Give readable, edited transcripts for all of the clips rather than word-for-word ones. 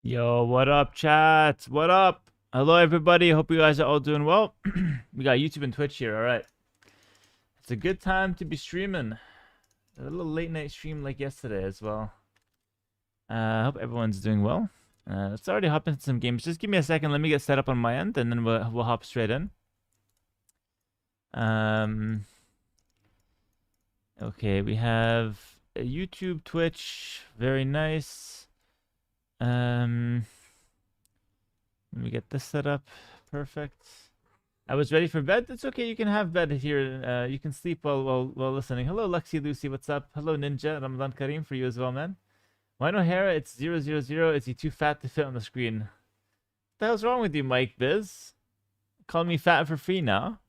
Yo, what up, chat? What up? Hello, everybody. Hope you guys are all doing well. We got YouTube and Twitch here. All right. It's a good time to be streaming. A little late night stream like yesterday as well. I hope everyone's doing well. Let's already hop into some games. Just give me a second. Let me get set up on my end, and then we'll hop straight in. Okay, we have a YouTube, Twitch. Very nice. Let me get this set up. Perfect. I was ready for bed. It's okay. You can have bed here. You can sleep while listening. Hello, Luxy Lucy. What's up? Hello, Ninja. Ramadan Kareem for you as well, man. Why no Hera? It's 000. Is he too fat to fit on the screen? What the hell's wrong with you, Mike Biz? Call me fat for free now.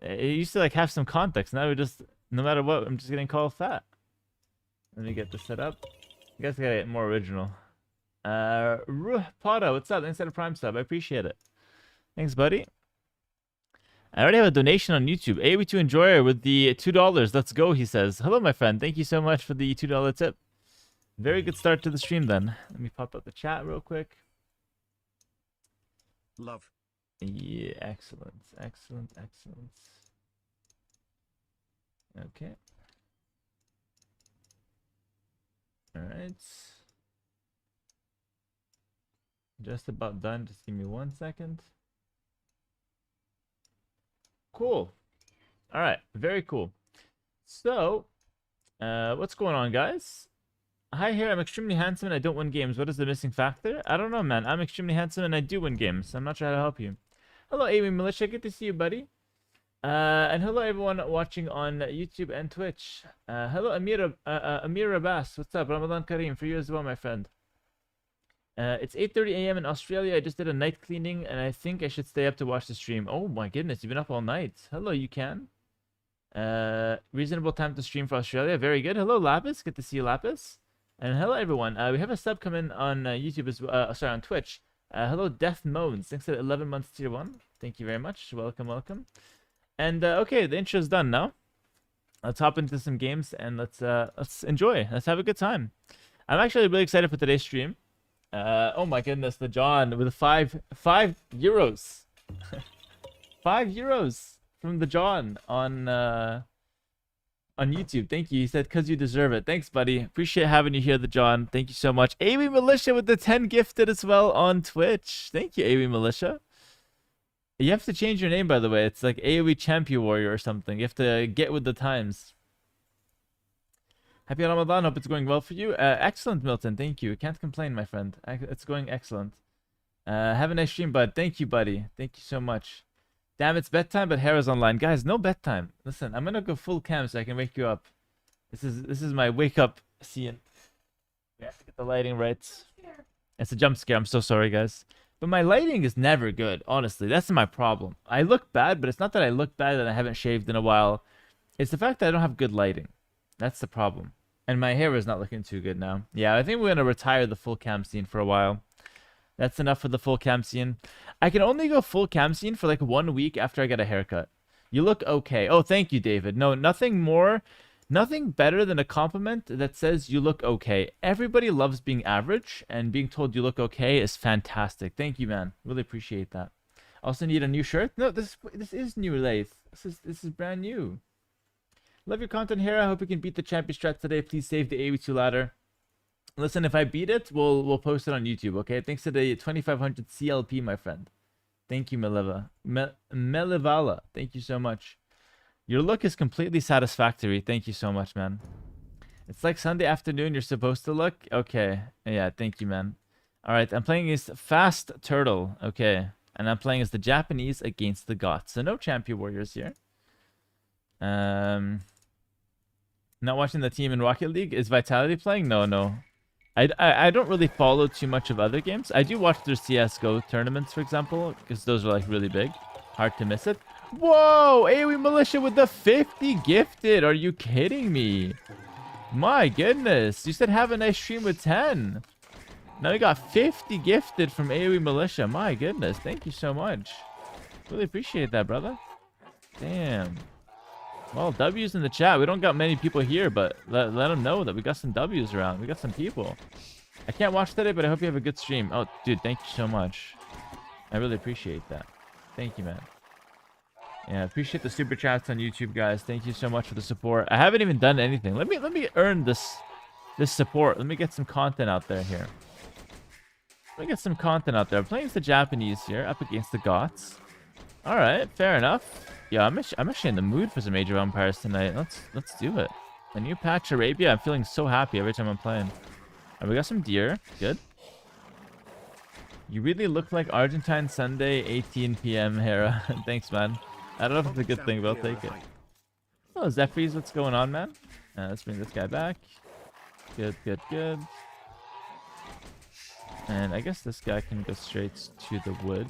It used to like have some context. Now we're just, no matter what, I'm just getting called fat. Let me get this set up. You guys gotta get more original. Ruh Potter, what's up? Thanks for the Prime sub. I appreciate it. Thanks, buddy. I already have a donation on YouTube. AW2 Enjoyer with the $2. Let's go, he says. Hello, my friend. Thank you so much for the $2 tip. Very good start to the stream then. Let me pop up the chat real quick. Love. Yeah, excellent. Excellent, excellent. Okay. Alright. Just about done. Just give me 1 second. Cool. All right. Very cool. So, what's going on, guys? Hi, here. I'm extremely handsome and I don't win games. What is the missing factor? I don't know, man. I'm extremely handsome and I do win games. I'm not sure how to help you. Hello, Amy Militia. Good to see you, buddy. And hello, everyone watching on YouTube and Twitch. Hello, Amir Abbas. What's up? Ramadan Kareem for you as well, my friend. It's 8:30 a.m. in Australia. I just did a night cleaning, and I think I should stay up to watch the stream. Oh my goodness, you've been up all night. Hello, you can. Reasonable time to stream for Australia. Very good. Hello, Lapis. Good to see you, Lapis. And hello, everyone. We have a sub come in on YouTube as well. Sorry, on Twitch. Hello, Death Moans. Thanks for 11 months tier 1. Thank you very much. Welcome, welcome. And okay, the intro's done now. Let's hop into some games and let's enjoy. Let's have a good time. I'm actually really excited for today's stream. Oh my goodness, the John with five euros. 5 euros from the John on YouTube. Thank you. He said, "Cause you deserve it." Thanks, buddy. Appreciate having you here, the John. Thank you so much. AW Militia with the 10 gifted as well on Twitch. Thank you, AW Militia. You have to change your name, by the way. It's like AoE Champion Warrior or something. You have to get with the times. Happy Ramadan. Hope it's going well for you. Excellent, Milton. Thank you. Can't complain, my friend. It's going excellent. Have a nice stream, bud. Thank you, buddy. Thank you so much. Damn, it's bedtime, but Hera's online. Guys, no bedtime. Listen, I'm gonna go full cam so I can wake you up. This is my wake up scene. We have to get the lighting right. It's a jump scare. I'm so sorry, guys. But my lighting is never good, honestly. That's my problem. I look bad, but it's not that I look bad and I haven't shaved in a while. It's the fact that I don't have good lighting. That's the problem. And my hair is not looking too good now. Yeah, I think we're going to retire the full cam scene for a while. That's enough for the full cam scene. I can only go full cam scene for like 1 week after I get a haircut. You look okay. Oh, thank you, David. No, nothing better than a compliment that says you look okay. Everybody loves being average, and being told you look okay is fantastic. Thank you, man. Really appreciate that. Also need a new shirt? No, this is new, Lath. This is brand new. Love your content here. I hope we can beat the champion strat today. Please save the AoE2 ladder. Listen, if I beat it, we'll post it on YouTube, okay? Thanks to the 2500 CLP, my friend. Thank you, Melivala. Thank you so much. Your look is completely satisfactory. Thank you so much, man. It's like Sunday afternoon you're supposed to look. Okay. Yeah, thank you, man. All right, I'm playing as Fast Turtle. Okay. And I'm playing as the Japanese against the Goths. So no champion warriors here. Not watching the team in Rocket League. Is Vitality playing? No. I don't really follow too much of other games. I do watch their CSGO tournaments, for example, because those are like really big. Hard to miss it. Whoa! AoE Militia with the 50 gifted. Are you kidding me? My goodness. You said have a nice stream with 10. Now we got 50 gifted from AoE Militia. My goodness. Thank you so much. Really appreciate that, brother. Damn. Well, W's in the chat. We don't got many people here, but let them know that we got some W's around. We got some people. I can't watch today, but I hope you have a good stream. Oh, dude, thank you so much. I really appreciate that. Thank you, man. Yeah, appreciate the super chats on YouTube, guys. Thank you so much for the support. I haven't even done anything. Let me earn this support. Let me get some content out there here. Let me get some content out there. I'm playing as the Japanese here, up against the Goths. All right, fair enough. Yeah, I'm actually in the mood for some Age of Empires tonight. Let's do it. A new patch Arabia. I'm feeling so happy every time I'm playing. All right, we got some deer. Good. You really look like Argentine Sunday, 18 p.m. Hera. Thanks, man. I don't know if it's a good thing, but I'll take it. Oh, Zephyrs, what's going on, man? Let's bring this guy back. Good, good, good. And I guess this guy can go straight to the wood.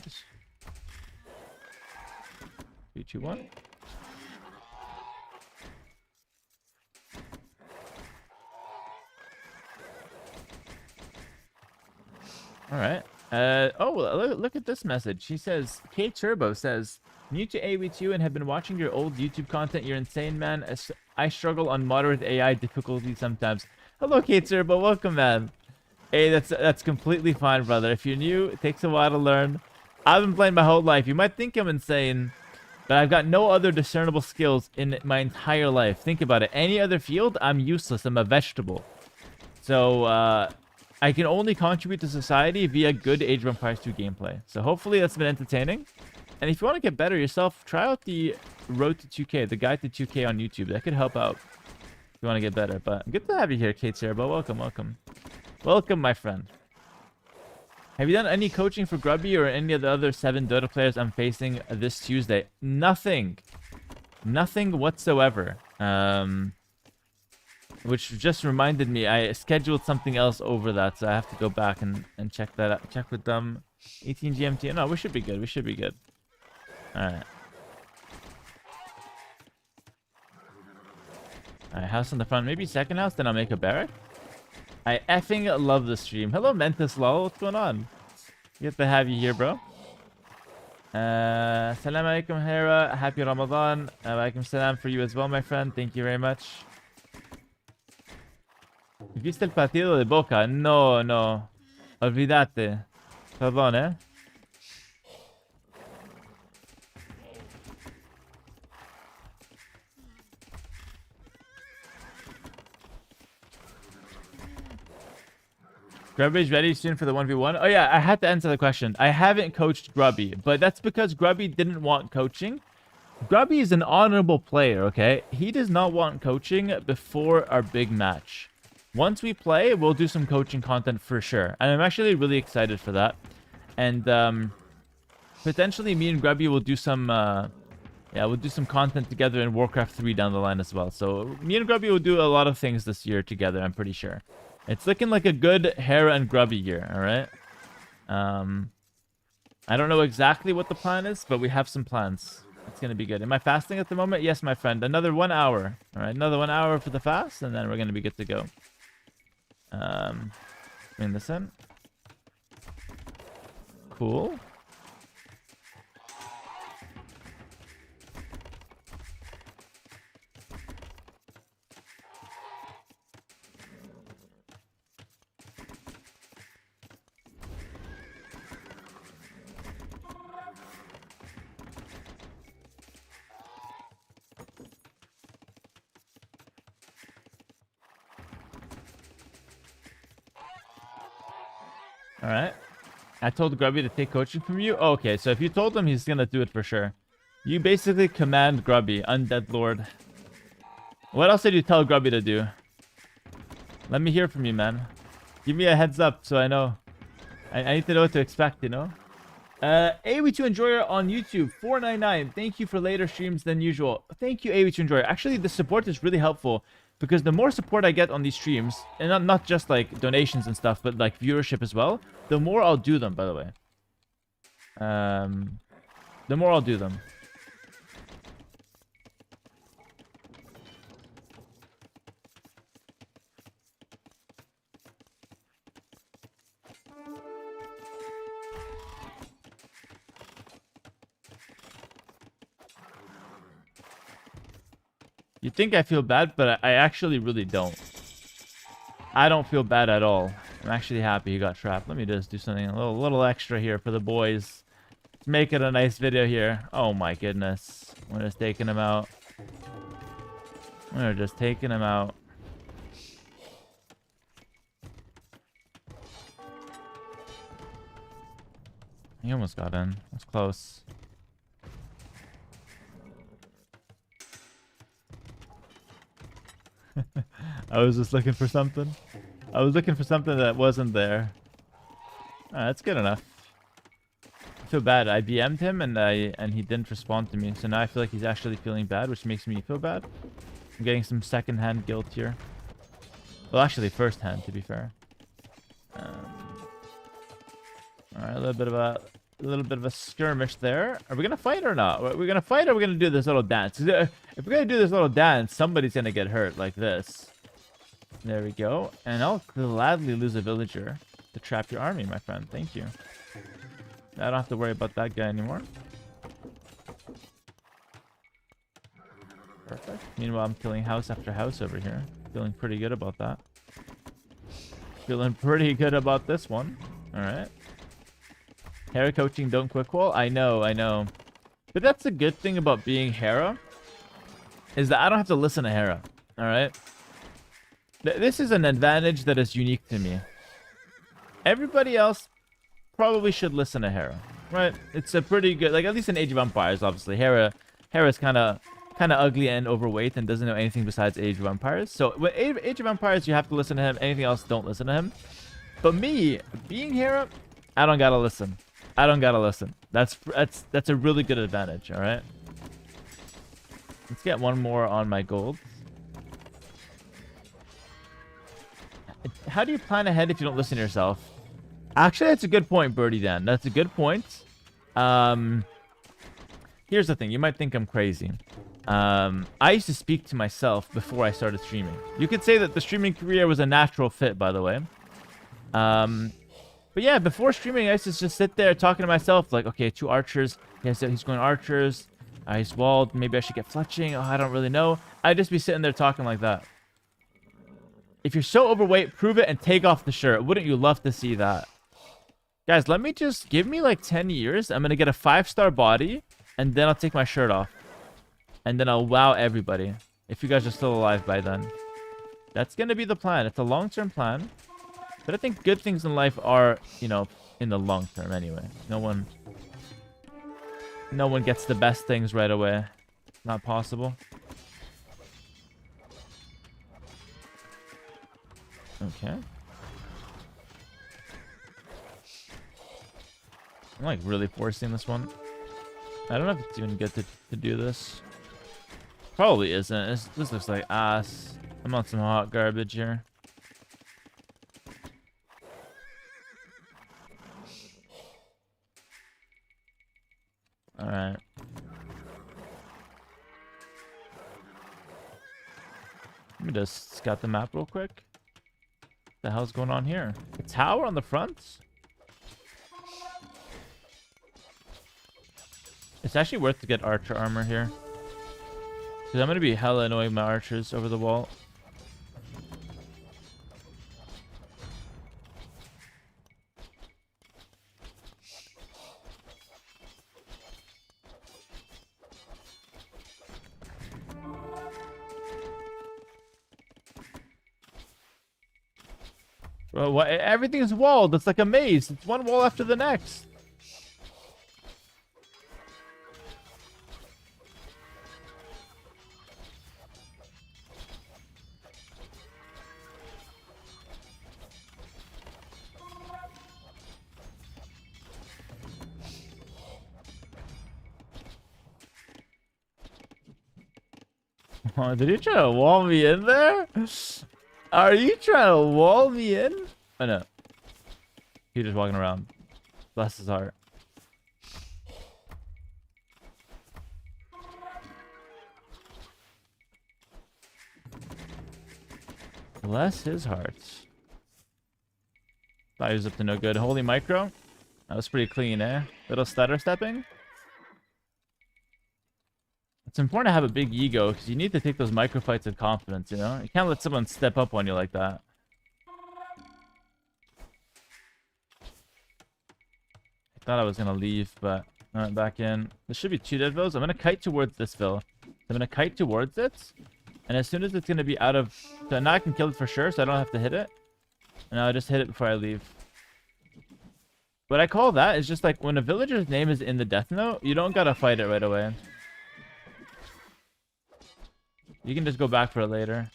3, 2, 1. All right. Oh, look at this message. She says, K Turbo says, new to AV2 and have been watching your old YouTube content. You're insane, man. I struggle on moderate AI difficulty sometimes. Hello, K Turbo. Welcome, man. Hey, that's completely fine, brother. If you're new, it takes a while to learn. I've been playing my whole life. You might think I'm insane, but I've got no other discernible skills in my entire life. Think about it. Any other field, I'm useless. I'm a vegetable. So, I can only contribute to society via good Age of Empires 2 gameplay. So hopefully that's been entertaining. And if you want to get better yourself, try out the Road to 2K, the Guide to 2K on YouTube. That could help out if you want to get better. But good to have you here, Kate Serbo. Welcome, welcome. Welcome, my friend. Have you done any coaching for Grubby or any of the other 7 Dota players I'm facing this Tuesday? Nothing. Nothing whatsoever. Which just reminded me, I scheduled something else over that, so I have to go back and check that out. Check with them. 18 GMT. No, we should be good. We should be good. Alright. Alright, house in the front. Maybe second house, then I'll make a barrack. I effing love the stream. Hello, Mentis Lol. What's going on? Good to have you here, bro. Salam alaikum, Hera. Happy Ramadan. Alaikum salam for you as well, my friend. Thank you very much. ¿Viste el partido de Boca? No, no. Olvídate. Perdón, eh. Grubby's ready soon for the 1v1? Oh yeah, I had to answer the question. I haven't coached Grubby, but that's because Grubby didn't want coaching. Grubby is an honorable player, okay? He does not want coaching before our big match. Once we play, we'll do some coaching content for sure. And I'm actually really excited for that. And potentially me and Grubby will do some we'll do some content together in Warcraft 3 down the line as well. So me and Grubby will do a lot of things this year together, I'm pretty sure. It's looking like a good Hera and Grubby year, alright? I don't know exactly what the plan is, but we have some plans. It's gonna be good. Am I fasting at the moment? Yes, my friend. Another 1 hour. Alright, another 1 hour for the fast, and then we're gonna be good to go. Bring this in. Cool. All right. I told Grubby to take coaching from you. Oh, okay, so if you told him, he's gonna do it for sure. You basically command Grubby, Undead Lord. What else did you tell Grubby to do? Let me hear from you, man. Give me a heads up so I know. I need to know what to expect, you know? AV2 Enjoyer on YouTube, 499. Thank you for later streams than usual. Thank you, AV2 Enjoyer. Actually, the support is really helpful because the more support I get on these streams, and not just like donations and stuff, but like viewership as well, the more I'll do them, by the way. The more I'll do them. You think I feel bad, but I actually really don't. I don't feel bad at all. I'm actually happy he got trapped. Let me just do something a little extra here for the boys. Let's make it a nice video here. Oh my goodness. We're just taking him out. We're just taking him out. He almost got in. That's close. I was just looking for something. I was looking for something that wasn't there. That's good enough. I feel bad. I BM'd him and he didn't respond to me. So now I feel like he's actually feeling bad, which makes me feel bad. I'm getting some second-hand guilt here. Well, actually, first-hand, to be fair. All right, a little bit of a skirmish there. Are we gonna fight or not? Are we gonna fight or are we gonna do this little dance? If we're gonna do this little dance, somebody's gonna get hurt like this. There we go. And I'll gladly lose a villager to trap your army, my friend. Thank you. I don't have to worry about that guy anymore. Perfect. Meanwhile, I'm killing house after house over here. Feeling pretty good about that. Feeling pretty good about this one. All right. Hera coaching, don't quick wall. I know. But that's the good thing about being Hera. Is that I don't have to listen to Hera. All right. This is an advantage that is unique to me. Everybody else probably should listen to Hera. Right? It's a pretty good, like at least in Age of Empires, obviously. Hera's kind of ugly and overweight and doesn't know anything besides Age of Empires. So with Age of Empires, you have to listen to him. Anything else, don't listen to him. But me, being Hera, I don't gotta listen. That's a really good advantage. All right. Let's get one more on my gold. How do you plan ahead if you don't listen to yourself? Actually, that's a good point, Birdie Dan. That's a good point. Here's the thing. You might think I'm crazy. I used to speak to myself before I started streaming. You could say that the streaming career was a natural fit, by the way. But yeah, before streaming, I used to just sit there talking to myself, like, okay, 2 archers. He's going archers. He's walled. Maybe I should get fletching. Oh, I don't really know. I'd just be sitting there talking like that. If you're so overweight, prove it and take off the shirt. Wouldn't you love to see that? Guys, give me like 10 years. I'm going to get a 5-star body, and then I'll take my shirt off. And then I'll wow everybody. If you guys are still alive by then. That's going to be the plan. It's a long-term plan. But I think good things in life are, you know, in the long term anyway. No one gets the best things right away. Not possible. Okay. I'm like really forcing this one. I don't know if it's even good to do this. Probably isn't. This looks like ass. I'm on some hot garbage here. Alright. Let me just scout the map real quick. What the hell's going on here? A tower on the front? It's actually worth to get archer armor here. Because I'm going to be hella annoying my archers over the wall. Bro, what? Everything's walled. It's like a maze. It's one wall after the next. Oh, did you try to wall me in there? Are you trying to wall me in? Oh no. He's just walking around. Bless his heart. Bless his heart. Thought he was up to no good. Holy micro. That was pretty clean, eh? Little stutter stepping. It's important to have a big ego because you need to take those micro fights with confidence, you know? You can't let someone step up on you like that. Thought I was gonna leave, but I went back in. There should be 2 dead vills. I'm gonna kite towards this vill. I'm gonna kite towards it, and as soon as it's gonna be out of, so now I can kill it for sure, so I don't have to hit it. And I'll just hit it before I leave. What I call that is just like when a villager's name is in the death note, you don't gotta fight it right away. You can just go back for it later.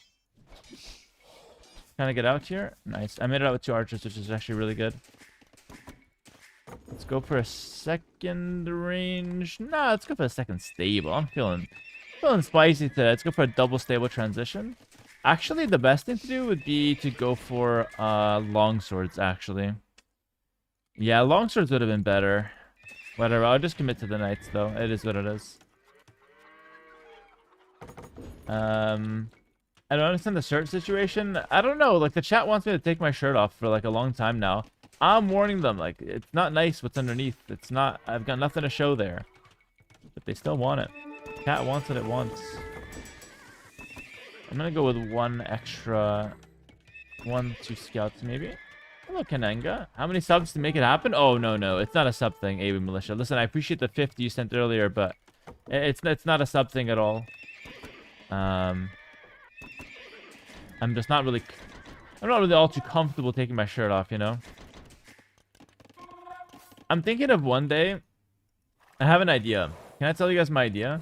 Can I get out here? Nice. I made it out with 2 archers, which is actually really good. Let's go for a second range. Nah, let's go for a second stable. I'm feeling spicy today. Let's go for a double stable transition. Actually, the best thing to do would be to go for long swords, actually. Yeah, long swords would have been better. Whatever, I'll just commit to the knights, though. It is what it is. I don't understand the shirt situation. I don't know. Like, the chat wants me to take my shirt off for, like, a long time now. I'm warning them. Like, it's not nice what's underneath. It's not... I've got nothing to show there. But they still want it. Cat wants what it wants. I'm gonna go with 1 extra... 1, 2 scouts, maybe. Hello, Kananga. How many subs to make it happen? Oh, no. It's not a sub thing, AW Militia. Listen, I appreciate the 50 you sent earlier, but... It's not a sub thing at all. I'm just not really... I'm not really all too comfortable taking my shirt off, you know? I'm thinking of one day... I have an idea. Can I tell you guys my idea?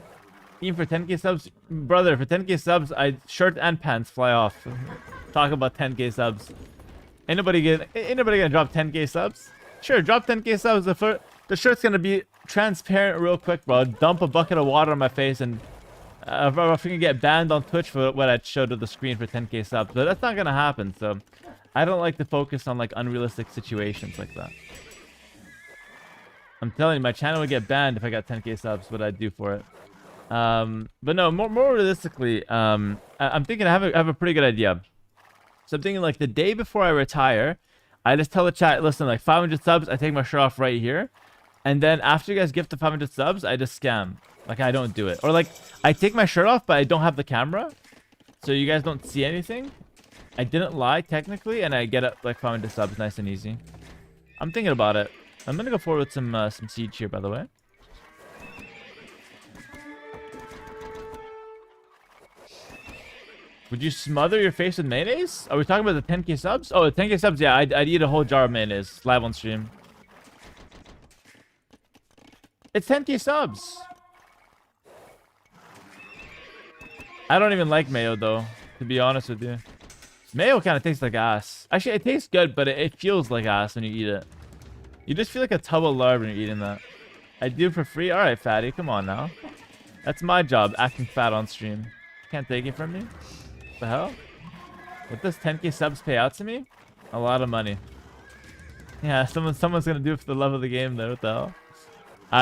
Even for 10k subs... Brother, for 10k subs, shirt and pants fly off. Talk about 10k subs. Ain't nobody gonna drop 10k subs? Sure, drop 10k subs. The shirt's gonna be transparent real quick, bro. Dump a bucket of water on my face and... I'm gonna get banned on Twitch for what I showed to the screen for 10k subs, but that's not gonna happen. So, I don't like to focus on like unrealistic situations like that. I'm telling you, my channel would get banned if I got 10k subs. What I'd do for it. But no, more realistically, I'm thinking I have a pretty good idea. So I'm thinking like the day before I retire, I just tell the chat, listen, like 500 subs, I take my shirt off right here, and then after you guys gift the 500 subs, I just scam. Like, I don't do it. Or, like, I take my shirt off, but I don't have the camera. So you guys don't see anything. I didn't lie, technically. And I get up, like, 500 subs nice and easy. I'm thinking about it. I'm going to go forward with some siege here, by the way. Would you smother your face with mayonnaise? Are we talking about the 10k subs? Oh, the 10k subs, yeah. I'd eat a whole jar of mayonnaise live on stream. It's 10k subs. I don't even like mayo, though, to be honest with you. Mayo kind of tastes like ass. Actually, it tastes good, but it feels like ass when you eat it. You just feel like a tub of lard when you're eating that. I do it for free? Alright, fatty. Come on now. That's my job, acting fat on stream. Can't take it from me? What the hell? What does 10k subs pay out to me? A lot of money. Yeah, someone's gonna do it for the love of the game, though. What the hell?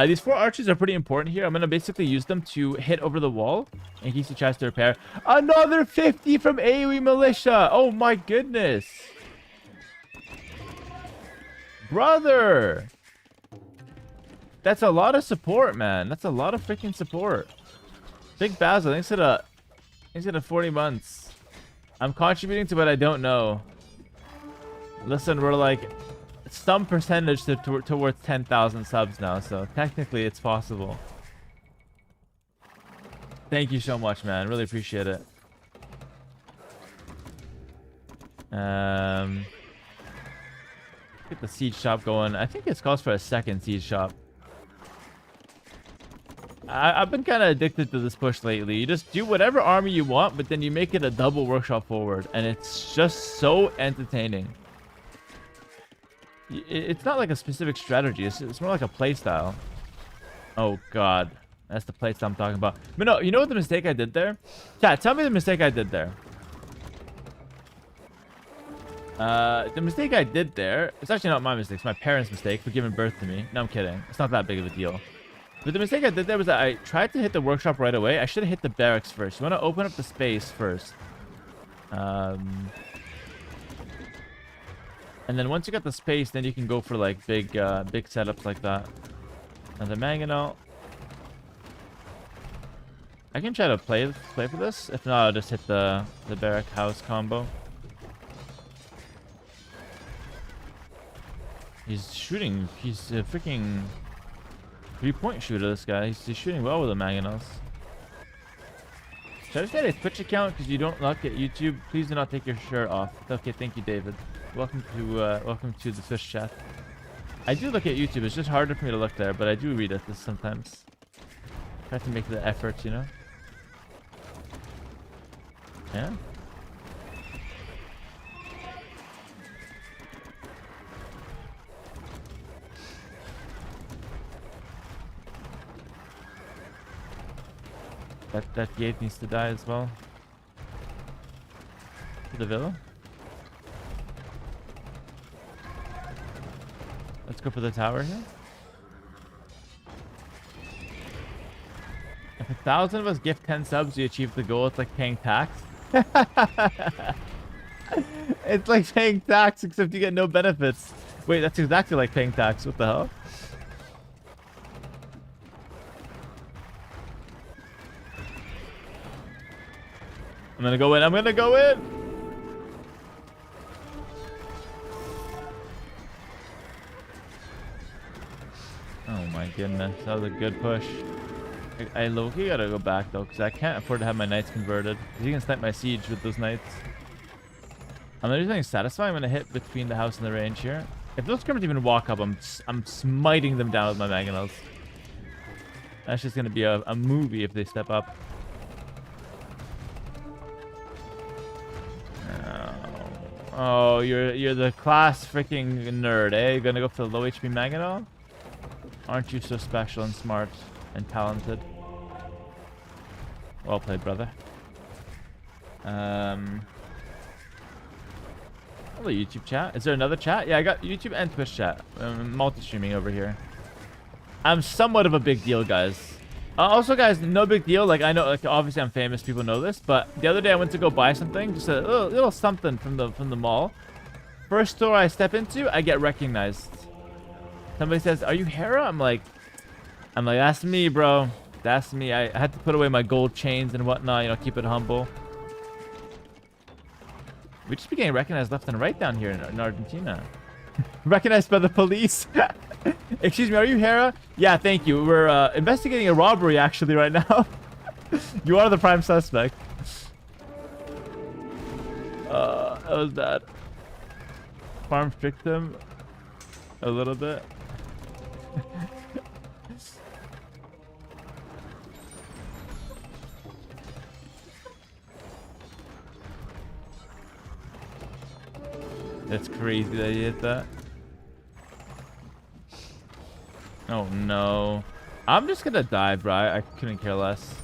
These 4 archers are pretty important here. I'm going to basically use them to hit over the wall in case he tries to repair. Another 50 from AoE Militia. Oh my goodness. Brother. That's a lot of support, man. That's a lot of freaking support. Big Basil, thanks to the 40 months. I'm contributing to what I don't know. Listen, we're like... some percentage towards 10,000 subs now, so technically it's possible. Thank you so much, man. Really appreciate it. Get the siege shop going. I think it's calls for a second siege shop. I've been kind of addicted to this push lately. You just do whatever army you want, but then you make it a double workshop forward, and it's just so entertaining. It's not like a specific strategy. It's more like a playstyle. Oh, God. That's the playstyle I'm talking about. But no, you know what the mistake I did there? Chat, tell me the mistake I did there. The mistake I did there... It's actually not my mistake. It's my parents' mistake for giving birth to me. No, I'm kidding. It's not that big of a deal. But the mistake I did there was that I tried to hit the workshop right away. I should have hit the barracks first. You want to open up the space first. And then once you got the space, then you can go for like big setups like that. Another mangonel. I can try to play for this. If not, I'll just hit the barrack house combo. He's shooting. He's a freaking 3-point shooter, this guy. He's shooting well with the mangonels. Should I just get a Twitch account because you don't look at YouTube? Please do not take your shirt off. Okay, thank you, David. Welcome to the Twitch chat. I do look at YouTube. It's just harder for me to look there, but I do read it sometimes. Try to make the effort, you know? Yeah? That gate needs to die as well. To the villa. Let's go for the tower here. If 1,000 of us gift 10 subs, we achieve the goal. It's like paying tax. It's like paying tax, except you get no benefits. Wait, that's exactly like paying tax. What the hell? I'm gonna go in. I'm gonna go in. Oh my goodness, that was a good push. I low-key gotta go back though, because I can't afford to have my knights converted. You can snipe my siege with those knights. I'm gonna do something satisfying. I'm gonna hit between the house and the range here. If those scrimmers even walk up, I'm smiting them down with my mangonels. That's just gonna be a movie if they step up. Oh, you're the class freaking nerd, eh? You're gonna go for the low HP mangonel? Aren't you so special and smart and talented? Well played, brother. Hello, YouTube chat. Is there another chat? Yeah, I got YouTube and Twitch chat. Multi-streaming over here. I'm somewhat of a big deal, guys. Also, guys, no big deal. Like, I know, like, obviously I'm famous. People know this. But the other day I went to go buy something. Just a little something from the mall. First store I step into, I get recognized. Somebody says, "Are you Hera?" I'm like, that's me, bro. That's me. I had to put away my gold chains and whatnot. You know, keep it humble. We just be getting recognized left and right down here in Argentina. Recognized by the police. Excuse me, are you Hera? Yeah, thank you. We're investigating a robbery actually right now. You are the prime suspect. That was bad. Farm tricked him a little bit. That's crazy that he hit that. Oh no. I'm just gonna die, bro. I couldn't care less.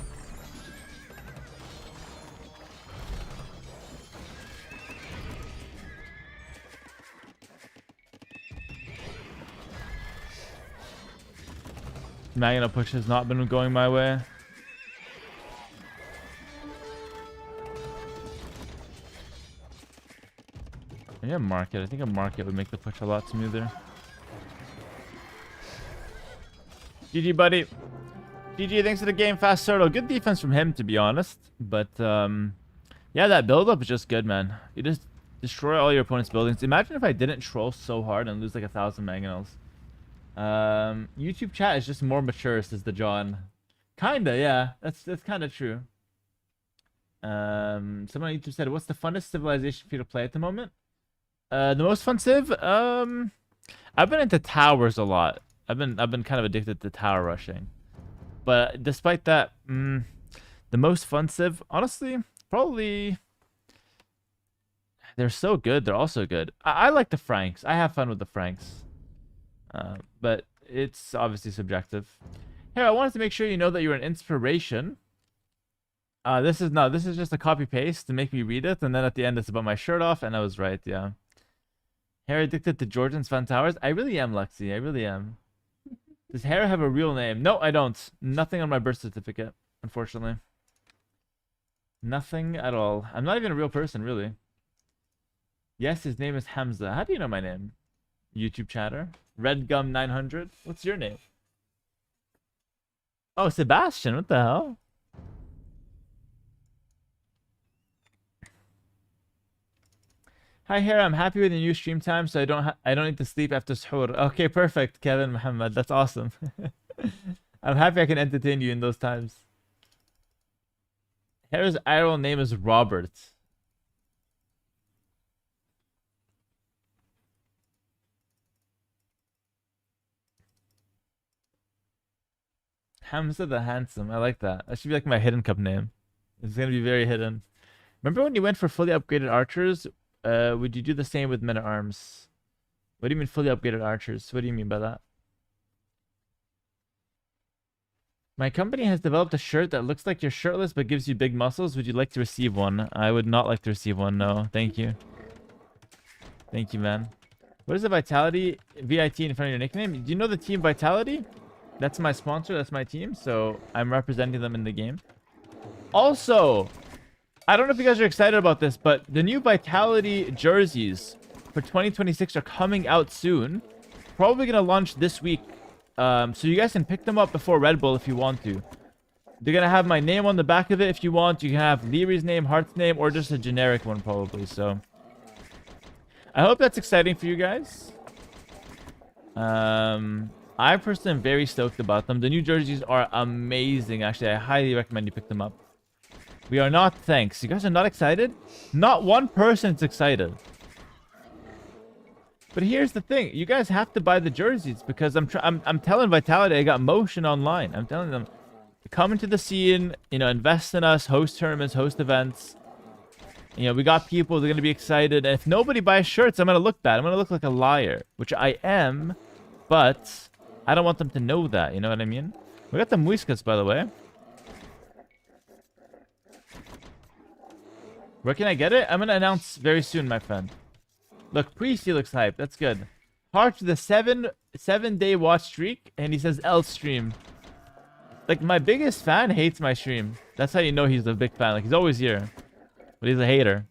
Magna push has not been going my way. Yeah, market. I think a market would make the push a lot smoother. GG, buddy. GG, thanks for the game, Fast Soto. Good defense from him, to be honest. But, yeah, that build-up is just good, man. You just destroy all your opponent's buildings. Imagine if I didn't troll so hard and lose like 1,000 mangonels. YouTube chat is just more mature, says the John. Kinda, yeah. That's kind of true. Someone on YouTube said, what's the funnest civilization for you to play at the moment? The most fun civ? I've been into towers a lot. I've been kind of addicted to tower rushing. But despite that, the most fun civ, honestly, probably they're so good. They're also good. I like the Franks. I have fun with the Franks. But it's obviously subjective. Here, I wanted to make sure you know that you're an inspiration. This is just a copy paste to make me read it, and then at the end it's about my shirt off, and I was right, yeah. Hera addicted to Jordan's Fun Towers? I really am, Lexi. I really am. Does Hera have a real name? No, I don't. Nothing on my birth certificate, unfortunately. Nothing at all. I'm not even a real person, really. Yes, his name is Hamza. How do you know my name? YouTube chatter. Redgum900. What's your name? Oh, Sebastian. What the hell? Hi Hera, I'm happy with the new stream time, so I don't need to sleep after suhoor. Okay, perfect, Kevin Muhammad. That's awesome. I'm happy I can entertain you in those times. Hera's IRL name is Robert. Hamza the Handsome. I like that. That should be like my hidden cup name. It's gonna be very hidden. Remember when you went for fully upgraded archers? Would you do the same with men at arms? What do you mean fully upgraded archers? What do you mean by that? My company has developed a shirt that looks like you're shirtless but gives you big muscles. Would you like to receive one? I would not like to receive one. No, thank you. Thank you, man. What is the Vitality VIT in front of your nickname? Do you know the team Vitality? That's my sponsor. That's my team. So I'm representing them in the game. Also, I don't know if you guys are excited about this, but the new Vitality jerseys for 2026 are coming out soon. Probably going to launch this week. So you guys can pick them up before Red Bull if you want to. They're going to have my name on the back of it if you want. You can have Leary's name, Hart's name, or just a generic one probably. So I hope that's exciting for you guys. I personally am very stoked about them. The new jerseys are amazing. Actually, I highly recommend you pick them up. We are not, thanks. You guys are not excited? Not one person's excited. But here's the thing. You guys have to buy the jerseys because I'm telling Vitality I got motion online. I'm telling them, come into the scene, you know, invest in us, host tournaments, host events. You know, we got people, they're going to be excited. And if nobody buys shirts, I'm going to look bad. I'm going to look like a liar, which I am, but I don't want them to know that. You know what I mean? We got the muiscas, by the way. Where can I get it? I'm going to announce very soon, my friend. Look, Priesty looks hyped. That's good. Heart to the seven-day watch streak, and he says L stream. Like, my biggest fan hates my stream. That's how you know he's a big fan. Like, he's always here. But he's a hater.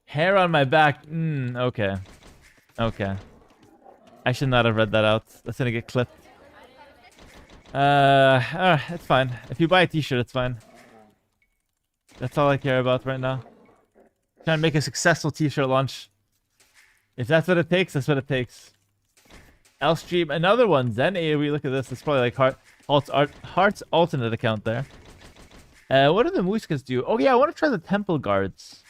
Hair on my back. Okay. Okay. I should not have read that out. That's gonna get clipped. It's fine. If you buy a t-shirt, it's fine. That's all I care about right now. Trying to make a successful t-shirt launch. If that's what it takes, that's what it takes. L stream, another one. Zen AoE, look at this. It's probably like Heart's alternate account there. What do the muiscas do? Oh yeah, I want to try the temple guards.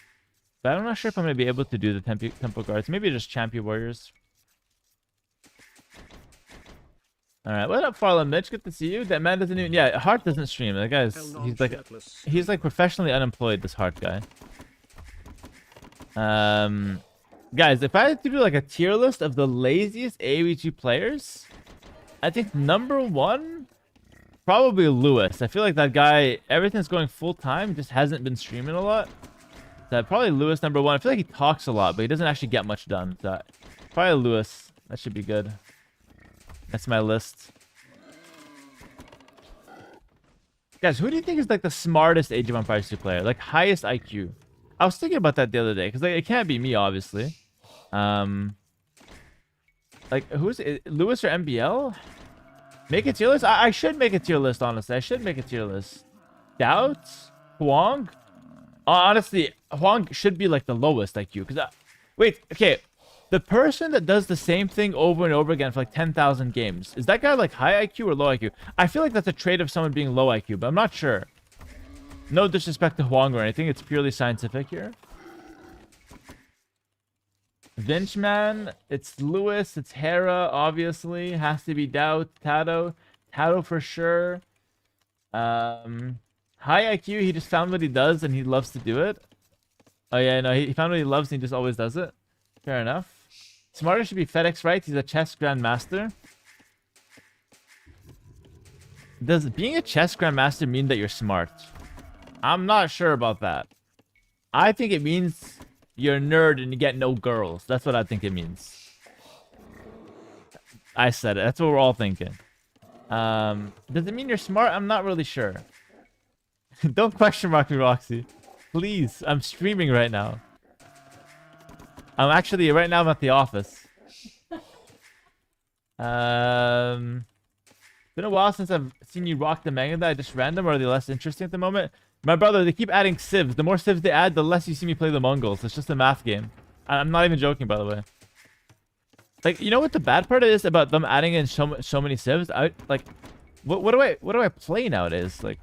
But I'm not sure if I'm going to be able to do the temple guards. Maybe just champion warriors. Alright, what up, Farland Mitch? Good to see you. That man doesn't even... Yeah, Heart doesn't stream. That guy's... He's like professionally unemployed, this Heart guy. Guys, if I had to do like a tier list of the laziest AoE players, I think number one, probably Lewis. I feel like that guy, everything's going full time, just hasn't been streaming a lot. So probably Lewis number one. I feel like he talks a lot, but he doesn't actually get much done. So probably Lewis. That should be good. That's my list. Guys, who do you think is like the smartest Age of Empires 2 player? Like highest IQ? I was thinking about that the other day because like it can't be me, obviously. Like who's it? Lewis or MBL? Make a tier list. I should make a tier list. Honestly, I should make a tier list. Doubts? Huang? Honestly, Huang should be like the lowest IQ. Because wait, okay, the person that does the same thing over and over again for like 10,000 games, is that guy like high IQ or low IQ? I feel like that's a trait of someone being low IQ, but I'm not sure. No disrespect to Huang or anything. It's purely scientific here. Vinchman. It's Lewis. It's Hera, obviously. Has to be Doubt. Tato. Tato for sure. High IQ. He just found what he does and he loves to do it. Oh, yeah, no. He found what he loves and he just always does it. Fair enough. Smarter should be FedEx, right? He's a chess grandmaster. Does being a chess grandmaster mean that you're smart? I'm not sure about that. I think it means you're a nerd and you get no girls. That's what I think it means. I said it. That's what we're all thinking. Does it mean you're smart? I'm not really sure. Don't question mark me, Roxy. Please. I'm streaming right now. I'm actually, right now I'm at the office. Been a while since I've seen you rock the manga that I just random, or are they less interesting at the moment? My brother, they keep adding civs. The more civs they add, the less you see me play the Mongols. It's just a math game. I'm not even joking, by the way. Like, you know what the bad part is about them adding in so many civs? What do I play nowadays? Like,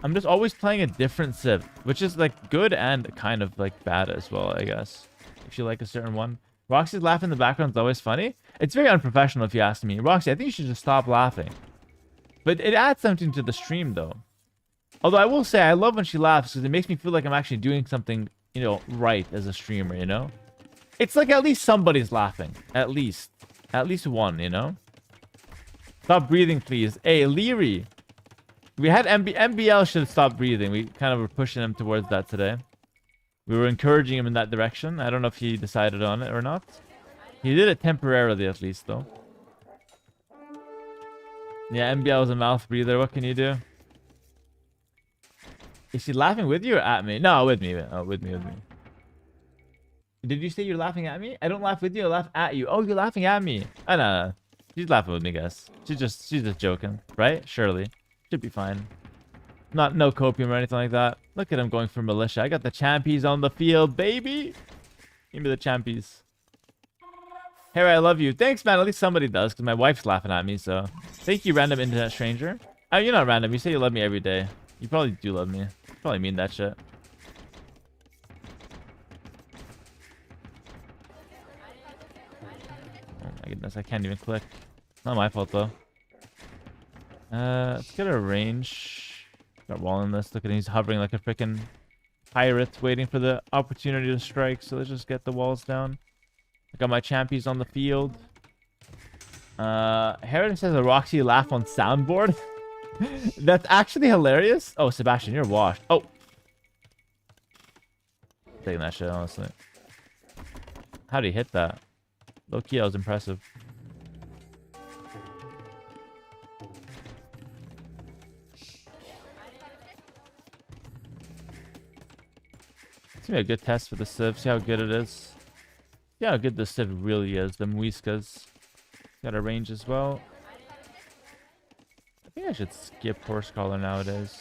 I'm just always playing a different civ, which is like good and kind of like bad as well, I guess. If you like a certain one. Roxy's laugh in the background is always funny. It's very unprofessional if you ask me. Roxy, I think you should just stop laughing. But it adds something to the stream, though. Although I will say, I love when she laughs because it makes me feel like I'm actually doing something, you know, right as a streamer, you know? It's like at least somebody's laughing. At least. At least one, you know? Stop breathing, please. Hey, Leary. We had MBL should stop breathing. We kind of were pushing him towards that today. We were encouraging him in that direction. I don't know if he decided on it or not. He did it temporarily, at least, though. Yeah, MBL was a mouth breather. What can you do? Is she laughing with you or at me? No, with me. Oh, with me. Did you say you're laughing at me? I don't laugh with you. I laugh at you. Oh, you're laughing at me. Oh, no. She's laughing with me, guys. She's just joking, right? Surely. Should be fine. No copium or anything like that. Look at him going for militia. I got the champies on the field, baby. Give me the champies. Hera, I love you. Thanks, man. At least somebody does, because my wife's laughing at me, so... Thank you, random internet stranger. Oh, you're not random. You say you love me every day. You probably do love me. You probably mean that shit. Oh my goodness, I can't even click. Not my fault, though. Let's get a range. Got wall in this. Look at him. He's hovering like a freaking pirate, waiting for the opportunity to strike. So let's just get the walls down. I got my champions on the field. Hera says a Roxy laugh on soundboard. That's actually hilarious. Oh, Sebastian, you're washed. Oh. Taking that shit, honestly. How did he hit that? Low key, that was impressive. It's gonna be a good test for the Civ. See how good it is. See how good the Civ really is. The Muiskas. Got a range as well. I think I should skip Horse Collar nowadays.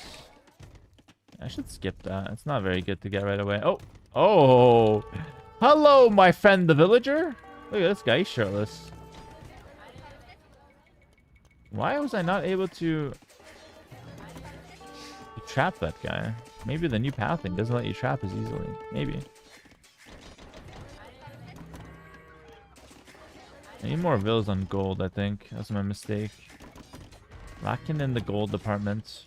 I should skip that. It's not very good to get right away. Oh! Oh! Hello, my friend the villager! Look at this guy, he's shirtless. Why was I not able to trap that guy? Maybe the new pathing doesn't let you trap as easily. Maybe. I need more villas on gold, I think. That's my mistake. Lacking in the gold department.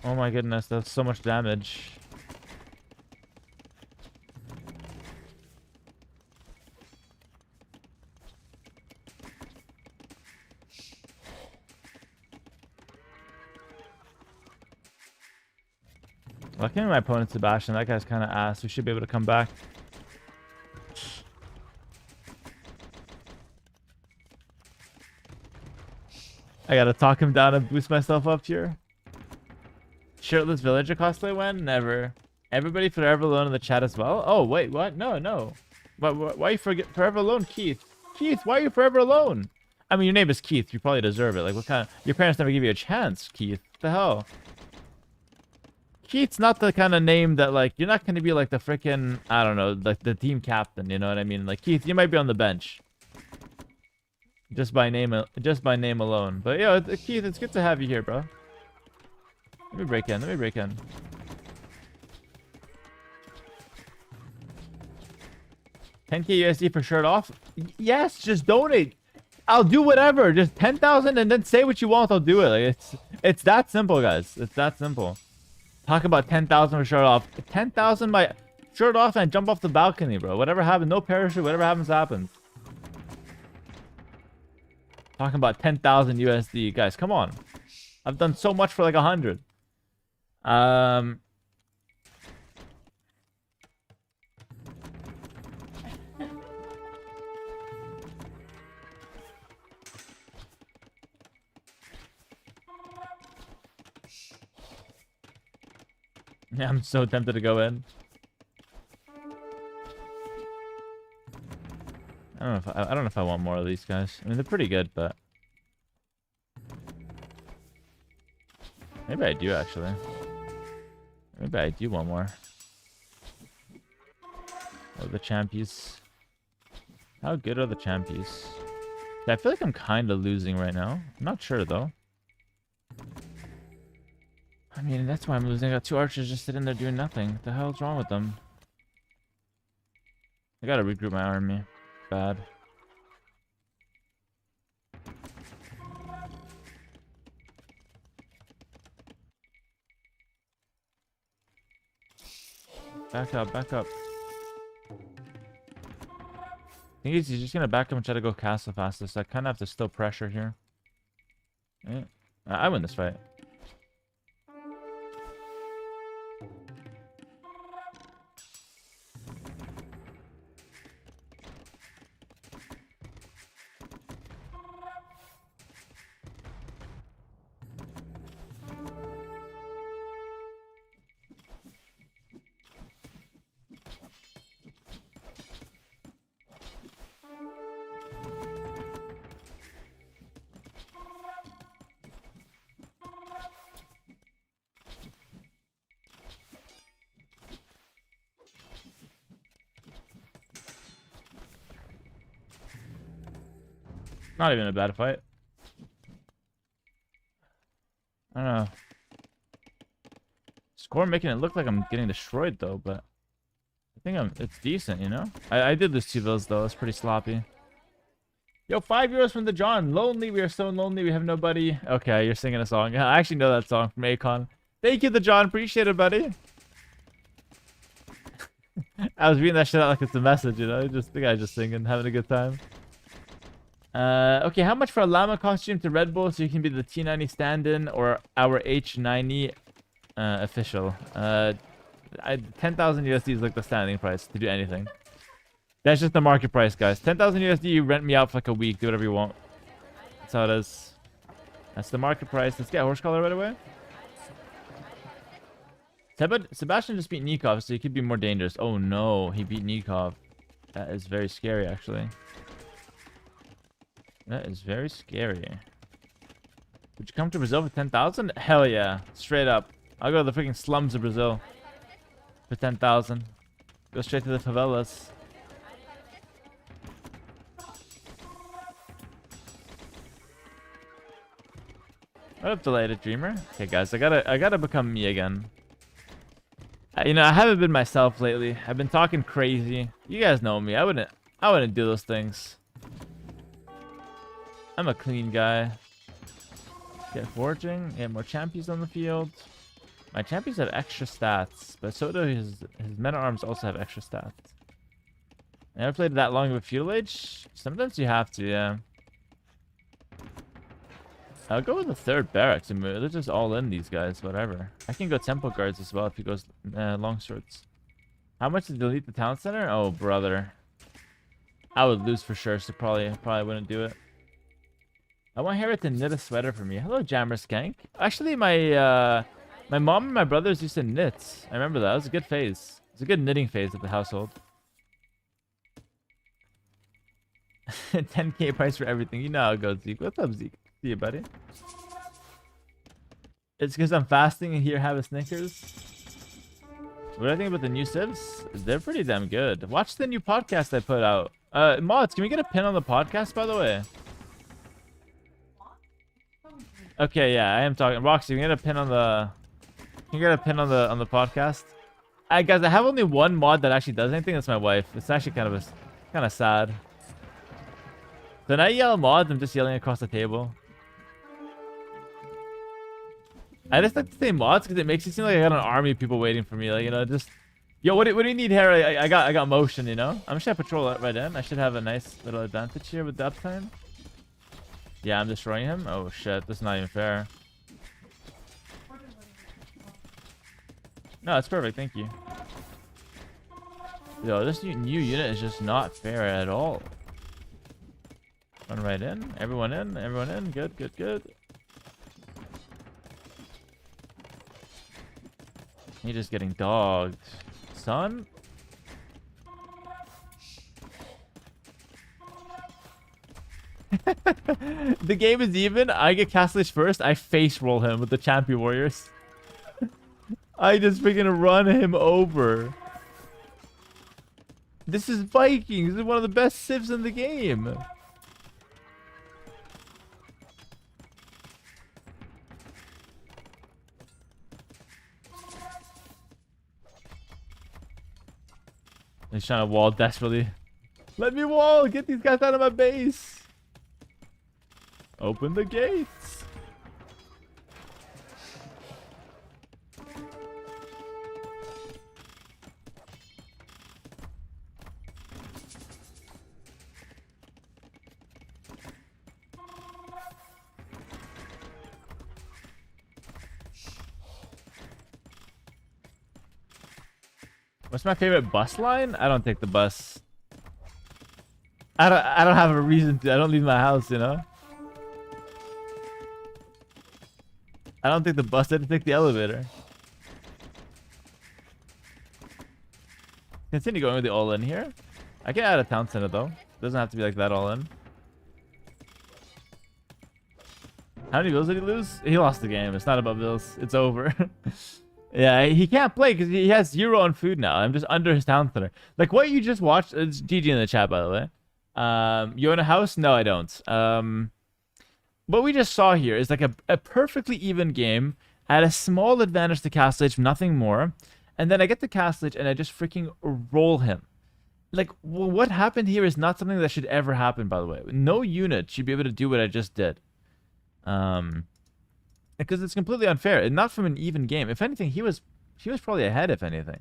Oh my goodness, that's so much damage. Lucky my opponent Sebastian, that guy's kind of ass. We should be able to come back. I gotta talk him down and boost myself up here. Shirtless villager cosplay when? Never. Everybody forever alone in the chat as well? Oh, wait, what? No. Why are you forever alone, Keith? Keith, why are you forever alone? I mean, your name is Keith. You probably deserve it. Like, what kind of... Your parents never give you a chance, Keith. What the hell? Keith's not the kind of name that, like, you're not going to be like the freaking, I don't know, like the team captain, you know what I mean? Like, Keith, you might be on the bench. Just by name alone. But, yeah, Keith, it's good to have you here, bro. Let me break in. 10k USD for shirt off? Yes, just donate. I'll do whatever. Just 10,000 and then say what you want. I'll do it. Like, it's that simple, guys. It's that simple. Talk about 10,000 for shirt off. 10,000 my shirt off and jump off the balcony, bro. Whatever happens, no parachute. Whatever happens, happens. Talking about 10,000 USD. Guys, come on. I've done so much for like 100. Yeah, I'm so tempted to go in. I don't know if I want more of these guys. I mean, they're pretty good, but maybe I do actually. Maybe I do want more. Oh, the champions. How good are the champions? I feel like I'm kind of losing right now. I'm not sure though. I mean, that's why I'm losing. I got 2 archers just sitting there doing nothing. What the hell's wrong with them? I gotta regroup my army. Bad. Back up, back up. I think he's just gonna back up and try to go castle faster, so I kind of have to still pressure here. Yeah. I win this fight. Not even a bad fight. I don't know. Score making it look like I'm getting destroyed though, but I think it's decent, you know? I did lose 2 bills though, it's pretty sloppy. Yo, 5 euros from the John. Lonely, we are so lonely, we have nobody. Okay, you're singing a song. I actually know that song from Akon. Thank you, the John, appreciate it, buddy. I was reading that shit out like it's a message, you know? The guy just singing, having a good time. Okay, how much for a llama costume to Red Bull so you can be the T90 stand-in or our H90 official? 10,000 USD is like the standing price to do anything. That's just the market price, guys. 10,000 USD, you rent me out for like a week, do whatever you want. That's how it is. That's the market price. Let's get horse collar right away. Sebastian just beat Nikov, so he could be more dangerous. Oh no, he beat Nikov. That is very scary, actually. That is very scary. Would you come to Brazil for 10,000? Hell yeah. Straight up. I'll go to the freaking slums of Brazil for 10,000. Go straight to the favelas. What up, Delighted Dreamer? Okay, guys, I gotta become me again. You know, I haven't been myself lately. I've been talking crazy. You guys know me. I wouldn't do those things. I'm a clean guy. Get forging. Get more champions on the field. My champions have extra stats, but so do his men-at-arms also have extra stats. I never played that long of a feudal age. Sometimes you have to, yeah. I'll go with the 3rd barracks. And they're just all in, these guys. Whatever. I can go temple guards as well if he goes long swords. How much to delete the town center? Oh, brother. I would lose for sure, so probably wouldn't do it. I want Hera to knit a sweater for me. Hello, Jammer Skank. Actually, my mom and my brothers used to knit. I remember that. It was a good phase. It was a good knitting phase of the household. 10k price for everything. You know how it goes, Zeke. What's up, Zeke? See you, buddy. It's because I'm fasting and here have a Snickers. What do I think about the new civs? They're pretty damn good. Watch the new podcast I put out. Mods, can we get a pin on the podcast, by the way? Okay, yeah, I am talking. Roxy, we get a pin on the. Can you get a pin on the podcast? Guys, I have only one mod that actually does anything. That's my wife. It's actually kind of sad. So when I yell mods, I'm just yelling across the table. I just like to say mods because it makes it seem like I got an army of people waiting for me. Like, you know, just yo, what do you need, Hera? I got motion. You know, I'm just gonna patrol it right in. I should have a nice little advantage here with the uptime. Yeah, I'm destroying him. Oh shit, that's not even fair. No, it's perfect. Thank you. Yo, this new unit is just not fair at all. Run right in. Everyone in. Everyone in. Good, good, good. You're just getting dogged. Son? The game is even. I get Castlish first. I face roll him with the champion warriors. I just freaking run him over. This is Vikings. This is one of the best civs in the game. He's trying to wall desperately. Let me wall! Get these guys out of my base! Open the gates! What's my favorite bus line? I don't take the bus. I don't have a reason to. I don't leave my house, you know? I don't take the bus. I just take the elevator. Continue going with the all-in here. I can add a town center, though. Doesn't have to be like that all-in. How many bills did he lose? He lost the game. It's not about bills. It's over. Yeah, he can't play because he has 0 on food now. I'm just under his town center. Like what you just watched. It's GG in the chat, by the way. You own a house? No, I don't. What we just saw here is like a perfectly even game at a small advantage to Castlish, nothing more. And then I get the Castlish and I just freaking roll him. Like, well, what happened here is not something that should ever happen, by the way. No unit should be able to do what I just did. Because it's completely unfair, and not from an even game. If anything, he was probably ahead. If anything,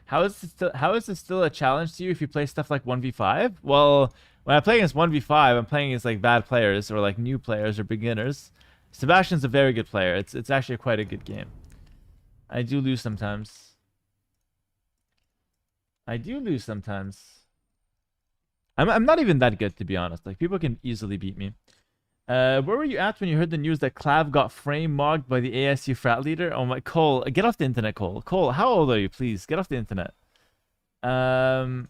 how is this still a challenge to you if you play stuff like 1v5? Well, when I play against 1v5, I'm playing against like bad players or like new players or beginners. Sebastian's a very good player. It's actually quite a good game. I do lose sometimes. I'm not even that good, to be honest. Like, people can easily beat me. Where were you at when you heard the news that Clav got frame mogged by the ASU frat leader? Oh my, Cole, get off the internet, Cole. Cole, how old are you, please? Get off the internet. Hello,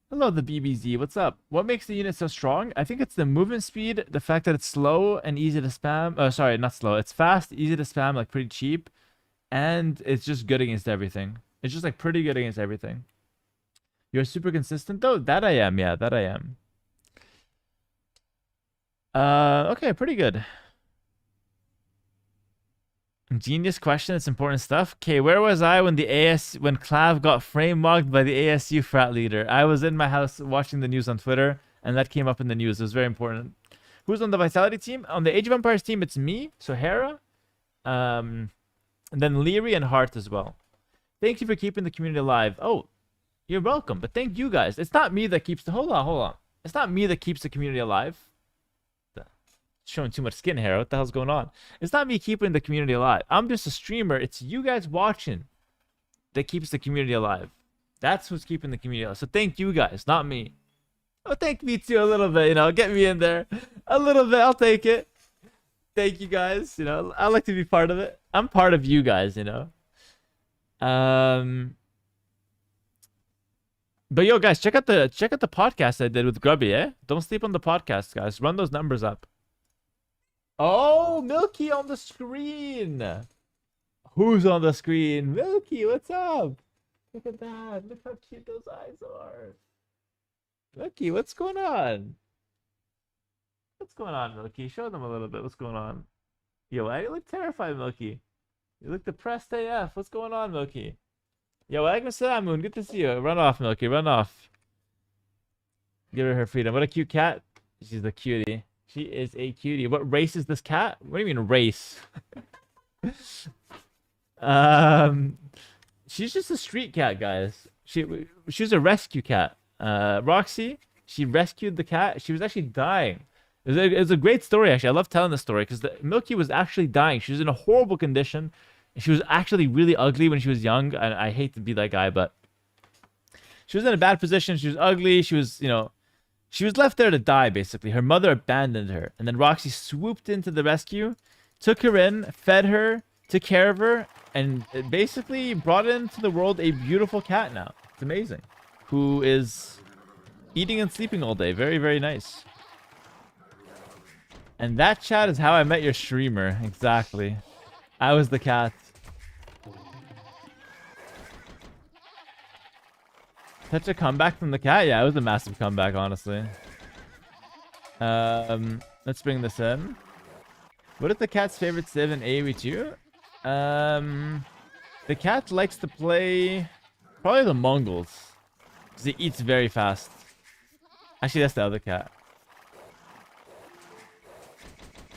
the BBZ. What's up? What makes the unit so strong? I think it's the movement speed, the fact that it's slow and easy to spam. Oh, sorry, not slow. It's fast, easy to spam, like pretty cheap. And it's just good against everything. It's just like pretty good against everything. You're super consistent though? That I am, yeah, that I am. Okay, pretty good. Genius question, it's important stuff. Okay, where was I when when Clav got frame mogged by the ASU frat leader? I was in my house watching the news on Twitter, and that came up in the news. It was very important. Who's on the Vitality team? On the Age of Empires team, it's me, so Hera, and then Leary and Hart as well. Thank you for keeping the community alive. Oh, you're welcome, but thank you guys. It's not me that keeps the... Hold on. It's not me that keeps the community alive. Showing too much skin hair. What the hell's going on? It's not me keeping the community alive. I'm just a streamer. It's you guys watching that keeps the community alive. That's who's keeping the community alive. So thank you guys, not me. Oh, thank me too a little bit, you know. Get me in there. A little bit. I'll take it. Thank you guys. You know, I like to be part of it. I'm part of you guys, you know. But yo, guys, check out the podcast I did with Grubby, eh? Don't sleep on the podcast, guys. Run those numbers up. Oh, Milky on the screen. Who's on the screen? Milky, what's up? Look at that. Look how cute those eyes are. Milky, what's going on? What's going on, Milky? Show them a little bit. What's going on? Yo, why do you look terrified, Milky? You look depressed AF. What's going on, Milky? Yo, Agnes Moon, good to see you. Run off, Milky, run off. Give her freedom. What a cute cat. She's a cutie. She is a cutie. What race is this cat? What do you mean race? She's just a street cat, guys. She's a rescue cat. Roxy, she rescued the cat. She was actually dying. It was a great story, actually. I love telling this story because Milky was actually dying. She was in a horrible condition. And she was actually really ugly when she was young. And I hate to be that guy, but she was in a bad position. She was ugly. She was, she was left there to die, basically. Her mother abandoned her. And then Roxy swooped into the rescue, took her in, fed her, took care of her, and it basically brought into the world a beautiful cat now. It's amazing. Who is eating and sleeping all day. Very, very nice. And that, chat, is how I met your streamer. Exactly. I was the cat. Such a comeback from the cat? Yeah, it was a massive comeback, honestly. Let's bring this in. What is the cat's favorite civ in AoE2? The cat likes to play probably the Mongols. Because he eats very fast. Actually, that's the other cat.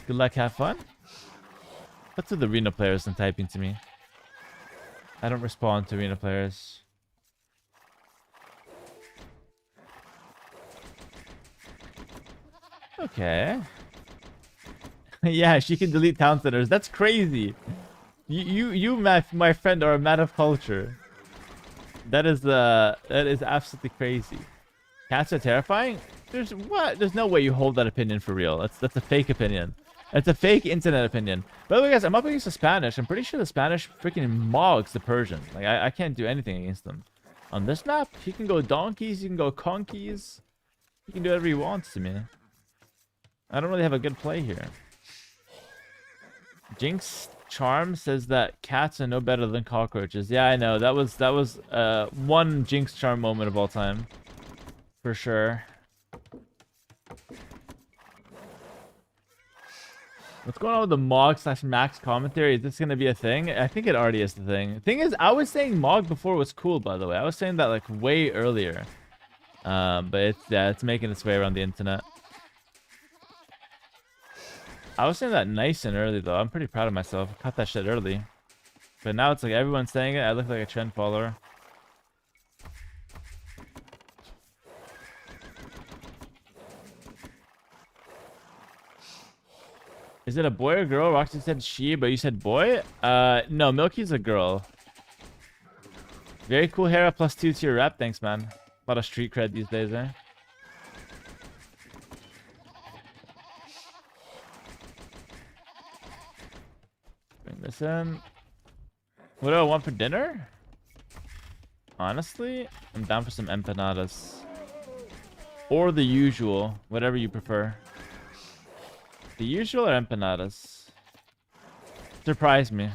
Good luck, have fun. What's with the arena players and typing to me? I don't respond to arena players. Okay. Yeah, she can delete town centers. That's crazy. You, my friend, are a man of culture. That is absolutely crazy. Cats are terrifying. There's no way you hold that opinion for real. That's a fake opinion. It's a fake internet opinion. By the way, guys, I'm up against the Spanish. I'm pretty sure the Spanish freaking mogs the Persian. Like, I can't do anything against them. On this map, he can go donkeys, he can go conkeys. He can do whatever he wants to me. I don't really have a good play here. Jinx Charm says that cats are no better than cockroaches. Yeah, I know. That was one Jinx Charm moment of all time. For sure. What's going on with the Mog/Max commentary? Is this going to be a thing? I think it already is the thing. The thing is, I was saying Mog before was cool, by the way. I was saying that like way earlier. But it's making its way around the internet. I was saying that nice and early, though. I'm pretty proud of myself. I caught that shit early. But now it's like everyone's saying it. I look like a trend follower. Is it a boy or girl? Roxy said she, but you said boy? No, Milky's a girl. Very cool, Hera. +2 to your rep. Thanks, man. A lot of street cred these days, eh? Bring this in. What do I want for dinner? Honestly, I'm down for some empanadas. Or the usual, whatever you prefer. The usual or empanadas? Surprise me.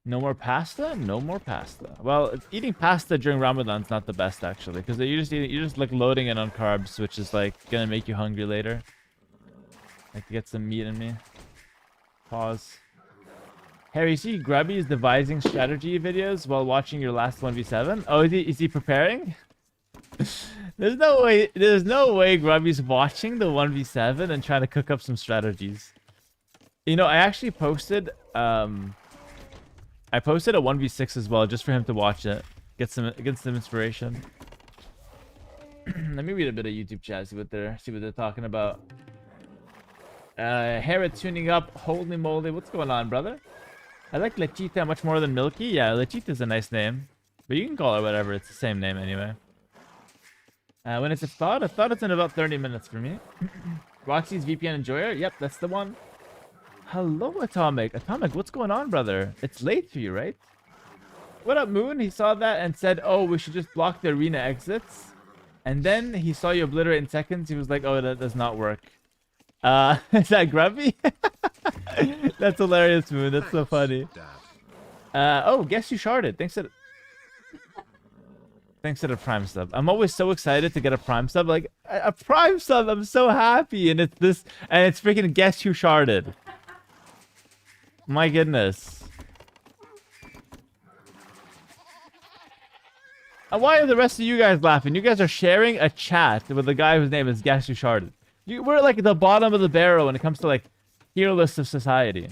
No more pasta? No more pasta. Well, eating pasta during Ramadan's not the best, actually, because you're just like loading it on carbs, which is like gonna make you hungry later. Like to get some meat in me. Pause. Harry, you see Grubby is devising strategy videos while watching your last 1v7? Oh, is he preparing? There's no way Grubby's watching the 1v7 and trying to cook up some strategies. You know, I actually posted a 1v6 as well, just for him to watch it. Get some inspiration. Let me read a bit of YouTube chat, see what they're talking about. Hera tuning up. Holy moly, what's going on, brother? I like Lechita much more than Milky. Yeah, Lechita's a nice name. But you can call her whatever, it's the same name anyway. When it's a thought it's in about 30 minutes for me. Roxy's VPN enjoyer? Yep, that's the one. Hello, Atomic. Atomic, what's going on, brother? It's late for you, right? What up, Moon? He saw that and said, oh, we should just block the arena exits. And then he saw you obliterate in seconds. He was like, oh, that does not work. Is that Grubby? That's hilarious, Moon. That's so funny. Oh, guess you sharded. Thanks to the Prime sub. I'm always so excited to get a Prime sub. Like, a Prime sub, I'm so happy. And it's this, and it's freaking guess who sharded. My goodness. And why are the rest of you guys laughing? You guys are sharing a chat with a guy whose name is Guess Who Sharded. We're like at the bottom of the barrel when it comes to like hero lists of society.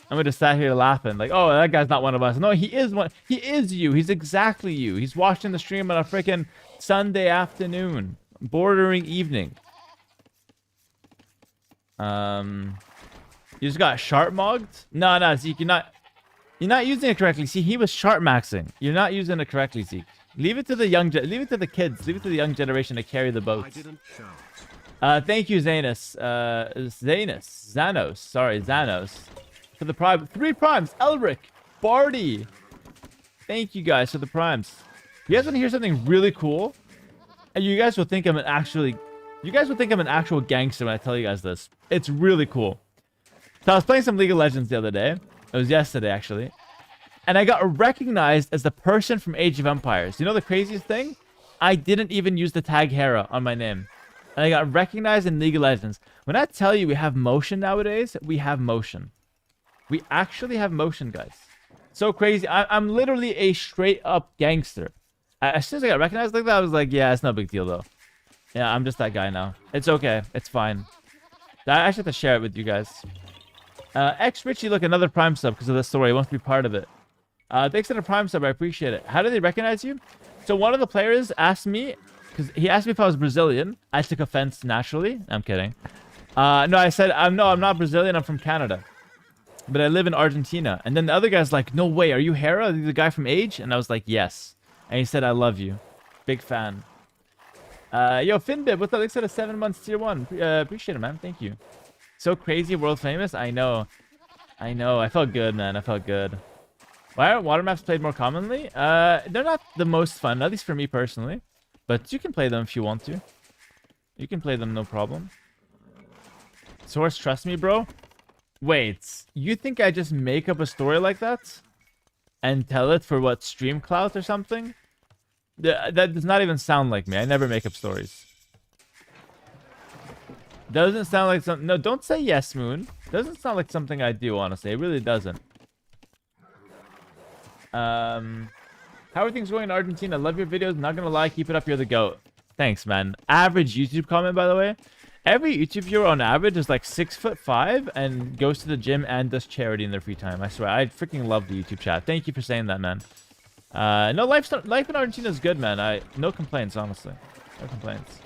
I'm just sat here laughing like, oh, that guy's not one of us. No, he is one. He is you. He's exactly you. He's watching the stream on a freaking Sunday afternoon, bordering evening. You just got sharp mogged? No, Zeke, you're not using it correctly. See, he was sharp maxing. You're not using it correctly, Zeke. Leave it to the leave it to the kids. Leave it to the young generation to carry the boats. I didn't shout. Thank you, Zanos. Zanos. For the prime. 3 primes. Elric. Barty. Thank you guys for the primes. You guys want to hear something really cool? And you guys will think I'm an actual gangster when I tell you guys this. It's really cool. So I was playing some League of Legends the other day. It was yesterday, actually. And I got recognized as the person from Age of Empires. You know the craziest thing? I didn't even use the tag Hera on my name. And I got recognized in League of Legends. When I tell you we have motion nowadays, we have motion. We actually have motion, guys. So crazy. I'm literally a straight up gangster. As soon as I got recognized like that, I was like, yeah, it's no big deal, though. Yeah, I'm just that guy now. It's okay. It's fine. I actually have to share it with you guys. X Richie, look, another Prime sub because of the story. He wants to be part of it. Thanks for the Prime sub. I appreciate it. How do they recognize you? So one of the players asked me, because he asked me if I was Brazilian. I took offense naturally. I'm kidding. No, I said, no, I'm not Brazilian. I'm from Canada. But I live in Argentina. And then the other guy's like, no way. Are you Hera? Are you the guy from Age? And I was like, yes. And he said, I love you. Big fan. Yo, Finbib, what's up? Thanks for the 7 months tier 1. Appreciate it, man. Thank you. So crazy, world famous. I know. I felt good, man. I felt good. Why are water maps played more commonly? They're not the most fun, at least for me personally. But you can play them if you want to. You can play them, no problem. Source, trust me, bro. Wait, you think I just make up a story like that? And tell it for what, stream clout or something? That does not even sound like me. I never make up stories. Doesn't sound like something. No, don't say yes, Moon. Doesn't sound like something I do, honestly. It really doesn't. How are things going in Argentina? Love your videos. Not gonna lie, keep it up. You're the GOAT. Thanks, man. Average YouTube comment, by the way. Every YouTube viewer on average is like 6'5" and goes to the gym and does charity in their free time. I swear, I freaking love the YouTube chat. Thank you for saying that, man. No, life in Argentina is good, man. No complaints, honestly. No complaints.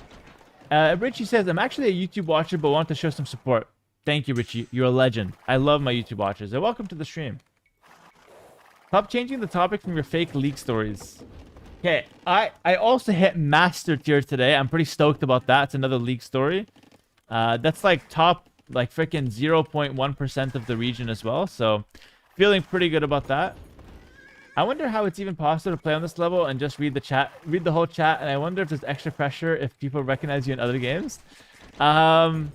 Richie says, I'm actually a YouTube watcher, but want to show some support. Thank you, Richie. You're a legend. I love my YouTube watchers. And welcome to the stream. Stop changing the topic from your fake leak stories. Okay, I also hit Master Tier today. I'm pretty stoked about that. It's another leak story. That's like top, like freaking 0.1% of the region as well. So, feeling pretty good about that. I wonder how it's even possible to play on this level and just read the whole chat. And I wonder if there's extra pressure if people recognize you in other games. Well,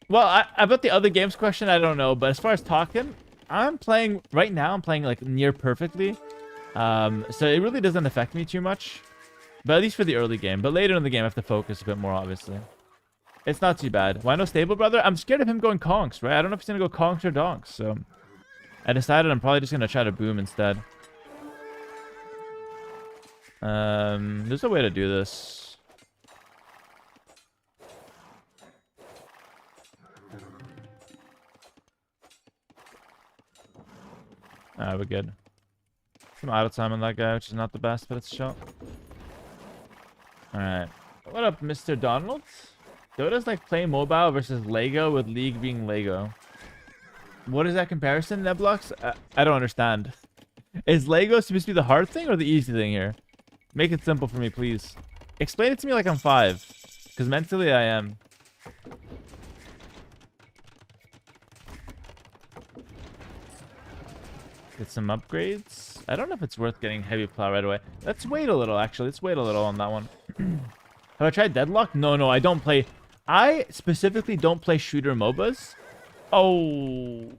about the other games question, I don't know. But as far as talking, right now, I'm playing like near perfectly. So it really doesn't affect me too much. But at least for the early game. But later in the game, I have to focus a bit more, obviously. It's not too bad. Why no stable, brother? I'm scared of him going conks, right? I don't know if he's going to go conks or donks, so... I decided I'm probably just going to try to boom instead. There's a way to do this. Alright, we're good. Some idle time on that guy, which is not the best, but it's a shot. Alright. What up, Mr. Donald? Dota's like playing mobile versus Lego with League being Lego. What is that comparison, Neblox? I don't understand. Is Lego supposed to be the hard thing or the easy thing here? Make it simple for me, please. Explain it to me like I'm 5. Because mentally I am. Get some upgrades. I don't know if it's worth getting heavy plow right away. Let's wait a little, actually. Let's wait a little on that one. Have I tried Deadlock? No, I don't play. I specifically don't play shooter MOBAs. Oh,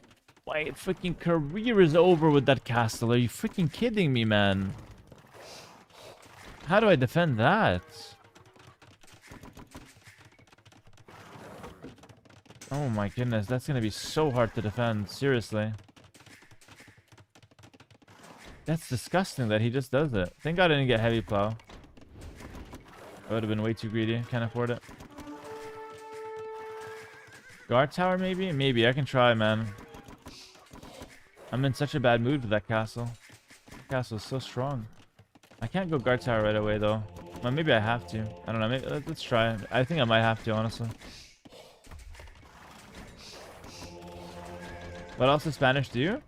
my freaking career is over with that castle. Are you freaking kidding me, man? How do I defend that? Oh my goodness, that's gonna be so hard to defend. Seriously. That's disgusting that he just does it. Thank God I didn't get heavy plow. I would have been way too greedy. Can't afford it. Guard tower, maybe? Maybe. I can try, man. I'm in such a bad mood with that castle. The castle is so strong. I can't go guard tower right away though. Well, maybe I have to. I don't know. Maybe, let's try. I think I might have to, honestly. What else does Spanish do?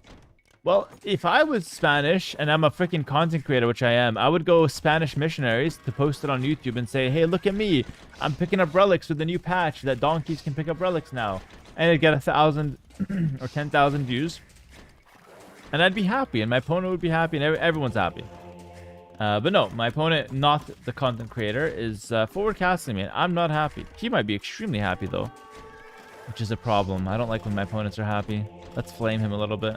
Well, if I was Spanish and I'm a freaking content creator, which I am, I would go Spanish missionaries to post it on YouTube and say, hey, look at me. I'm picking up relics with the new patch that donkeys can pick up relics now. And it'd get 1,000 or 10,000 views. And I'd be happy, and my opponent would be happy, and everyone's happy. But no, my opponent, not the content creator, is forward casting me. I'm not happy. He might be extremely happy, though, which is a problem. I don't like when my opponents are happy. Let's flame him a little bit.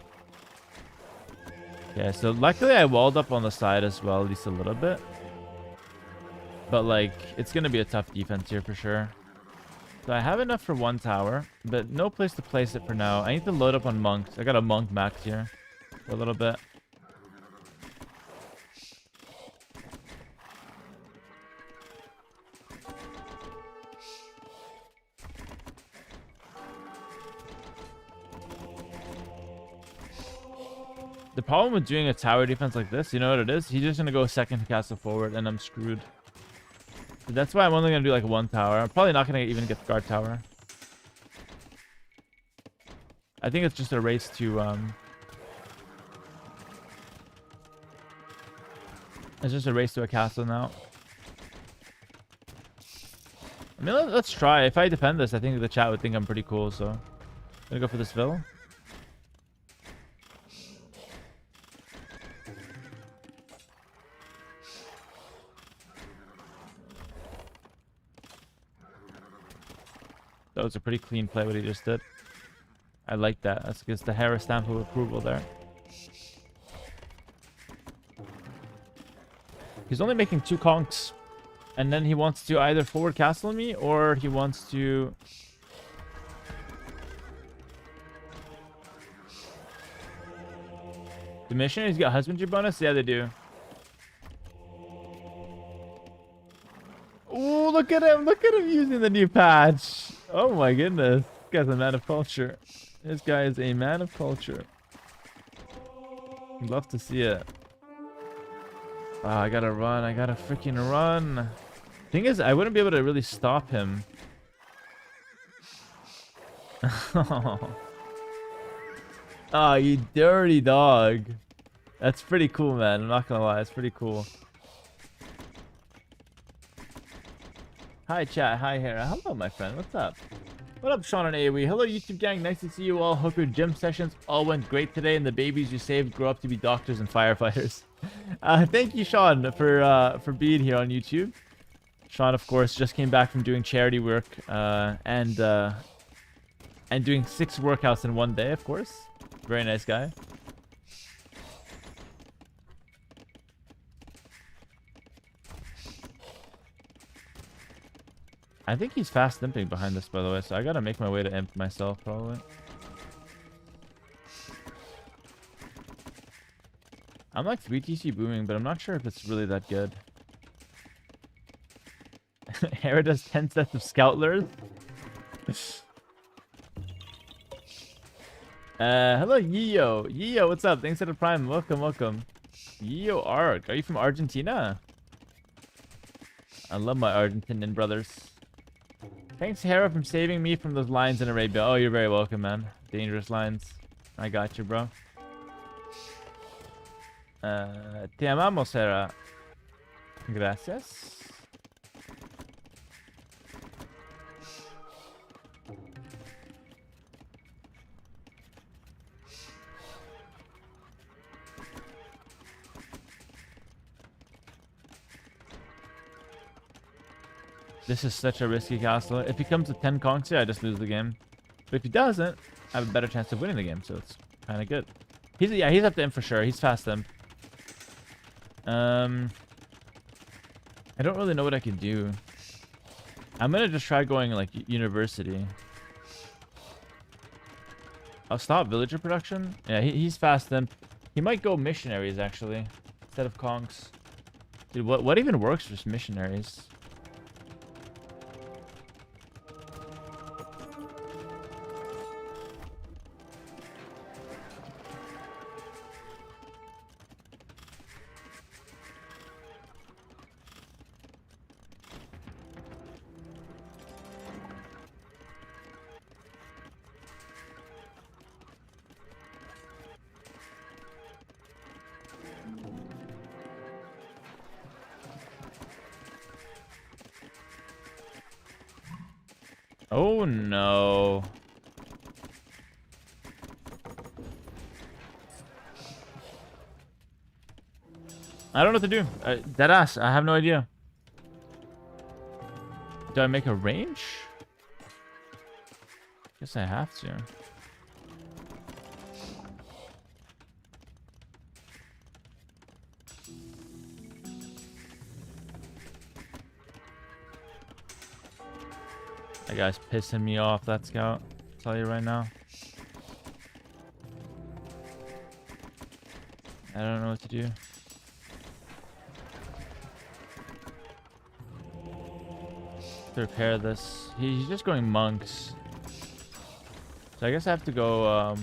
Yeah, so luckily I walled up on the side as well, at least a little bit. But, like, it's going to be a tough defense here for sure. So I have enough for one tower, but no place to place it for now. I need to load up on monks. I got a monk max here for a little bit. The problem with doing a tower defense like this, you know what it is? He's just going to go second to castle forward, and I'm screwed. So that's why I'm only going to do like one tower. I'm probably not going to even get the guard tower. I think it's just a race to... It's just a race to a castle now. I mean, let's try. If I defend this, I think the chat would think I'm pretty cool, so... I'm going to go for this Ville. That was a pretty clean play what he just did. I like that. That's against the Hera stamp of approval there. He's only making 2 conks. And then he wants to either forward castle me or he wants to... The missionaries got husbandry bonus? Yeah, they do. Oh, look at him. Look at him using the new patch. Oh my goodness. This guy's a man of culture. This guy is a man of culture. I'd love to see it. Oh, I gotta run. I gotta freaking run. Thing is, I wouldn't be able to really stop him. Oh, you dirty dog. That's pretty cool, man. I'm not gonna lie. It's pretty cool. Hi, chat. Hi, Hera. Hello, my friend. What's up? What up, Sean and AoE? Hello, YouTube gang. Nice to see you all. Hope your gym sessions all went great today and the babies you saved grow up to be doctors and firefighters. Thank you, Sean, for being here on YouTube. Sean, of course, just came back from doing charity work and doing 6 workouts in one day, of course. Very nice guy. I think he's fast imping behind this, by the way, so I gotta make my way to imp myself, probably. I'm like 3TC booming, but I'm not sure if it's really that good. Hera does 10 sets of scoutlers. Hello, Yio. Yio, what's up? Thanks for the prime. Welcome, welcome. Yio Arg. Are you from Argentina? I love my Argentinian brothers. Thanks, Hera, for saving me from those lions in Arabia. Oh, you're very welcome, man. Dangerous lions. I got you, bro. Te amamos, Hera. Gracias. This is such a risky castle. If he comes with 10 conks here, I just lose the game. But if he doesn't, I have a better chance of winning the game, so it's kind of good. He's up to imp for sure. He's fast imp. I don't really know what I can do. I'm gonna just try going like university. I'll stop villager production. Yeah, he's fast imp. He might go missionaries actually instead of conks. Dude, what even works for missionaries? Oh no. I don't know what to do. Deadass, I have no idea. Do I make a range? Guess I have to. That guy's pissing me off, that scout. I'll tell you right now. I don't know what to do. To repair this. He's just going monks. So I guess I have to go,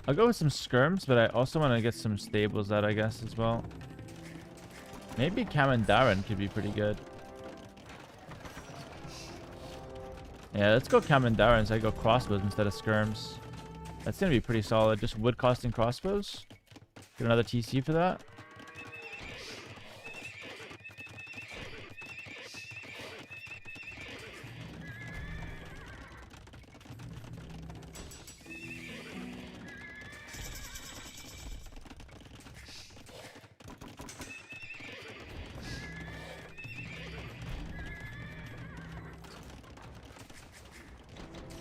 I'll go with some skirms, but I also want to get some stables out, I guess, as well. Maybe Kamandaran could be pretty good. Yeah, let's go Kamandaran, so I go crossbows instead of skirms. That's gonna be pretty solid. Just wood costing crossbows. Get another TC for that.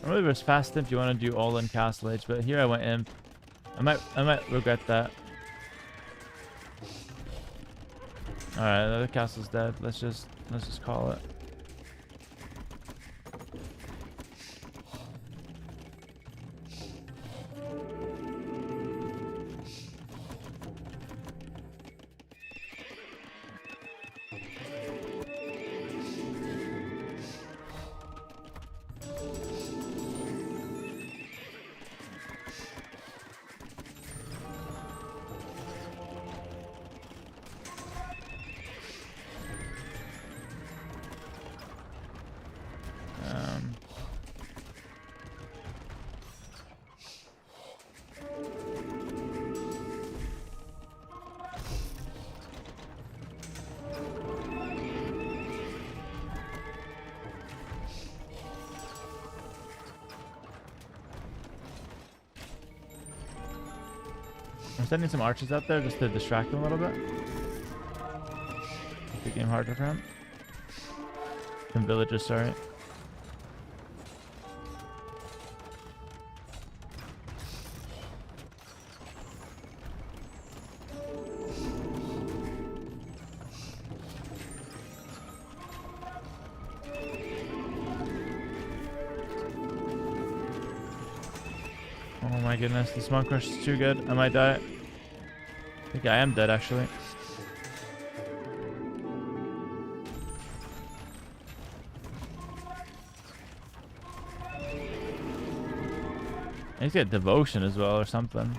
I really was fast imp. You want to do all in castle age, but here I went imp. I might regret that. All right, the other castle's dead. Let's just call it. I'm sending some archers out there just to distract him a little bit. Make the game harder for him. Some villagers, sorry. Oh my goodness, this monk rush is too good. I might die. I think I am dead, actually. I need to get devotion as well or something.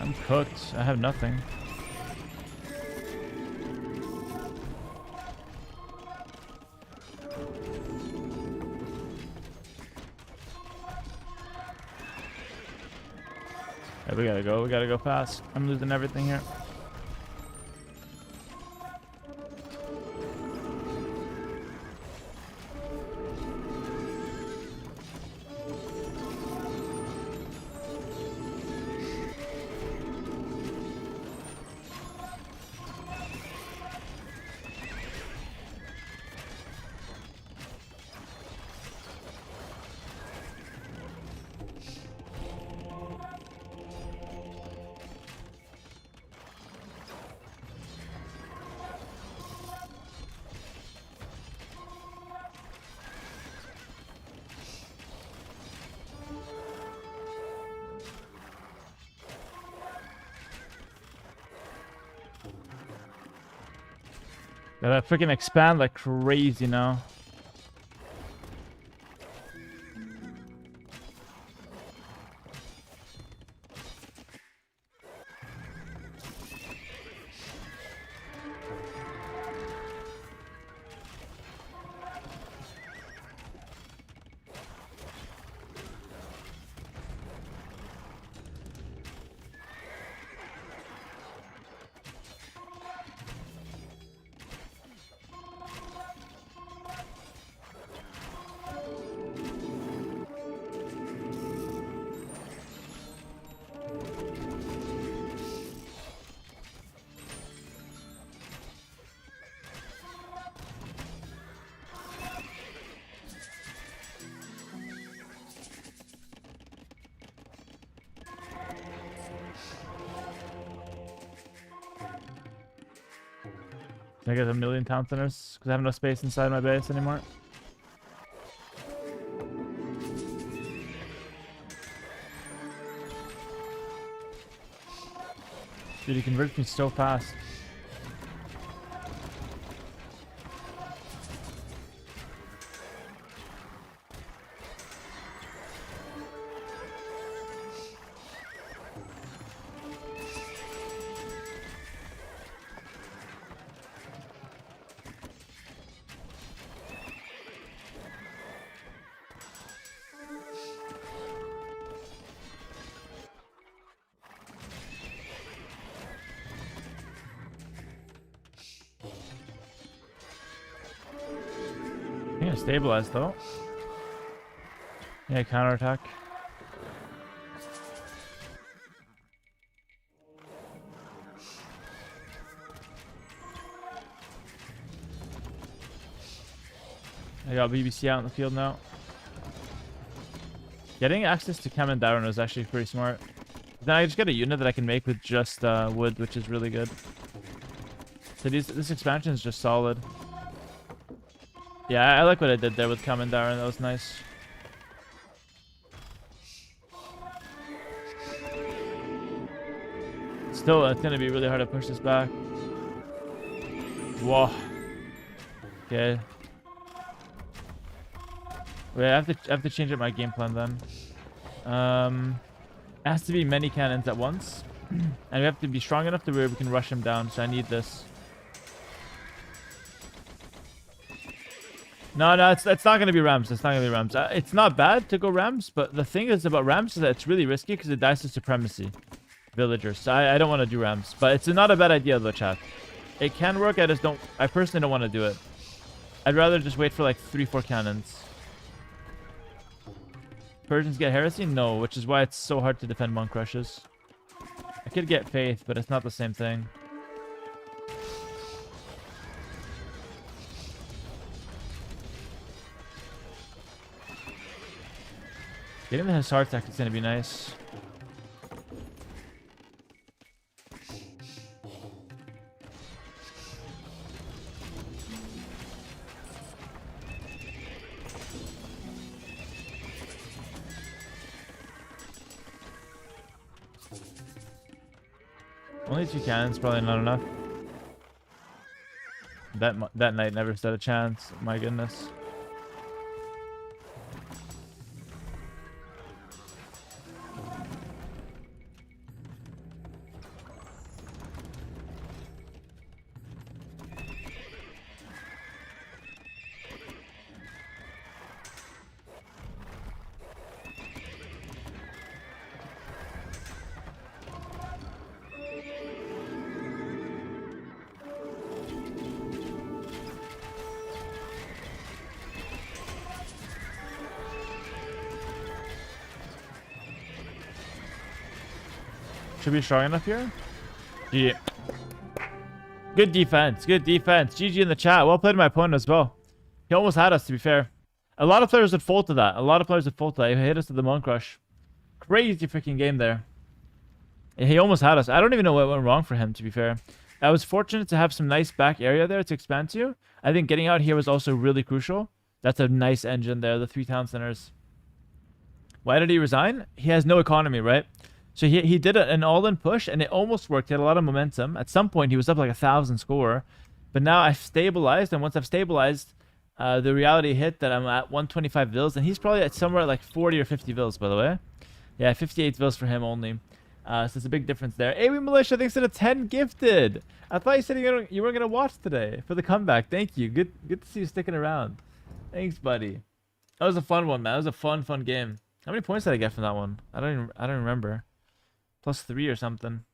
I'm cooked. I have nothing. Yeah, we gotta go. We gotta go fast. I'm losing everything here. Gotta freaking expand like crazy now. Can I get 1,000,000 town centers? Because I have no space inside my base anymore. Dude, he converts me so fast. I think I stabilized though. Yeah, counterattack. I got BBC out in the field now. Getting access to Chem and Darren is actually pretty smart. Then I just get a unit that I can make with just wood, which is really good. So this expansion is just solid. Yeah, I like what I did there with Chem and Darren. That was nice. Still, it's gonna be really hard to push this back. Whoa. Okay. Wait, I have to change up my game plan then. It has to be many cannons at once, and we have to be strong enough to where we can rush him down. So I need this. No, it's not gonna be Rams. It's not gonna be Rams. It's not bad to go Rams, but the thing is about Rams is that it's really risky because it dies to supremacy villagers. So I don't want to do Rams, but it's not a bad idea though, chat. It can work. I personally don't want to do it. I'd rather just wait for like 3-4 cannons. Persians get heresy? No, which is why it's so hard to defend monk rushes. I could get faith, but it's not the same thing. Getting the Hussar attack is going to be nice. Only 2 cannons, probably not enough. That knight never stood a chance. My goodness. Should be strong enough here. GG. Good defense. Good defense. GG in the chat. Well played my opponent as well. He almost had us, to be fair. A lot of players would fold to that. A lot of players would fold to that. He hit us with the Monk Rush. Crazy freaking game there. He almost had us. I don't even know what went wrong for him, to be fair. I was fortunate to have some nice back area there to expand to. I think getting out here was also really crucial. That's a nice engine there. The 3 town centers. Why did he resign? He has no economy, right? So he did an all-in push, and it almost worked. He had a lot of momentum. At some point, he was up like 1,000 score. But now I've stabilized, and once I've stabilized, the reality hit that I'm at 125 vils, and he's probably at somewhere like 40 or 50 vils, by the way. Yeah, 58 vils for him only. So it's a big difference there. Awi Militia, thanks for the 10 gifted. I thought you said you weren't gonna watch today for the comeback. Thank you. Good to see you sticking around. Thanks, buddy. That was a fun one, man. That was a fun game. How many points did I get from that one? I don't remember. +3 or something.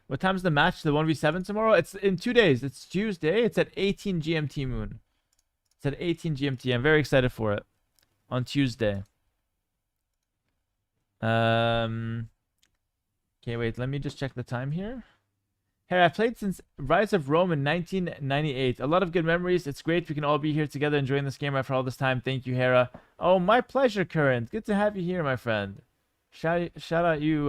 What time's the match? The 1v7 tomorrow? It's in 2 days. It's Tuesday. It's at 18 GMT, Moon. It's at 18 GMT. I'm very excited for it. On Tuesday. Okay, wait. Let me just check the time here. Hey, I've played since Rise of Rome in 1998. A lot of good memories. It's great we can all be here together enjoying this game after all this time. Thank you, Hera. Oh, my pleasure, Current. Good to have you here, my friend. Shout out you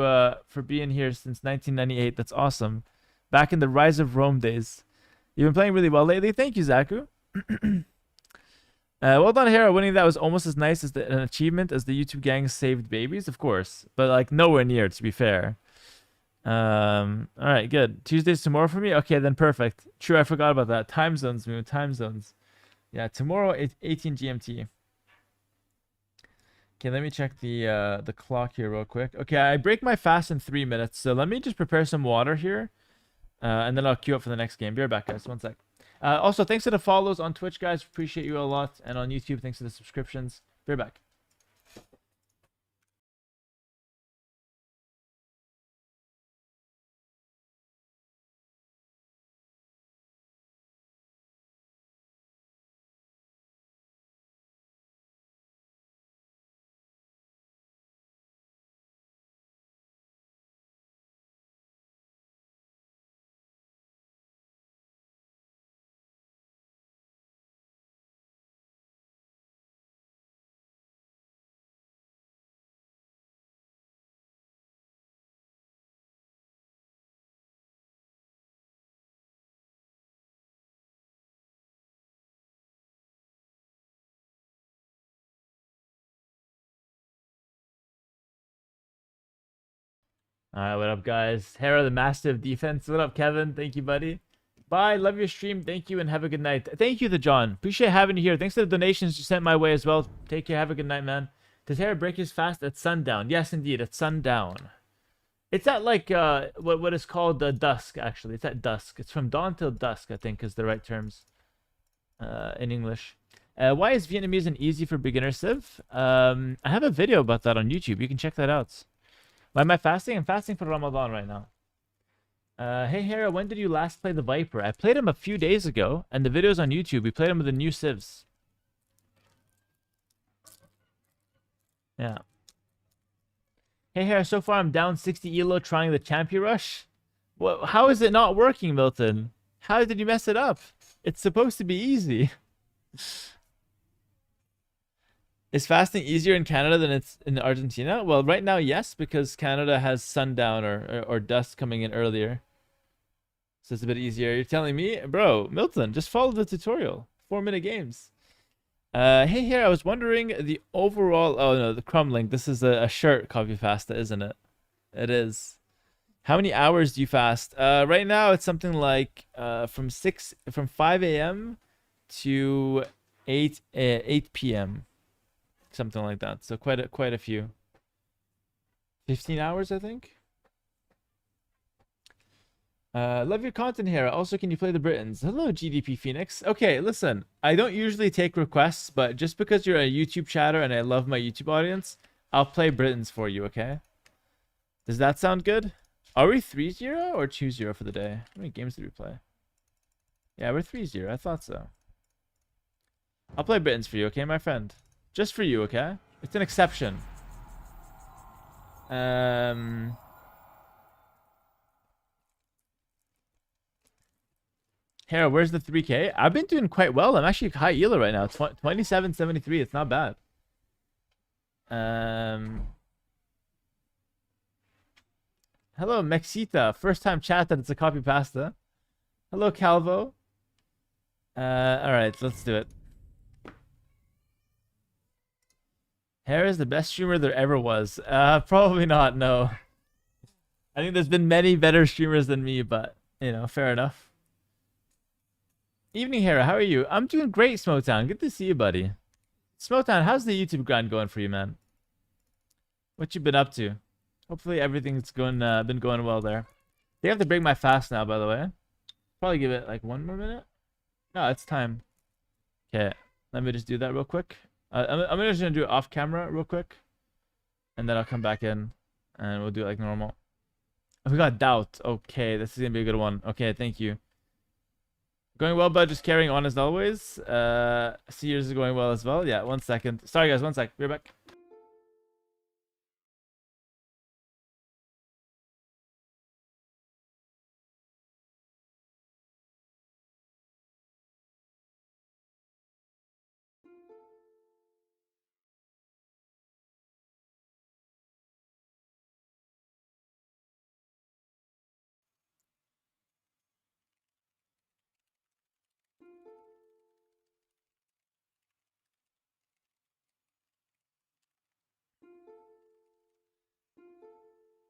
for being here since 1998. That's awesome. Back in the Rise of Rome days. You've been playing really well lately. Thank you, Zaku. Well done, Hera. Winning that was almost as nice as an achievement as the YouTube gang saved babies, of course. But like nowhere near, to be fair. All right, good. Tuesday's tomorrow for me? Okay, then perfect. True, I forgot about that. Time zones, Moon. Time zones. Yeah, tomorrow, 18 GMT. Okay, let me check the clock here real quick. Okay, I break my fast in 3 minutes, so let me just prepare some water here, and then I'll queue up for the next game. Be right back, guys. 1 sec. Also, thanks to the follows on Twitch, guys. Appreciate you a lot, and on YouTube, thanks to the subscriptions. Be right back. All right, what up, guys? Hera, the master of defense. What up, Kevin? Thank you, buddy. Bye. Love your stream. Thank you, and have a good night. Thank you, the John. Appreciate having you here. Thanks for the donations you sent my way as well. Take care. Have a good night, man. Does Hera break his fast at sundown? Yes, indeed. At sundown. It's at like what is called dusk. Actually, it's at dusk. It's from dawn till dusk, I think, is the right terms in English. Why is Vietnamese an easy for beginner civ? I have a video about that on YouTube. You can check that out. Why am I fasting? I'm fasting for Ramadan right now. Hey, Hera, when did you last play the Viper? I played him a few days ago, and the video's on YouTube. We played him with the new civs. Yeah. Hey, Hera, so far I'm down 60 elo trying the Champion Rush. How is it not working, Milton? How did you mess it up? It's supposed to be easy. Is fasting easier in Canada than it's in Argentina? Well, right now, yes, because Canada has sundown or dusk coming in earlier. So it's a bit easier. You're telling me? Bro, Milton, just follow the tutorial. 4-minute games. Hey, here, I was wondering the overall... Oh, no, the Crumb Link. This is a shirt copy fasta, isn't it? It is. How many hours do you fast? Right now, it's something like from 5 a.m. to 8 p.m. Something like that. So quite a few. 15 hours, I think. Love your content here. Also, can you play the Britons? Hello, GDP Phoenix. Okay, listen. I don't usually take requests, but just because you're a YouTube chatter and I love my YouTube audience, I'll play Britons for you, okay? Does that sound good? Are we 3-0 or 2-0 for the day? How many games did we play? Yeah, we're 3-0. I thought so. I'll play Britons for you, okay, my friend? Just for you, okay? It's an exception. Hera, where's the 3K? I've been doing quite well. I'm actually high ELA right now. 2773. It's not bad. Hello, Mexita. First time chat that it's a copy pasta. Hello, Calvo. Alright, let's do it. Hera is the best streamer there ever was. Probably not, no. I think there's been many better streamers than me, but, you know, fair enough. Evening, Hera. How are you? I'm doing great, Smotown. Good to see you, buddy. Smotown, how's the YouTube grind going for you, man? What you been up to? Hopefully everything's going been going well there. They have to break my fast now, by the way. Probably give it like 1 more minute. No, it's time. Okay, let me just do that real quick. I'm just gonna do it off camera real quick, and then I'll come back in, and we'll do it like normal. We got doubt. Okay, this is gonna be a good one. Okay, thank you. Going well, bud. Just carrying on as always. See yours is going well as well. Yeah, 1 second. Sorry, guys. 1 sec. We're back.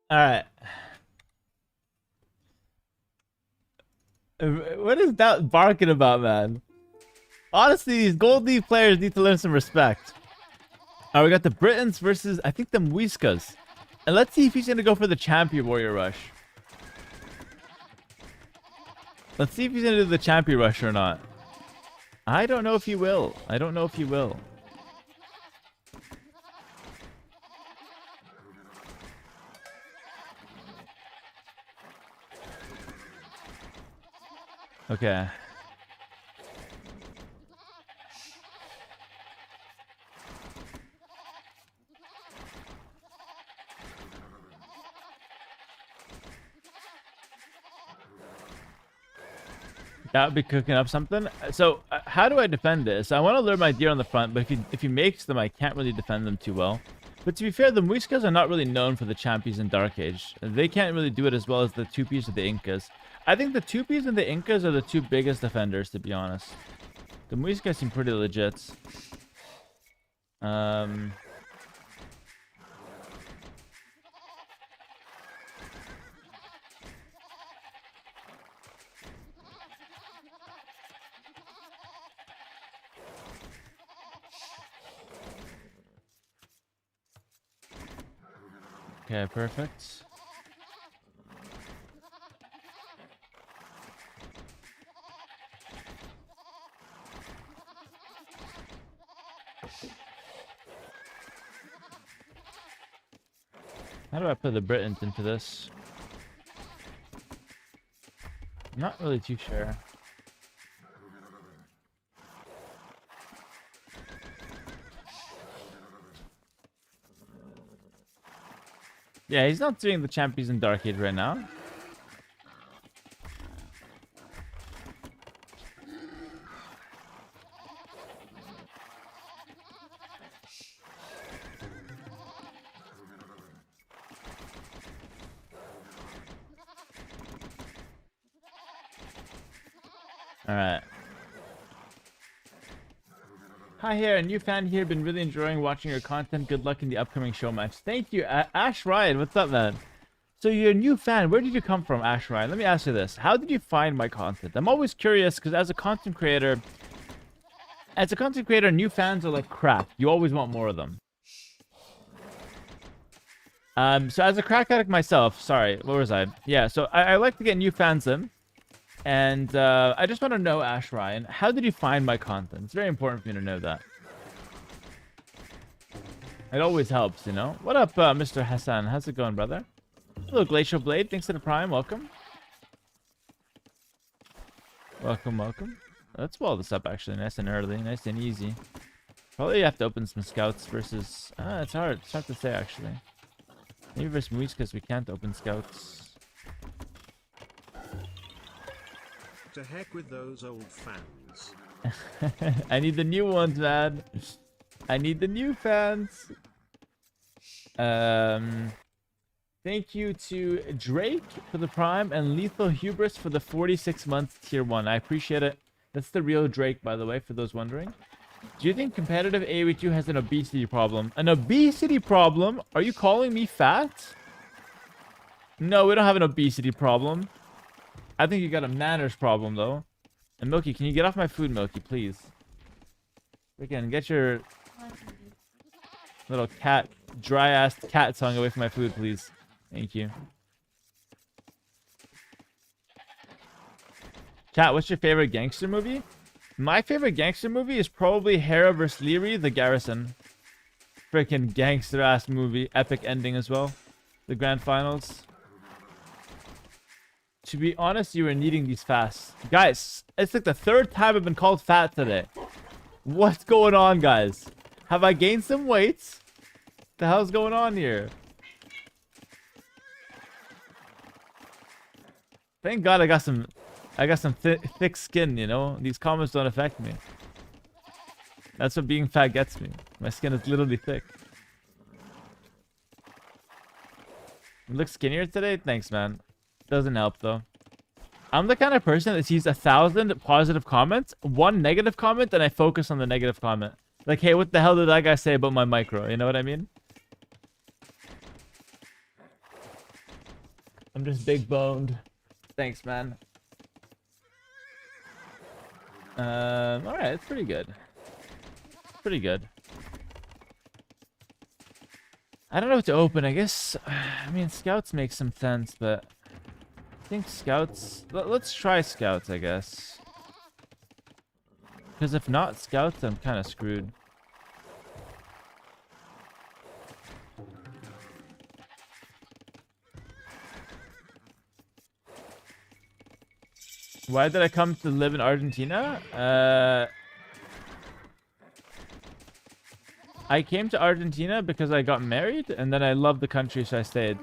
All right. What is that barking about, man? Honestly, these Gold League players need to learn some respect. All right, we got the Britons versus, I think, the Muiscas. And let's see if he's going to go for the Champion Warrior Rush. Let's see if he's going to do the Champion Rush or not. I don't know if he will. I don't know if he will. Okay. That would be cooking up something. So, how do I defend this? I want to lure my deer on the front, but if he makes them, I can't really defend them too well. But to be fair, the Muiscas are not really known for the Champions in Dark Age. They can't really do it as well as the Tupies or the Incas. I think the Tupies and the Incas are the two biggest defenders, to be honest. The Muiscas seem pretty legit. Okay, perfect. How do I put the Britons into this? I'm not really too sure. Yeah, he's not doing the Champions in Dark Age right now. Alright. Hi here, new fan here. Been really enjoying watching your content. Good luck in the upcoming show match. Thank you, Ash Ryan. What's up, man? So you're a new fan. Where did you come from, Ash Ryan? Let me ask you this. How did you find my content? I'm always curious because as a content creator, new fans are like crack. You always want more of them. So as a crack addict myself, sorry, where was I? Yeah, so I like to get new fans in. And I just want to know, Ash Ryan, how did you find my content? It's very important for me to know that. It always helps, you know? What up, Mr. Hassan? How's it going, brother? Hello, Glacial Blade. Thanks for the prime. Welcome. Welcome, welcome. Let's wall this up, actually. Nice and early. Nice and easy. Probably have to open some scouts versus... it's hard. It's hard to say, actually. Maybe versus Moose, because we can't open scouts. To heck with those old fans. I need the new ones, man. I need the new fans. Thank you to Drake for the prime and Lethal Hubris for the 46 months tier 1. I appreciate it. That's the real Drake, by the way, for those wondering. Do you think competitive AoE2 has an obesity problem? An obesity problem? Are you calling me fat? No, we don't have an obesity problem. I think you got a manners problem, though. And Milky, can you get off my food, Milky, please? Freaking get your little cat, dry-ass cat tongue away from my food, please. Thank you. Chat, what's your favorite gangster movie? My favorite gangster movie is probably Hera vs. Leary, The Garrison. Freaking gangster-ass movie. Epic ending as well. The grand finals. To be honest, you are needing these fast. Guys, it's like the third time I've been called fat today. What's going on, guys? Have I gained some weight? The hell's going on here? Thank God I got some thick skin, you know? These comments don't affect me. That's what being fat gets me. My skin is literally thick. You look skinnier today? Thanks, man. Doesn't help, though. I'm the kind of person that sees 1,000 positive comments, one negative comment, and I focus on the negative comment. Like, hey, what the hell did that guy say about my micro? You know what I mean? I'm just big boned. Thanks, man. Alright, it's pretty good. Pretty good. I don't know what to open. I guess, I mean, scouts make some sense, but I think scouts, let's try scouts, I guess. Because if not scouts, I'm kind of screwed. Why did I come to live in Argentina? I came to Argentina because I got married, and then I loved the country, so I stayed.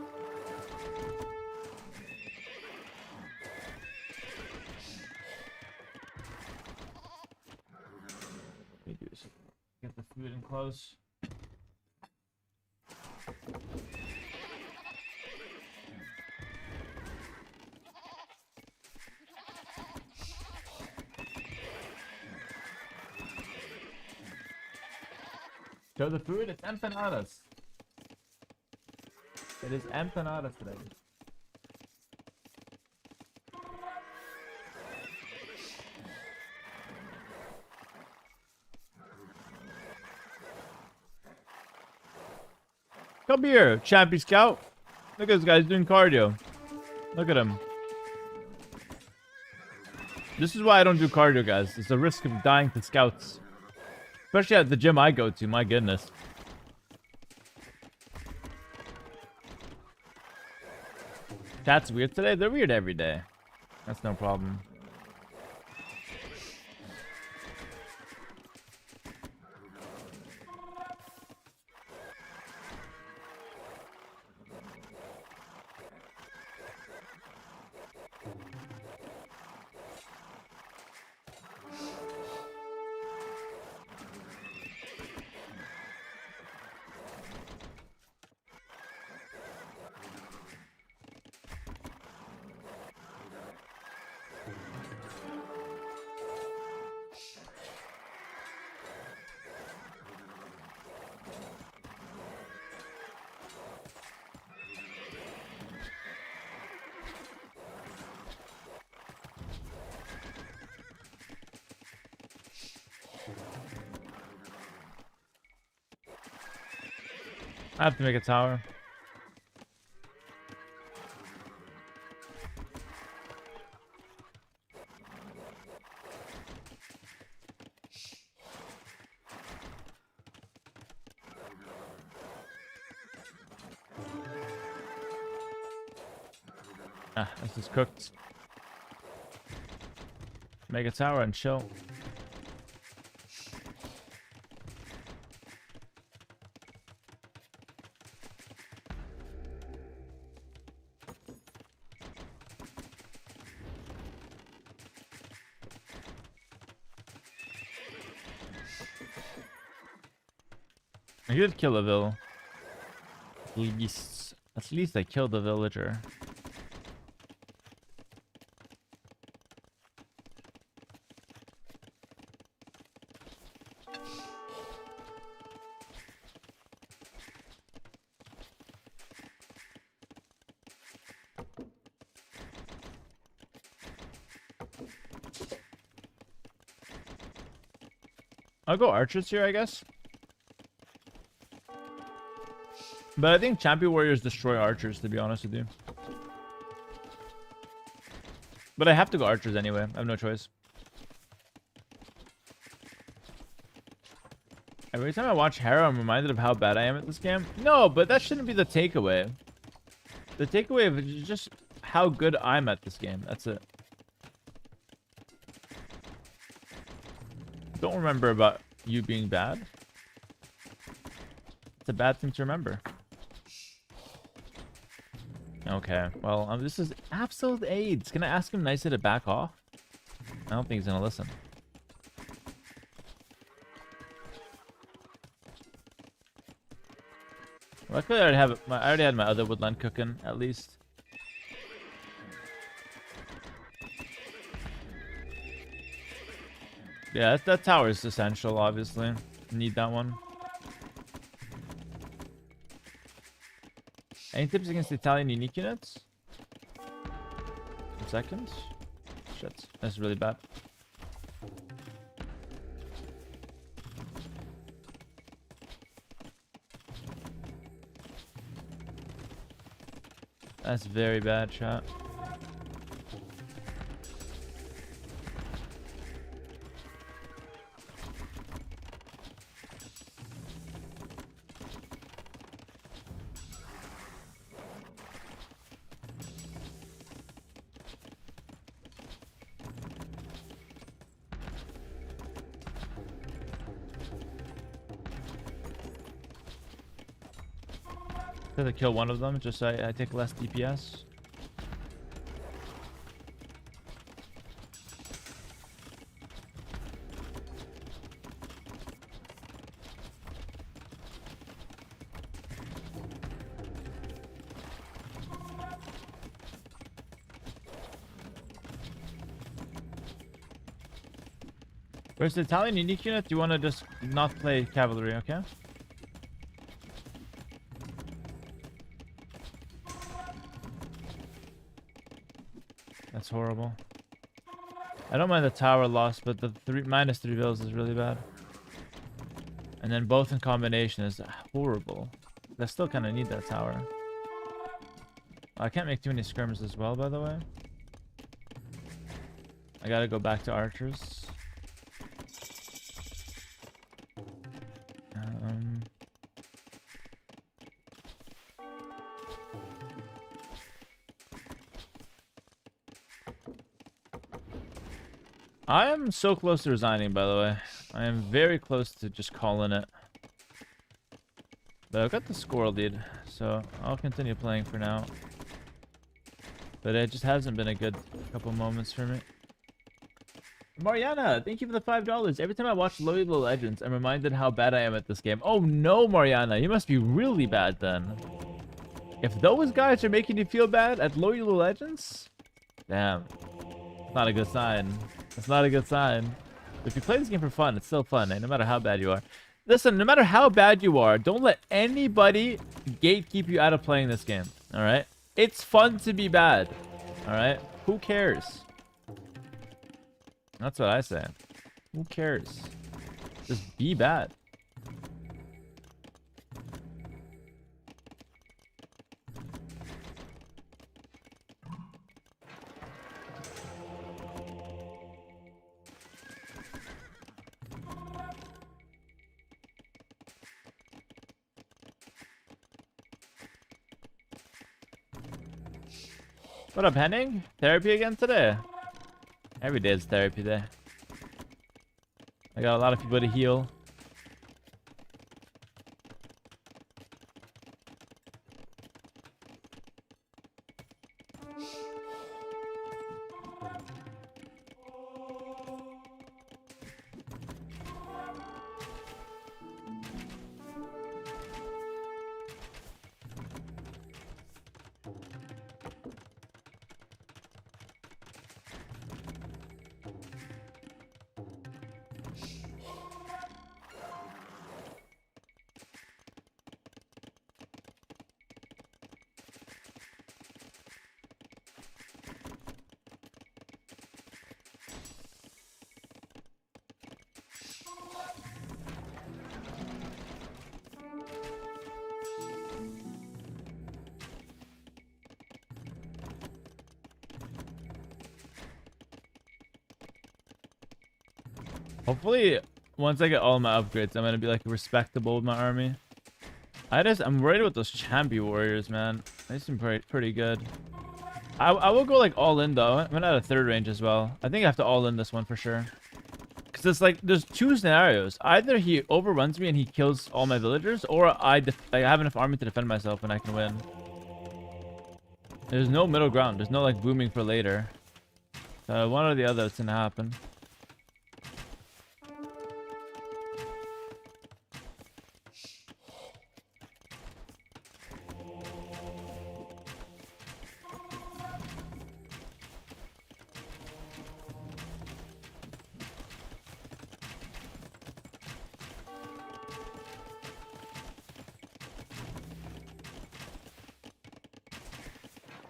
Let me do this. Get the food in close. Show the food, it's empanadas. It is empanadas today. Come here, Champy Scout. Look at this guy's doing cardio. Look at him. This is why I don't do cardio, guys. It's a risk of dying to scouts. Especially at the gym I go to, my goodness. Chat's weird today? They're weird every day. That's no problem. I have to make a tower. Ah, this is cooked. Make a tower and chill. I did kill a villain. At least I killed a villager. I'll go archers here, I guess. But I think champion warriors destroy archers, to be honest with you. But I have to go archers anyway. I have no choice. Every time I watch Hera, I'm reminded of how bad I am at this game. No, but that shouldn't be the takeaway. The takeaway is just how good I'm at this game. That's it. Don't remember about you being bad. It's a bad thing to remember. Okay, well, this is absolute AIDS. Can I ask him nicely to back off? I don't think he's gonna listen. Luckily, I already had my other woodland cooking, at least. Yeah, that tower is essential, obviously. Need that one. Any tips against the Italian unique units? 2 seconds. Shit, that's really bad. That's very bad, chat. Gonna kill one of them, just so I take less DPS. Where's the Italian unique unit? Do you want to just not play cavalry, okay? That's horrible. I don't mind the tower loss, but the -3 vills is really bad. And then both in combination is horrible. I still kind of need that tower. I can't make too many skirms as well, by the way. I gotta go back to archers. I am so close to resigning, by the way. I am very close to just calling it. But I've got the score lead, so I'll continue playing for now. But it just hasn't been a good couple moments for me. Mariana, thank you for the $5. Every time I watch Loyal Legends, I'm reminded how bad I am at this game. Oh no, Mariana, you must be really bad then. If those guys are making you feel bad at Loyal Legends, damn, it's not a good sign. It's not a good sign. If you play this game for fun, it's still fun, eh? No matter how bad you are. Listen, no matter how bad you are, don't let anybody gatekeep you out of playing this game. Alright? It's fun to be bad. Alright? Who cares? That's what I say. Who cares? Just be bad. What up, Henning? Therapy again today? Every day is therapy day. I got a lot of people to heal. Hopefully, once I get all my upgrades, I'm gonna be like respectable with my army. I'm worried about those champion warriors, man. They seem pretty good. I will go like all in though. I'm gonna add a third range as well. I think I have to all in this one for sure. Cause it's like there's two scenarios. Either he overruns me and he kills all my villagers, or I have enough army to defend myself and I can win. There's no middle ground. There's no like booming for later. One or the other is gonna happen.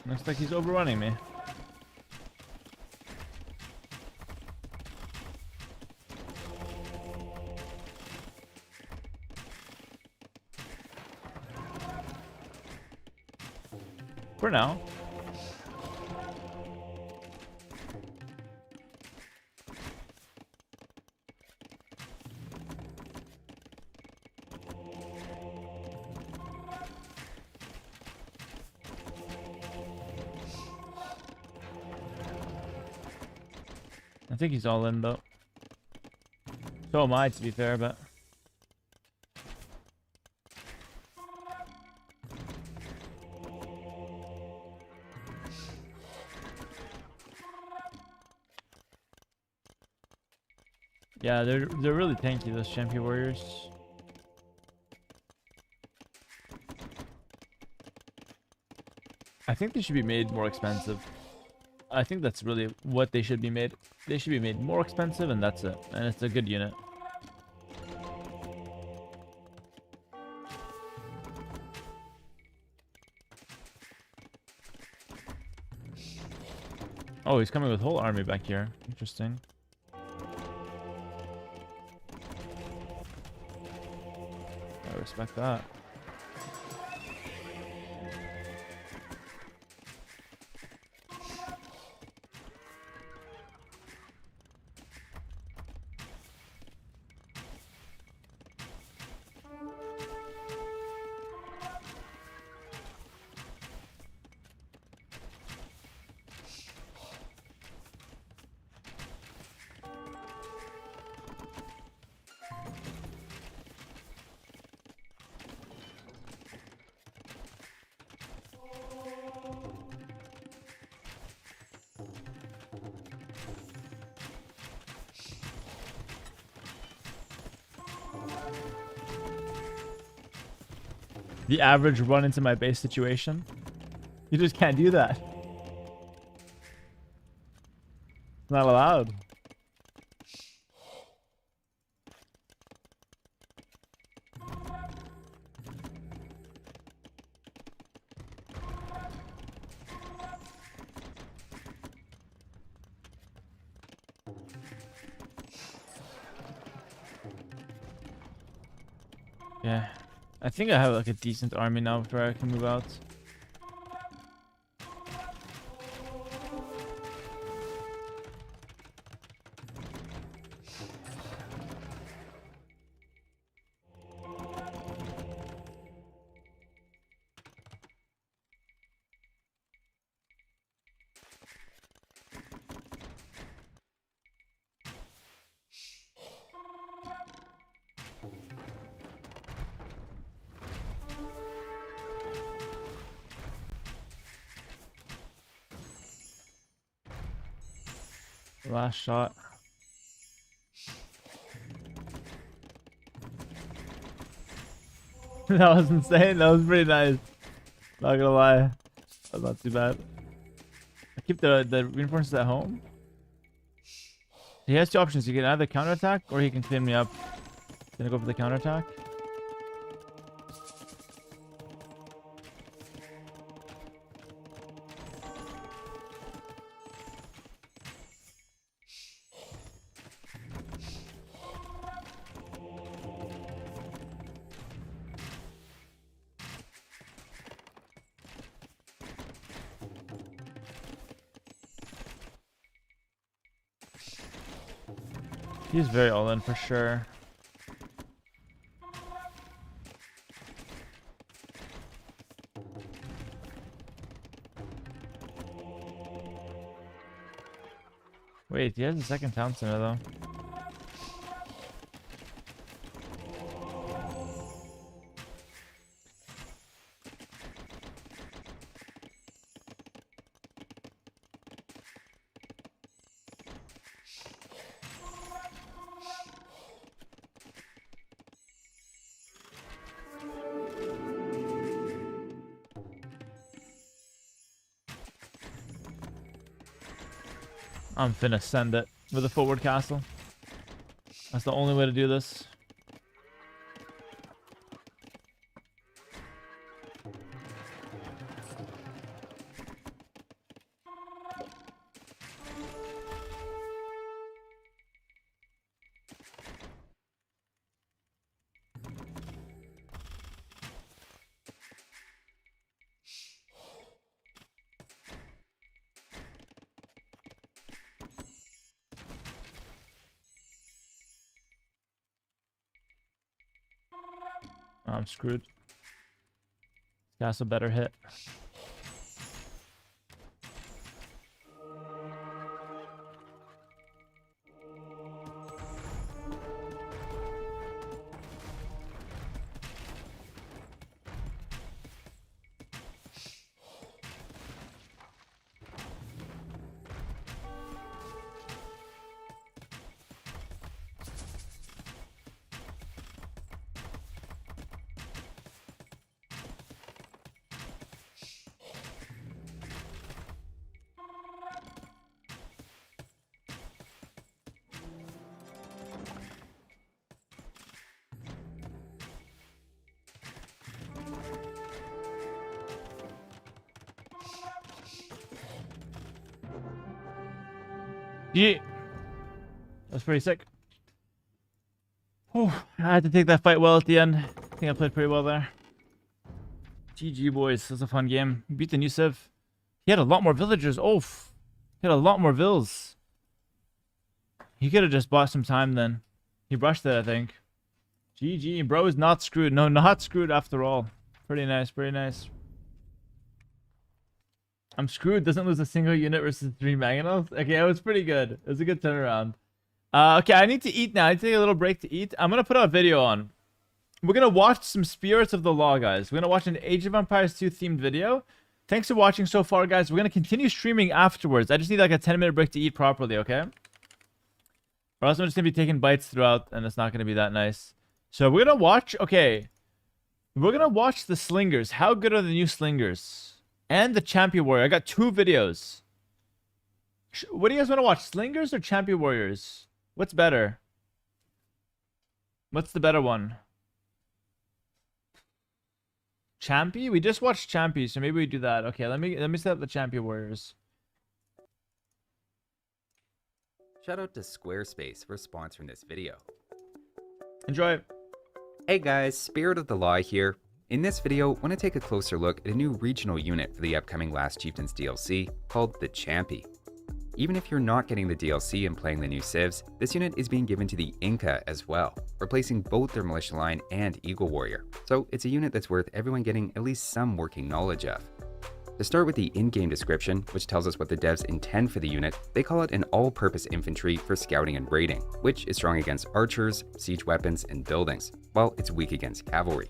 Looks like he's overrunning me. For now. I think he's all in though. So am I, to be fair, but yeah, they're really tanky, those champion warriors. I think they should be made more expensive. I think that's really what they should be made. They should be made more expensive, and that's it. And it's a good unit. Oh, he's coming with whole army back here. Interesting. I respect that. The average run into my base situation. You just can't do that. It's not allowed. Yeah. I think I have like a decent army now before I can move out. Last shot. That was insane. That was pretty nice. Not gonna lie. That's not too bad. I keep the reinforcements at home. He has two options. He can either counterattack or he can clean me up. Gonna go for the counterattack. He's very all in for sure. Wait, he has a second town center though. I'm finna send it with a forward castle. That's the only way to do this. I'm screwed. Castle better hit. Yeah. That's pretty sick. Oh, I had to take that fight well at the end. I think I played pretty well there. GG, boys. This was a fun game. We beat the new Civ. He had a lot more villagers. Oh, he had a lot more vills. He could have just bought some time then. He brushed it, I think. GG. Bro is not screwed. No, not screwed after all. Pretty nice. Pretty nice. I'm screwed. Doesn't lose a single unit versus 3 mangonels. Okay, it was pretty good. It was a good turnaround. Okay, I need to eat now. I need to take a little break to eat. I'm going to put a video on. We're going to watch some Spirits of the Law, guys. We're going to watch an Age of Empires 2 themed video. Thanks for watching so far, guys. We're going to continue streaming afterwards. I just need like a 10-minute break to eat properly, okay? Or else I'm just going to be taking bites throughout, and it's not going to be that nice. So we're going to watch... Okay. We're going to watch the Slingers. How good are the new Slingers? And the Champion Warrior. I got 2 videos. What do you guys want to watch? Slingers or Champion Warriors? What's better? What's the better one? Champy? We just watched Champy, so maybe we do that. Okay, let me set up the Champion Warriors. Shout out to Squarespace for sponsoring this video. Enjoy. Hey guys, Spirit of the Law here. In this video, I want to take a closer look at a new regional unit for the upcoming Last Chieftains DLC called the Champy. Even if you're not getting the DLC and playing the new civs, this unit is being given to the Inca as well, replacing both their militia line and Eagle Warrior, so it's a unit that's worth everyone getting at least some working knowledge of. To start with the in-game description, which tells us what the devs intend for the unit, they call it an all-purpose infantry for scouting and raiding, which is strong against archers, siege weapons, and buildings, while it's weak against cavalry.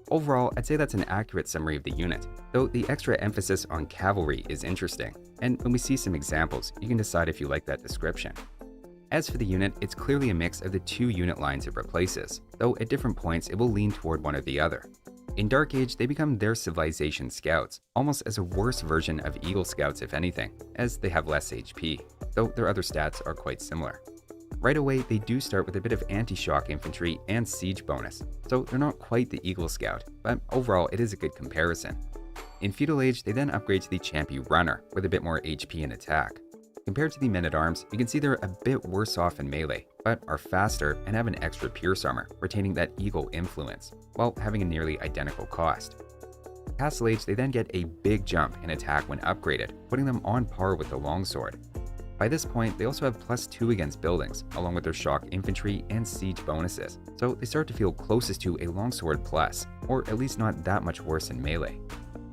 Overall, I'd say that's an accurate summary of the unit, though the extra emphasis on cavalry is interesting, and when we see some examples, you can decide if you like that description. As for the unit, it's clearly a mix of the 2 unit lines it replaces, though at different points it will lean toward one or the other. In Dark Age, they become their civilization scouts, almost as a worse version of Eagle Scouts if anything, as they have less HP, though their other stats are quite similar. Right away, they do start with a bit of anti-shock infantry and siege bonus, so they're not quite the Eagle Scout, but overall it is a good comparison. In Feudal Age, they then upgrade to the Champy Runner, with a bit more HP and attack. Compared to the Men-at-Arms, you can see they're a bit worse off in melee, but are faster and have an extra Pierce Armor, retaining that Eagle influence, while having a nearly identical cost. Castle Age, they then get a big jump in attack when upgraded, putting them on par with the Longsword. By this point, they also have +2 against buildings, along with their shock infantry and siege bonuses, so they start to feel closest to a longsword plus, or at least not that much worse in melee.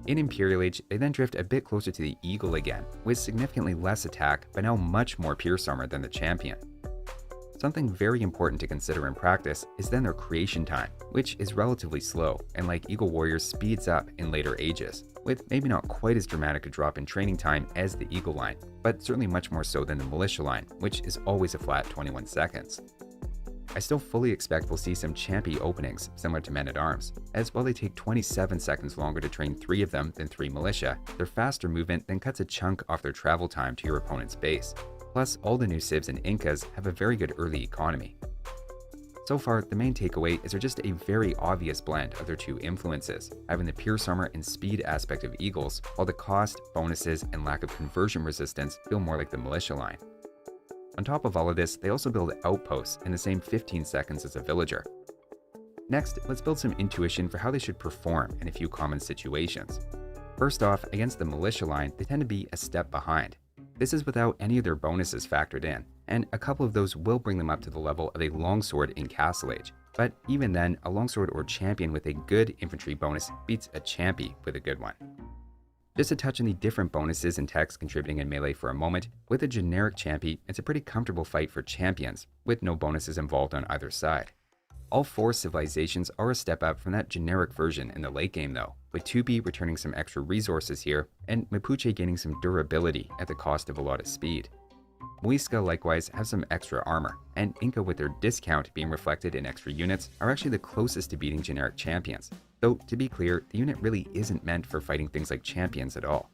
In Imperial Age, they then drift a bit closer to the Eagle again, with significantly less attack but now much more pierce armor than the champion. Something very important to consider in practice is then their creation time, which is relatively slow and like Eagle Warriors speeds up in later ages, with maybe not quite as dramatic a drop in training time as the Eagle line, but certainly much more so than the Militia line, which is always a flat 21 seconds. I still fully expect we'll see some Champy openings similar to Men-at-Arms, as while they take 27 seconds longer to train 3 of them than 3 Militia, their faster movement then cuts a chunk off their travel time to your opponent's base. Plus, all the new civs and Incas have a very good early economy. So far, the main takeaway is they're just a very obvious blend of their two influences, having the pierce armor and speed aspect of Eagles, while the cost, bonuses, and lack of conversion resistance feel more like the Militia line. On top of all of this, they also build outposts in the same 15 seconds as a villager. Next, let's build some intuition for how they should perform in a few common situations. First off, against the Militia line, they tend to be a step behind. This is without any of their bonuses factored in, and a couple of those will bring them up to the level of a longsword in Castle Age. But even then, a longsword or champion with a good infantry bonus beats a champy with a good one. Just to touch on the different bonuses and techs contributing in melee for a moment, with a generic champy, it's a pretty comfortable fight for champions, with no bonuses involved on either side. All 4 civilizations are a step up from that generic version in the late game though, with 2B returning some extra resources here, and Mapuche gaining some durability at the cost of a lot of speed. Muisca likewise have some extra armor, and Inca with their discount being reflected in extra units are actually the closest to beating generic champions, though to be clear, the unit really isn't meant for fighting things like champions at all.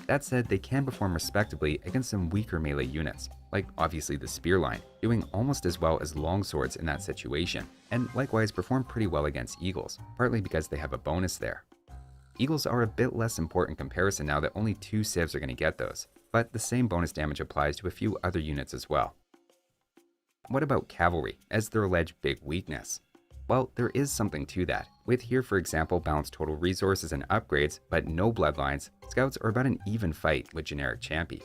That said, they can perform respectably against some weaker melee units, like obviously the spear line, doing almost as well as longswords in that situation, and likewise perform pretty well against eagles, partly because they have a bonus there. Eagles are a bit less important comparison now that only 2 civs are going to get those, but the same bonus damage applies to a few other units as well. What about cavalry, as their alleged big weakness? Well, there is something to that. With here, for example, balanced total resources and upgrades, but no bloodlines, scouts are about an even fight with generic champy.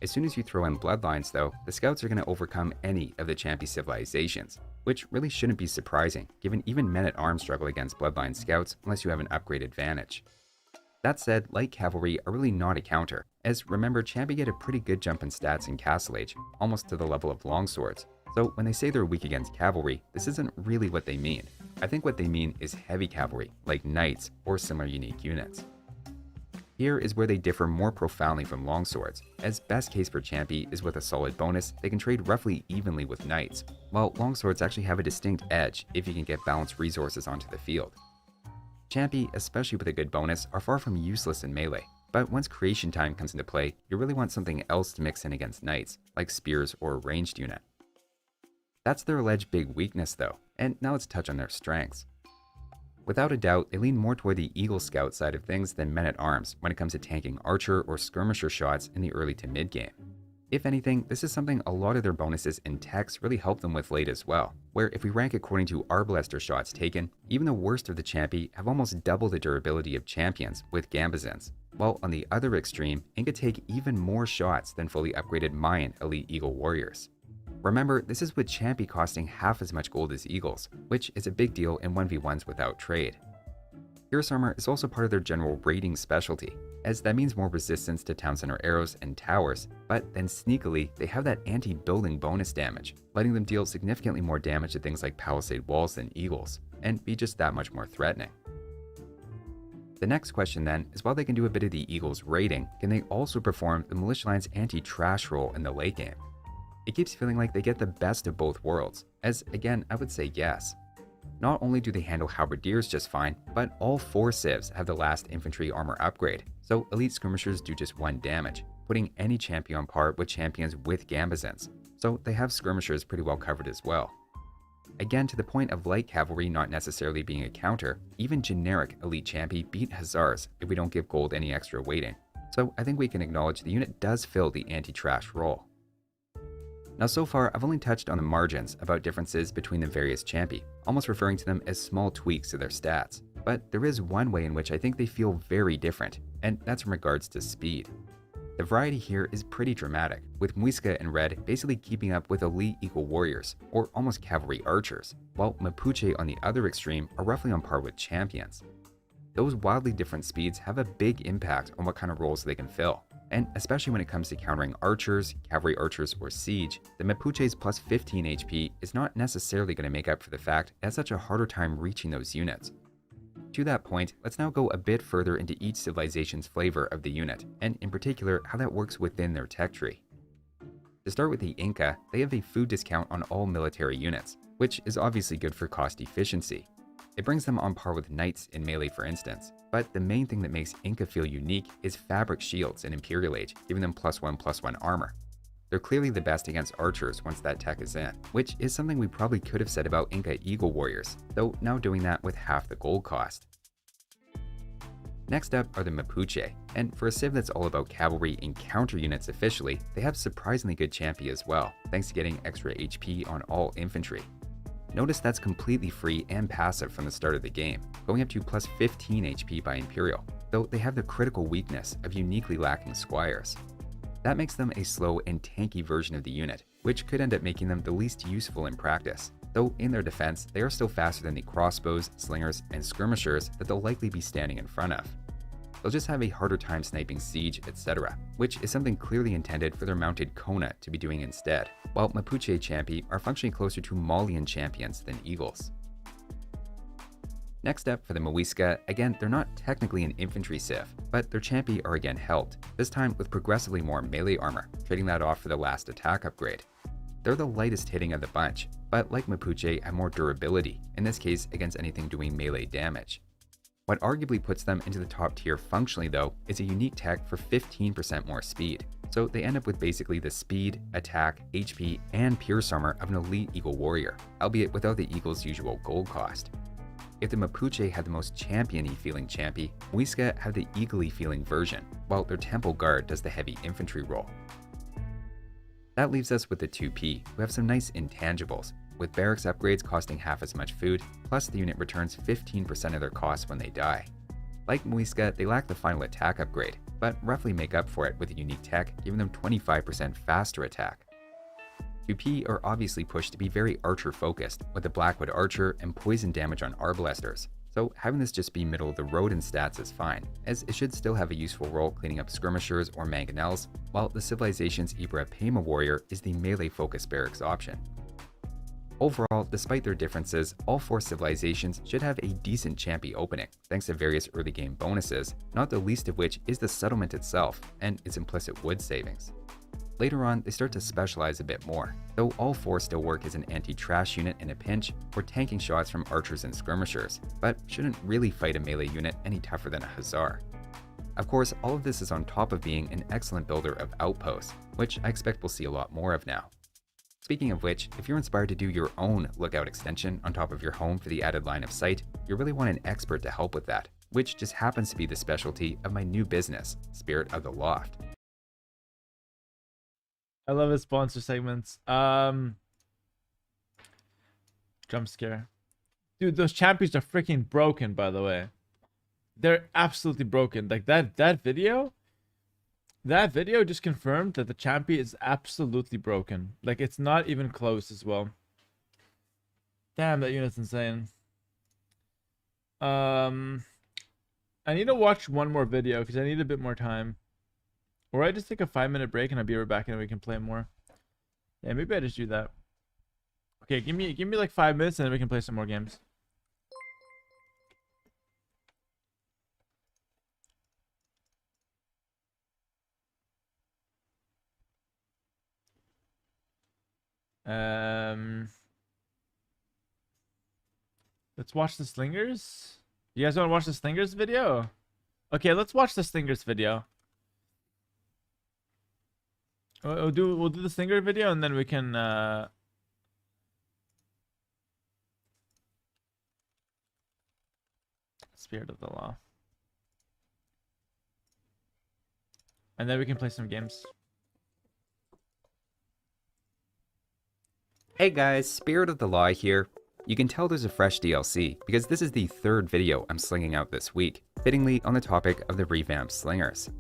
As soon as you throw in bloodlines though, the scouts are going to overcome any of the champy civilizations, which really shouldn't be surprising, given even men-at-arms struggle against bloodline scouts unless you have an upgrade advantage. That said, light cavalry are really not a counter, as remember champy get a pretty good jump in stats in Castle Age, almost to the level of longswords. So when they say they're weak against cavalry, this isn't really what they mean. I think what they mean is heavy cavalry, like knights or similar unique units. Here is where they differ more profoundly from longswords, as best case for champy is with a solid bonus, they can trade roughly evenly with knights, while longswords actually have a distinct edge if you can get balanced resources onto the field. Champy, especially with a good bonus, are far from useless in melee, but once creation time comes into play, you really want something else to mix in against knights, like spears or a ranged unit. That's their alleged big weakness though, and now let's touch on their strengths. Without a doubt, they lean more toward the Eagle Scout side of things than Men-at-Arms when it comes to tanking archer or skirmisher shots in the early to mid game. If anything, this is something a lot of their bonuses and techs really help them with late as well, where if we rank according to Arbalester shots taken, even the worst of the champy have almost double the durability of champions with Gambazins, while on the other extreme, Inca take even more shots than fully upgraded Mayan elite Eagle warriors. Remember, this is with champy costing half as much gold as eagles, which is a big deal in 1v1s without trade. Pierce armor is also part of their general raiding specialty, as that means more resistance to town center arrows and towers, but then sneakily, they have that anti-building bonus damage, letting them deal significantly more damage to things like palisade walls than eagles, and be just that much more threatening. The next question then is, while they can do a bit of the eagles raiding, can they also perform the militia line's anti-trash role in the late game? It keeps feeling like they get the best of both worlds, as again, I would say yes. Not only do they handle halberdiers just fine, but all 4 civs have the last infantry armor upgrade, so elite skirmishers do just 1 damage, putting any champion on par with champions with Gambazins, so they have skirmishers pretty well covered as well. Again, to the point of light cavalry not necessarily being a counter, even generic elite champy beat hussars if we don't give gold any extra weighting, so I think we can acknowledge the unit does fill the anti-trash role. Now so far, I've only touched on the margins about differences between the various champy, almost referring to them as small tweaks to their stats. But there is one way in which I think they feel very different, and that's in regards to speed. The variety here is pretty dramatic, with Muisca in red basically keeping up with elite Eagle Warriors, or almost cavalry archers, while Mapuche on the other extreme are roughly on par with champions. Those wildly different speeds have a big impact on what kind of roles they can fill, and especially when it comes to countering archers, cavalry archers, or siege, the Mapuche's plus 15 HP is not necessarily going to make up for the fact it has such a harder time reaching those units. To that point, let's now go a bit further into each civilization's flavor of the unit, and in particular how that works within their tech tree. To start with the Inca, they have a food discount on all military units, which is obviously good for cost efficiency. It brings them on par with knights in melee for instance, but the main thing that makes Inca feel unique is fabric shields in Imperial Age, giving them +1/+1 armor. They're clearly the best against archers once that tech is in, which is something we probably could have said about Inca Eagle Warriors, though now doing that with half the gold cost. Next up are the Mapuche, and for a civ that's all about cavalry and counter units officially, they have surprisingly good champi as well, thanks to getting extra HP on all infantry. Notice that's completely free and passive from the start of the game, going up to plus 15 HP by Imperial, though they have the critical weakness of uniquely lacking squires. That makes them a slow and tanky version of the unit, which could end up making them the least useful in practice, though in their defense, they are still faster than the crossbows, slingers, and skirmishers that they'll likely be standing in front of. They'll just have a harder time sniping siege, etc., which is something clearly intended for their mounted Kona to be doing instead, while Mapuche champi are functioning closer to Malian champions than eagles. Next up for the Muisca, again, they're not technically an infantry civ, but their champi are again helped, this time with progressively more melee armor, trading that off for the last attack upgrade. They're the lightest hitting of the bunch, but like Mapuche have more durability, in this case against anything doing melee damage. What arguably puts them into the top tier functionally though is a unique tech for 15% more speed, so they end up with basically the speed, attack, HP, and pierce armor of an elite Eagle Warrior, albeit without the Eagle's usual gold cost. If the Mapuche had the most champion-y feeling champi, Muisca have the eagle-y feeling version, while their Temple Guard does the heavy infantry role. That leaves us with the 2P, who have some nice intangibles, with barracks upgrades costing half as much food, plus the unit returns 15% of their costs when they die. Like Muisca, they lack the final attack upgrade, but roughly make up for it with a unique tech, giving them 25% faster attack. 2P are obviously pushed to be very archer focused, with the Blackwood Archer and poison damage on Arbalesters, so having this just be middle of the road in stats is fine, as it should still have a useful role cleaning up skirmishers or mangonels, while the civilization's Ibra Pema Warrior is the melee focused barracks option. Overall, despite their differences, all four civilizations should have a decent champi opening, thanks to various early game bonuses, not the least of which is the settlement itself and its implicit wood savings. Later on, they start to specialize a bit more, though all four still work as an anti-trash unit in a pinch or tanking shots from archers and skirmishers, but shouldn't really fight a melee unit any tougher than a hussar. Of course, all of this is on top of being an excellent builder of outposts, which I expect we'll see a lot more of now. Speaking of which, if you're inspired to do your own lookout extension on top of your home for the added line of sight, you really want an expert to help with that, which just happens to be the specialty of my new business, Spirit of the Loft. I love his sponsor segments. Jump scare. Dude, those champions are freaking broken, by the way. They're absolutely broken. Like that video just confirmed that the champion is absolutely broken. Like it's not even close as well. Damn, that unit's insane. I need to watch one more video because I need a bit more time. Or I just take a 5-minute break and I'll be right back and we can play more. Yeah, maybe I just do that. Okay, give me like 5 minutes and then we can play some more games. Let's watch the Slingers. You guys want to watch the Slingers video? Okay, let's watch the Slingers video. We'll do the Slinger video and then we can Spirit of the Law. And then we can play some games. Hey guys, Spirit of the Law here. You can tell there's a fresh DLC because this is the third video I'm slinging out this week, fittingly on the topic of the revamped Slingers.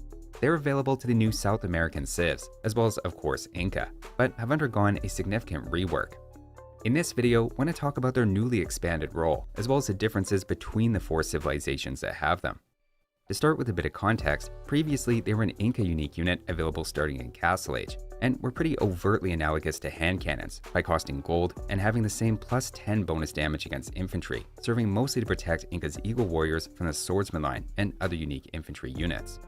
They're available to the new South American civs, as well as of course Inca, but have undergone a significant rework. In this video, I want to talk about their newly expanded role, as well as the differences between the 4 civilizations that have them. To start with a bit of context, previously they were an Inca unique unit available starting in Castle Age, and were pretty overtly analogous to hand cannons by costing gold and having the same plus 10 bonus damage against infantry, serving mostly to protect Inca's Eagle Warriors from the swordsman line and other unique infantry units.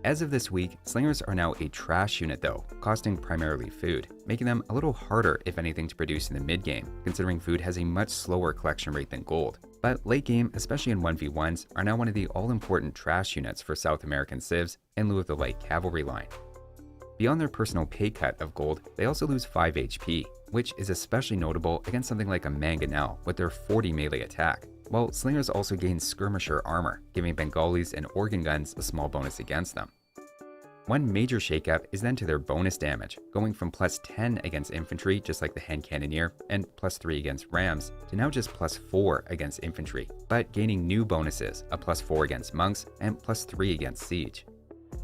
As of this week, slingers are now a trash unit though, costing primarily food, making them a little harder if anything to produce in the mid-game, considering food has a much slower collection rate than gold. But late game, especially in 1v1s, are now one of the all-important trash units for South American civs in lieu of the light cavalry line. Beyond their personal pay cut of gold, they also lose 5 HP, which is especially notable against something like a Mangonel with their 40 melee attack, while slingers also gain skirmisher armor, giving Bengalis and organ guns a small bonus against them. One major shakeup is then to their bonus damage, going from plus 10 against infantry just like the hand cannoneer and plus 3 against rams to now just plus 4 against infantry, but gaining new bonuses, a plus 4 against monks and plus 3 against siege.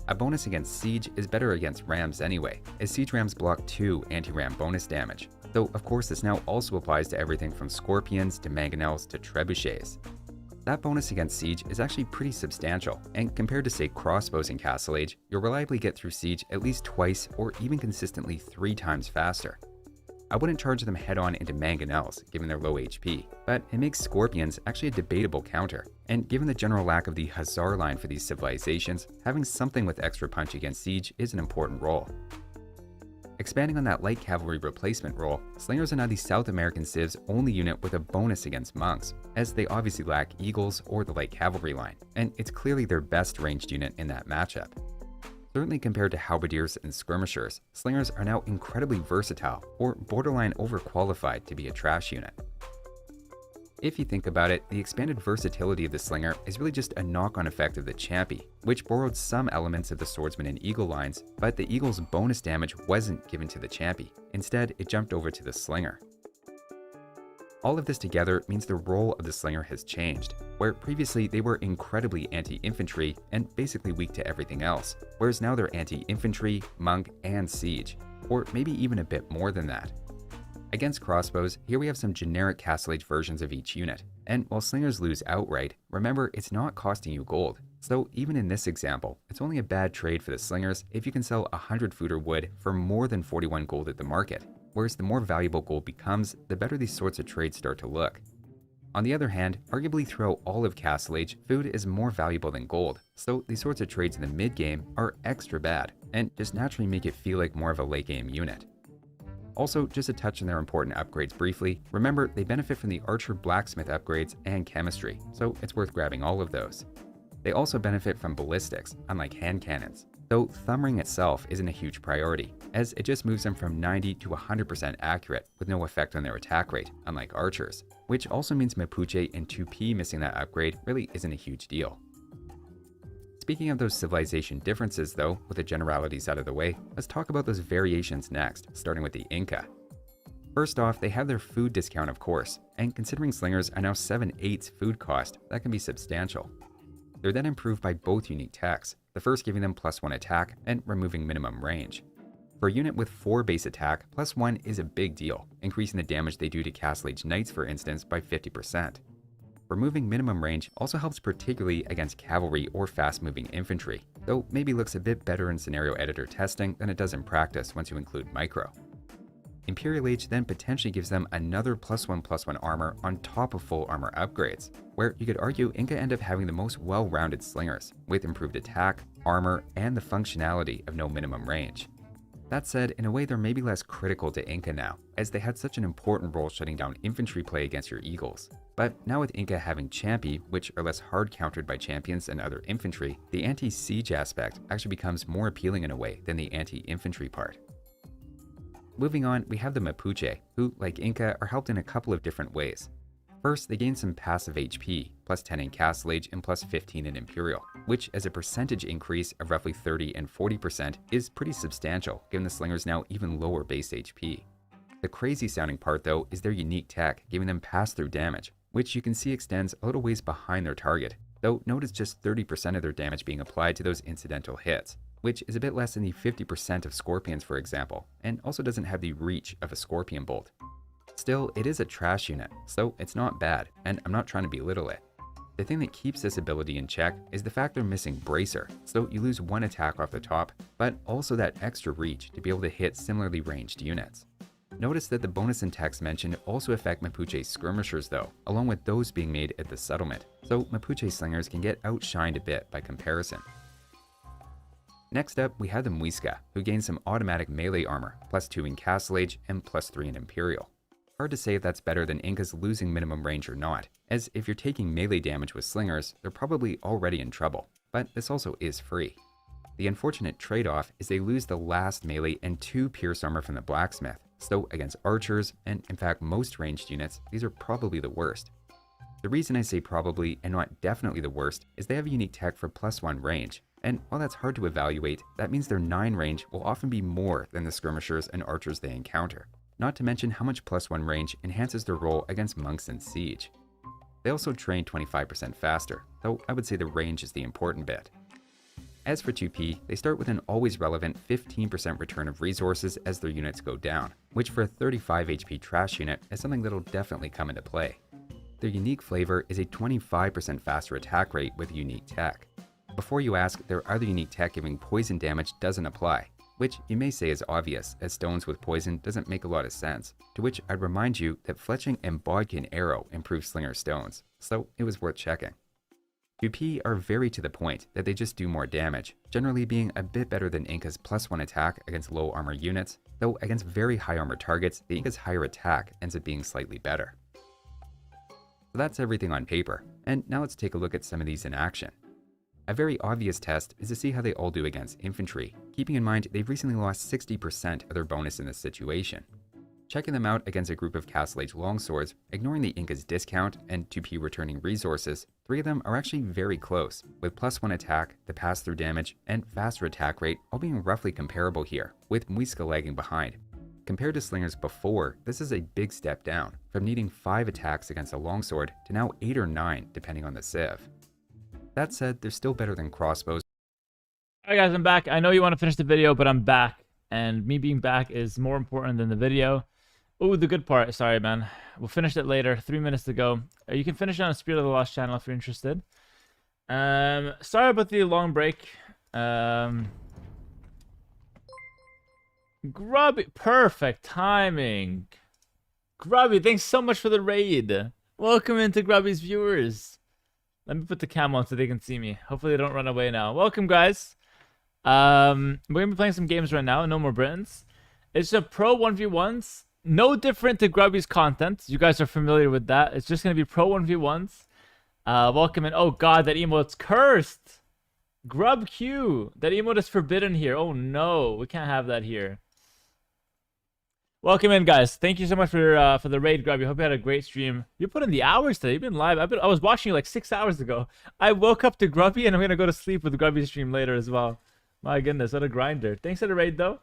A bonus against siege is better against rams anyway, as siege rams block 2 anti-ram bonus damage, though of course this now also applies to everything from scorpions to mangonels to trebuchets. That bonus against siege is actually pretty substantial, and compared to say crossbows in Castle Age, you'll reliably get through siege at least twice or even consistently 3 times faster. I wouldn't charge them head on into mangonels given their low HP, but it makes scorpions actually a debatable counter, and given the general lack of the hussar line for these civilizations, having something with extra punch against siege is an important role. Expanding on that light cavalry replacement role, slingers are now the South American civs' only unit with a bonus against monks, as they obviously lack eagles or the light cavalry line, and it's clearly their best ranged unit in that matchup. Certainly compared to halberdiers and skirmishers, slingers are now incredibly versatile, or borderline overqualified to be a trash unit. If you think about it, the expanded versatility of the slinger is really just a knock-on effect of the champy, which borrowed some elements of the swordsman and eagle lines, but the eagle's bonus damage wasn't given to the champy. Instead, it jumped over to the slinger. All of this together means the role of the slinger has changed, where previously they were incredibly anti-infantry and basically weak to everything else, whereas now they're anti-infantry, monk, and siege, or maybe even a bit more than that. Against crossbows, here we have some generic Castle Age versions of each unit, and while slingers lose outright, remember it's not costing you gold, so even in this example, it's only a bad trade for the slingers if you can sell 100 fooder wood for more than 41 gold at the market, whereas the more valuable gold becomes, the better these sorts of trades start to look. On the other hand, arguably throughout all of Castle Age, food is more valuable than gold, so these sorts of trades in the mid-game are extra bad, and just naturally make it feel like more of a late-game unit. Also, just to touch on their important upgrades briefly, remember they benefit from the archer blacksmith upgrades and chemistry, so it's worth grabbing all of those. They also benefit from ballistics, unlike hand cannons, though thumb ring itself isn't a huge priority, as it just moves them from 90 to 100% accurate with no effect on their attack rate, unlike archers, which also means Mapuche and 2P missing that upgrade really isn't a huge deal. Speaking of those civilization differences though, with the generalities out of the way, let's talk about those variations next, starting with the Inca. First off, they have their food discount of course, and considering slingers are now 7/8 food cost, that can be substantial. They're then improved by both unique techs, the first giving them +1 attack and removing minimum range. For a unit with 4 base attack, +1 is a big deal, increasing the damage they do to Castle Age Knights for instance by 50%. Removing minimum range also helps particularly against cavalry or fast-moving infantry, though maybe looks a bit better in scenario editor testing than it does in practice once you include micro. Imperial Age then potentially gives them another +1/+1 armor on top of full armor upgrades, where you could argue Inca end up having the most well-rounded slingers, with improved attack, armor, and the functionality of no minimum range. That said, in a way they're maybe less critical to Inca now, as they had such an important role shutting down infantry play against your eagles. But now with Inca having Champy, which are less hard countered by champions and other infantry, the anti-siege aspect actually becomes more appealing in a way than the anti-infantry part. Moving on, we have the Mapuche, who, like Inca, are helped in a couple of different ways. First, they gain some passive HP, +10 in Castle Age and +15 in Imperial, which as a percentage increase of roughly 30 and 40% is pretty substantial given the slinger's now even lower base HP. The crazy sounding part though is their unique tech giving them pass-through damage, which you can see extends a little ways behind their target, though note it's just 30% of their damage being applied to those incidental hits, which is a bit less than the 50% of scorpions, for example, and also doesn't have the reach of a scorpion bolt. Still, it is a trash unit, so it's not bad, and I'm not trying to belittle it. The thing that keeps this ability in check is the fact they're missing Bracer, so you lose one attack off the top, but also that extra reach to be able to hit similarly ranged units. Notice that the bonus and text mentioned also affect Mapuche's skirmishers though, along with those being made at the settlement, so Mapuche slingers can get outshined a bit by comparison. Next up, we have the Muisca, who gains some automatic melee armor, +2 in Castle Age and +3 in Imperial. Hard to say if that's better than Inca's losing minimum range or not, as if you're taking melee damage with slingers, they're probably already in trouble, but this also is free. The unfortunate trade-off is they lose the last melee and 2 pierce armor from the blacksmith, so against archers, and in fact most ranged units, these are probably the worst. The reason I say probably and not definitely the worst is they have a unique tech for +1 range, and while that's hard to evaluate, that means their 9 range will often be more than the skirmishers and archers they encounter. Not to mention how much +1 range enhances their role against monks in siege. They also train 25% faster, though I would say the range is the important bit. As for 2P, they start with an always relevant 15% return of resources as their units go down, which for a 35 HP trash unit is something that'll definitely come into play. Their unique flavor is a 25% faster attack rate with unique tech. Before you ask, their other unique tech giving poison damage doesn't apply, which you may say is obvious, as stones with poison doesn't make a lot of sense, to which I'd remind you that fletching and bodkin arrow improve slinger stones, so it was worth checking. 2P are very to the point that they just do more damage, generally being a bit better than Inca's +1 attack against low armor units, though against very high armor targets, the Inca's higher attack ends up being slightly better. So that's everything on paper, and now let's take a look at some of these in action. A very obvious test is to see how they all do against infantry, keeping in mind they've recently lost 60% of their bonus in this situation. Checking them out against a group of Castle Age longswords, ignoring the Inca's discount and 2P returning resources, 3 of them are actually very close, with +1 attack, the pass-through damage, and faster attack rate all being roughly comparable here, with Muisca lagging behind. Compared to slingers before, this is a big step down, from needing 5 attacks against a longsword to now 8 or 9 depending on the civ. That said, they're still better than crossbows. Alright guys, I'm back. I know you want to finish the video, but I'm back. And me being back is more important than the video. Oh, the good part. Sorry, man. We'll finish it later. 3 minutes to go. You can finish it on Spirit of the Lost channel if you're interested. Sorry about the long break. Grubby. Perfect timing. Grubby, thanks so much for the raid. Welcome into Grubby's viewers. Let me put the cam on so they can see me. Hopefully they don't run away now. Welcome, guys. We're going to be playing some games right now. No More Britons. It's a pro 1v1s. No different to Grubby's content. You guys are familiar with that. It's just going to be pro 1v1s. Welcome in. Oh, God, that emote's cursed. Grub Q. That emote is forbidden here. Oh, no. We can't have that here. Welcome in, guys. Thank you so much for the raid, Grubby. Hope you had a great stream. You put in the hours today. You've been live. I was watching you like 6 hours ago. I woke up to Grubby, and I'm gonna go to sleep with Grubby's stream later as well. My goodness, what a grinder. Thanks for the raid, though.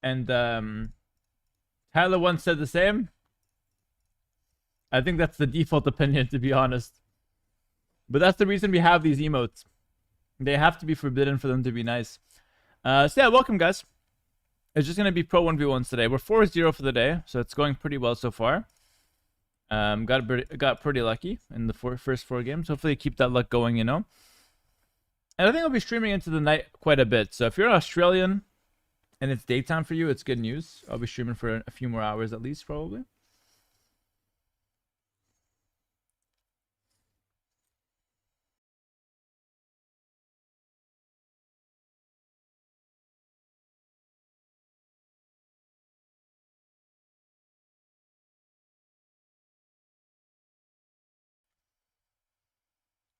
And Tyler once said the same. I think that's the default opinion, to be honest. But that's the reason we have these emotes. They have to be forbidden for them to be nice. So yeah, welcome, guys. It's just going to be pro 1v1s today. We're 4-0 for the day, so it's going pretty well so far. Got pretty lucky in the first 4 games. Hopefully keep that luck going, you know. And I think I'll be streaming into the night quite a bit. So if you're Australian and it's daytime for you, it's good news. I'll be streaming for a few more hours at least, probably.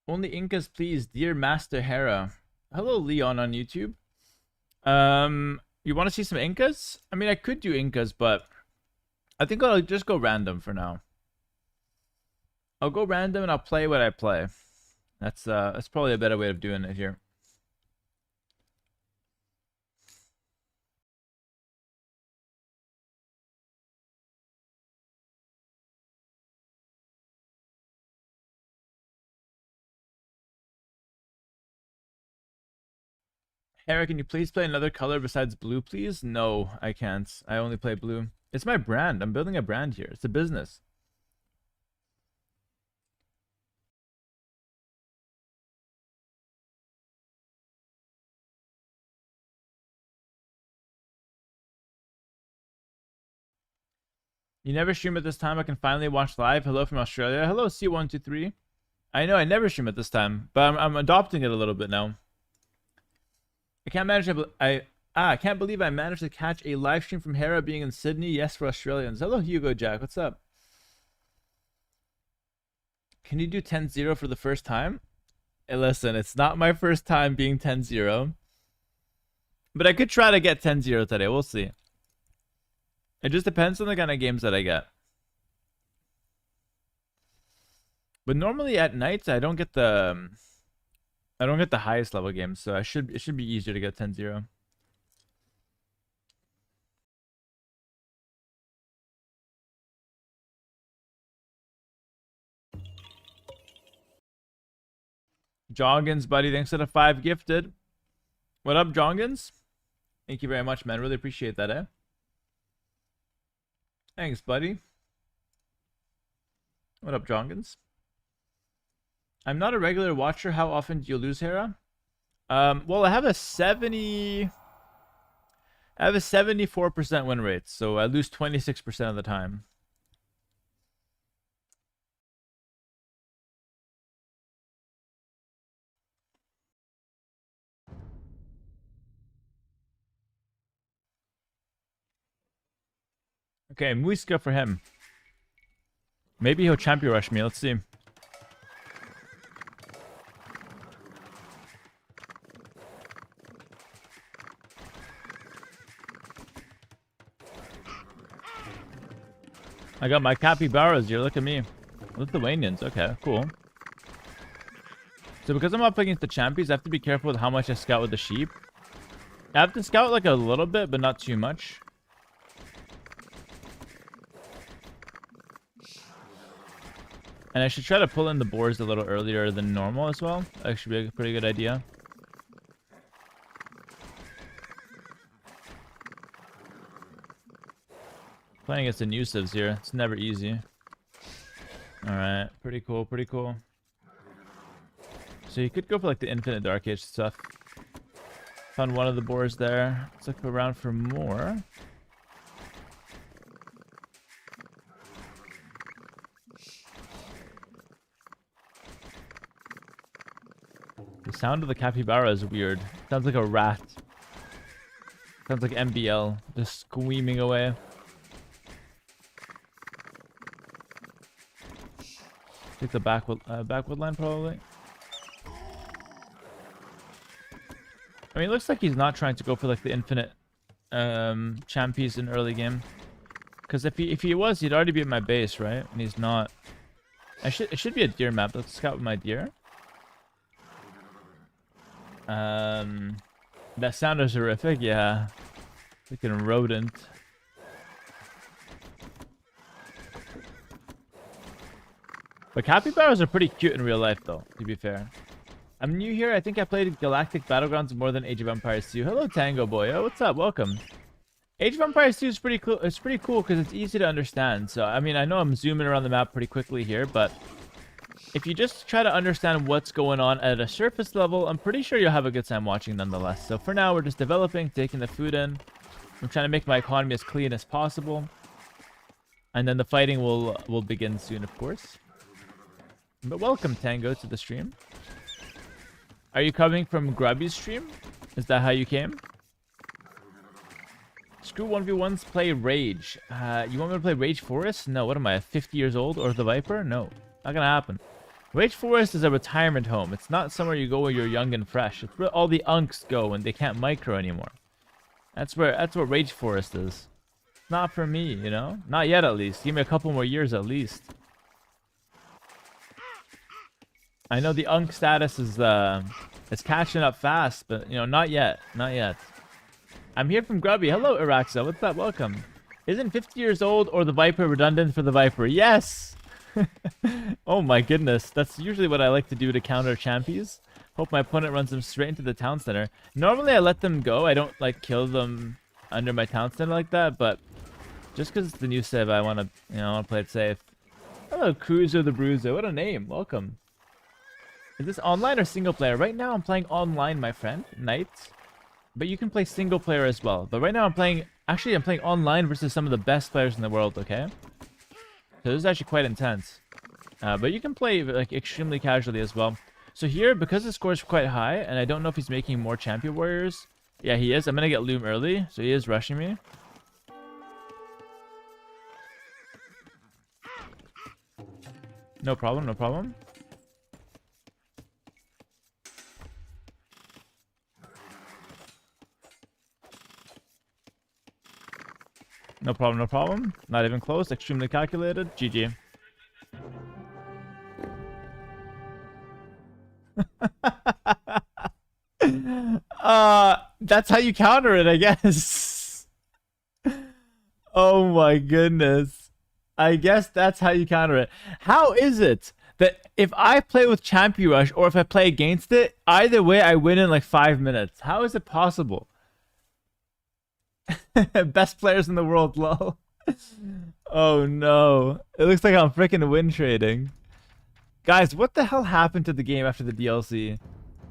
Only Incas, please, dear Master Hera. Hello, Leon on YouTube. You want to see some Incas? I mean, I could do Incas, but I think I'll just go random for now. I'll go random and I'll play what I play. That's that's probably a better way of doing it here. Hera, can you please play another color besides blue, please? No, I can't. I only play blue. It's my brand. I'm building a brand here. It's a business. You never stream at this time. I can finally watch live. Hello from Australia. Hello, C123. I know I never stream at this time, but I'm adopting it a little bit now. I can't manage. I can't believe I managed to catch a live stream from Hera being in Sydney. Yes, for Australians. Hello, Hugo Jack. What's up? Can you do 10-0 for the first time? Hey, listen, it's not my first time being 10-0. But I could try to get 10-0 today. We'll see. It just depends on the kind of games that I get. But normally at nights I don't get the highest level games, so it should be easier to get 10-0. Joggins, buddy, thanks for the 5 gifted. What up, Joggins? Thank you very much, man. Really appreciate that, eh? Thanks, buddy. What up, Joggins? I'm not a regular watcher. How often do you lose, Hera? Well, I have a 74% win rate, so I lose 26% of the time. Okay, Muiska for him. Maybe he'll champion rush me. Let's see. I got my capybaras here. Look at me. Lithuanians. Okay, cool. So because I'm up against the champions, I have to be careful with how much I scout with the sheep. I have to scout like a little bit, but not too much. And I should try to pull in the boars a little earlier than normal as well. That should be a pretty good idea. Playing against the new civs here. It's never easy. Alright, pretty cool, pretty cool. So you could go for like the infinite Dark Age stuff. Found one of the boars there. Let's look around for more. The sound of the capybara is weird. Sounds like a rat. Sounds like MBL, just screaming away. Take the backwood line probably. I mean, it looks like he's not trying to go for like the infinite champions in early game. Because if he was, he'd already be at my base, right? And he's not. It should be a deer map. Let's scout with my deer. That sound is horrific. Yeah, freaking rodent. But capybaras are pretty cute in real life, though. To be fair, I'm new here. I think I played Galactic Battlegrounds more than Age of Empires 2. Hello, Tango Boy. Oh, what's up? Welcome. Age of Empires 2 is pretty cool. It's pretty cool because it's easy to understand. So, I mean, I know I'm zooming around the map pretty quickly here, but if you just try to understand what's going on at a surface level, I'm pretty sure you'll have a good time watching nonetheless. So for now, we're just developing, taking the food in. I'm trying to make my economy as clean as possible. And then the fighting will begin soon, of course. But welcome, Tango, to the stream. Are you coming from Grubby's stream? Is that how you came? Screw 1v1s, play Rage. You want me to play Rage Forest? No, what am I, 50 years old? Or the Viper? No, not gonna happen. Rage Forest is a retirement home. It's not somewhere you go when you're young and fresh. It's where all the unks go when they can't micro anymore. That's what Rage Forest is. Not for me, you know? Not yet, at least. Give me a couple more years, at least. I know the unk status is it's catching up fast, but, you know, not yet. Not yet. I'm here from Grubby. Hello, Iraxa. What's up? Welcome. Isn't 50 years old or the Viper redundant for the Viper? Yes! Oh my goodness. That's usually what I like to do to counter champions. Hope my opponent runs them straight into the town center. Normally I let them go. I don't like kill them under my town center like that, but just because it's the new civ, I want to, I want to play it safe. Hello, Cruiser the Bruiser. What a name. Welcome. Is this online or single player? Right now I'm playing online, my friend. Knight. But you can play single player as well. But right now I'm playing online versus some of the best players in the world, okay? So this is actually quite intense. But you can play like extremely casually as well. So here, because the score is quite high, and I don't know if he's making more champion warriors. Yeah, he is. I'm gonna get Loom early, so he is rushing me. No problem, no problem. No problem, no problem. Not even close. Extremely calculated. GG. That's how you counter it, I guess. Oh my goodness. I guess that's how you counter it. How is it that if I play with Champion Rush or if I play against it, either way I win in like 5 minutes? How is it possible? Best players in the world, lol. Oh no. It looks like I'm freaking win trading. Guys, what the hell happened to the game after the DLC?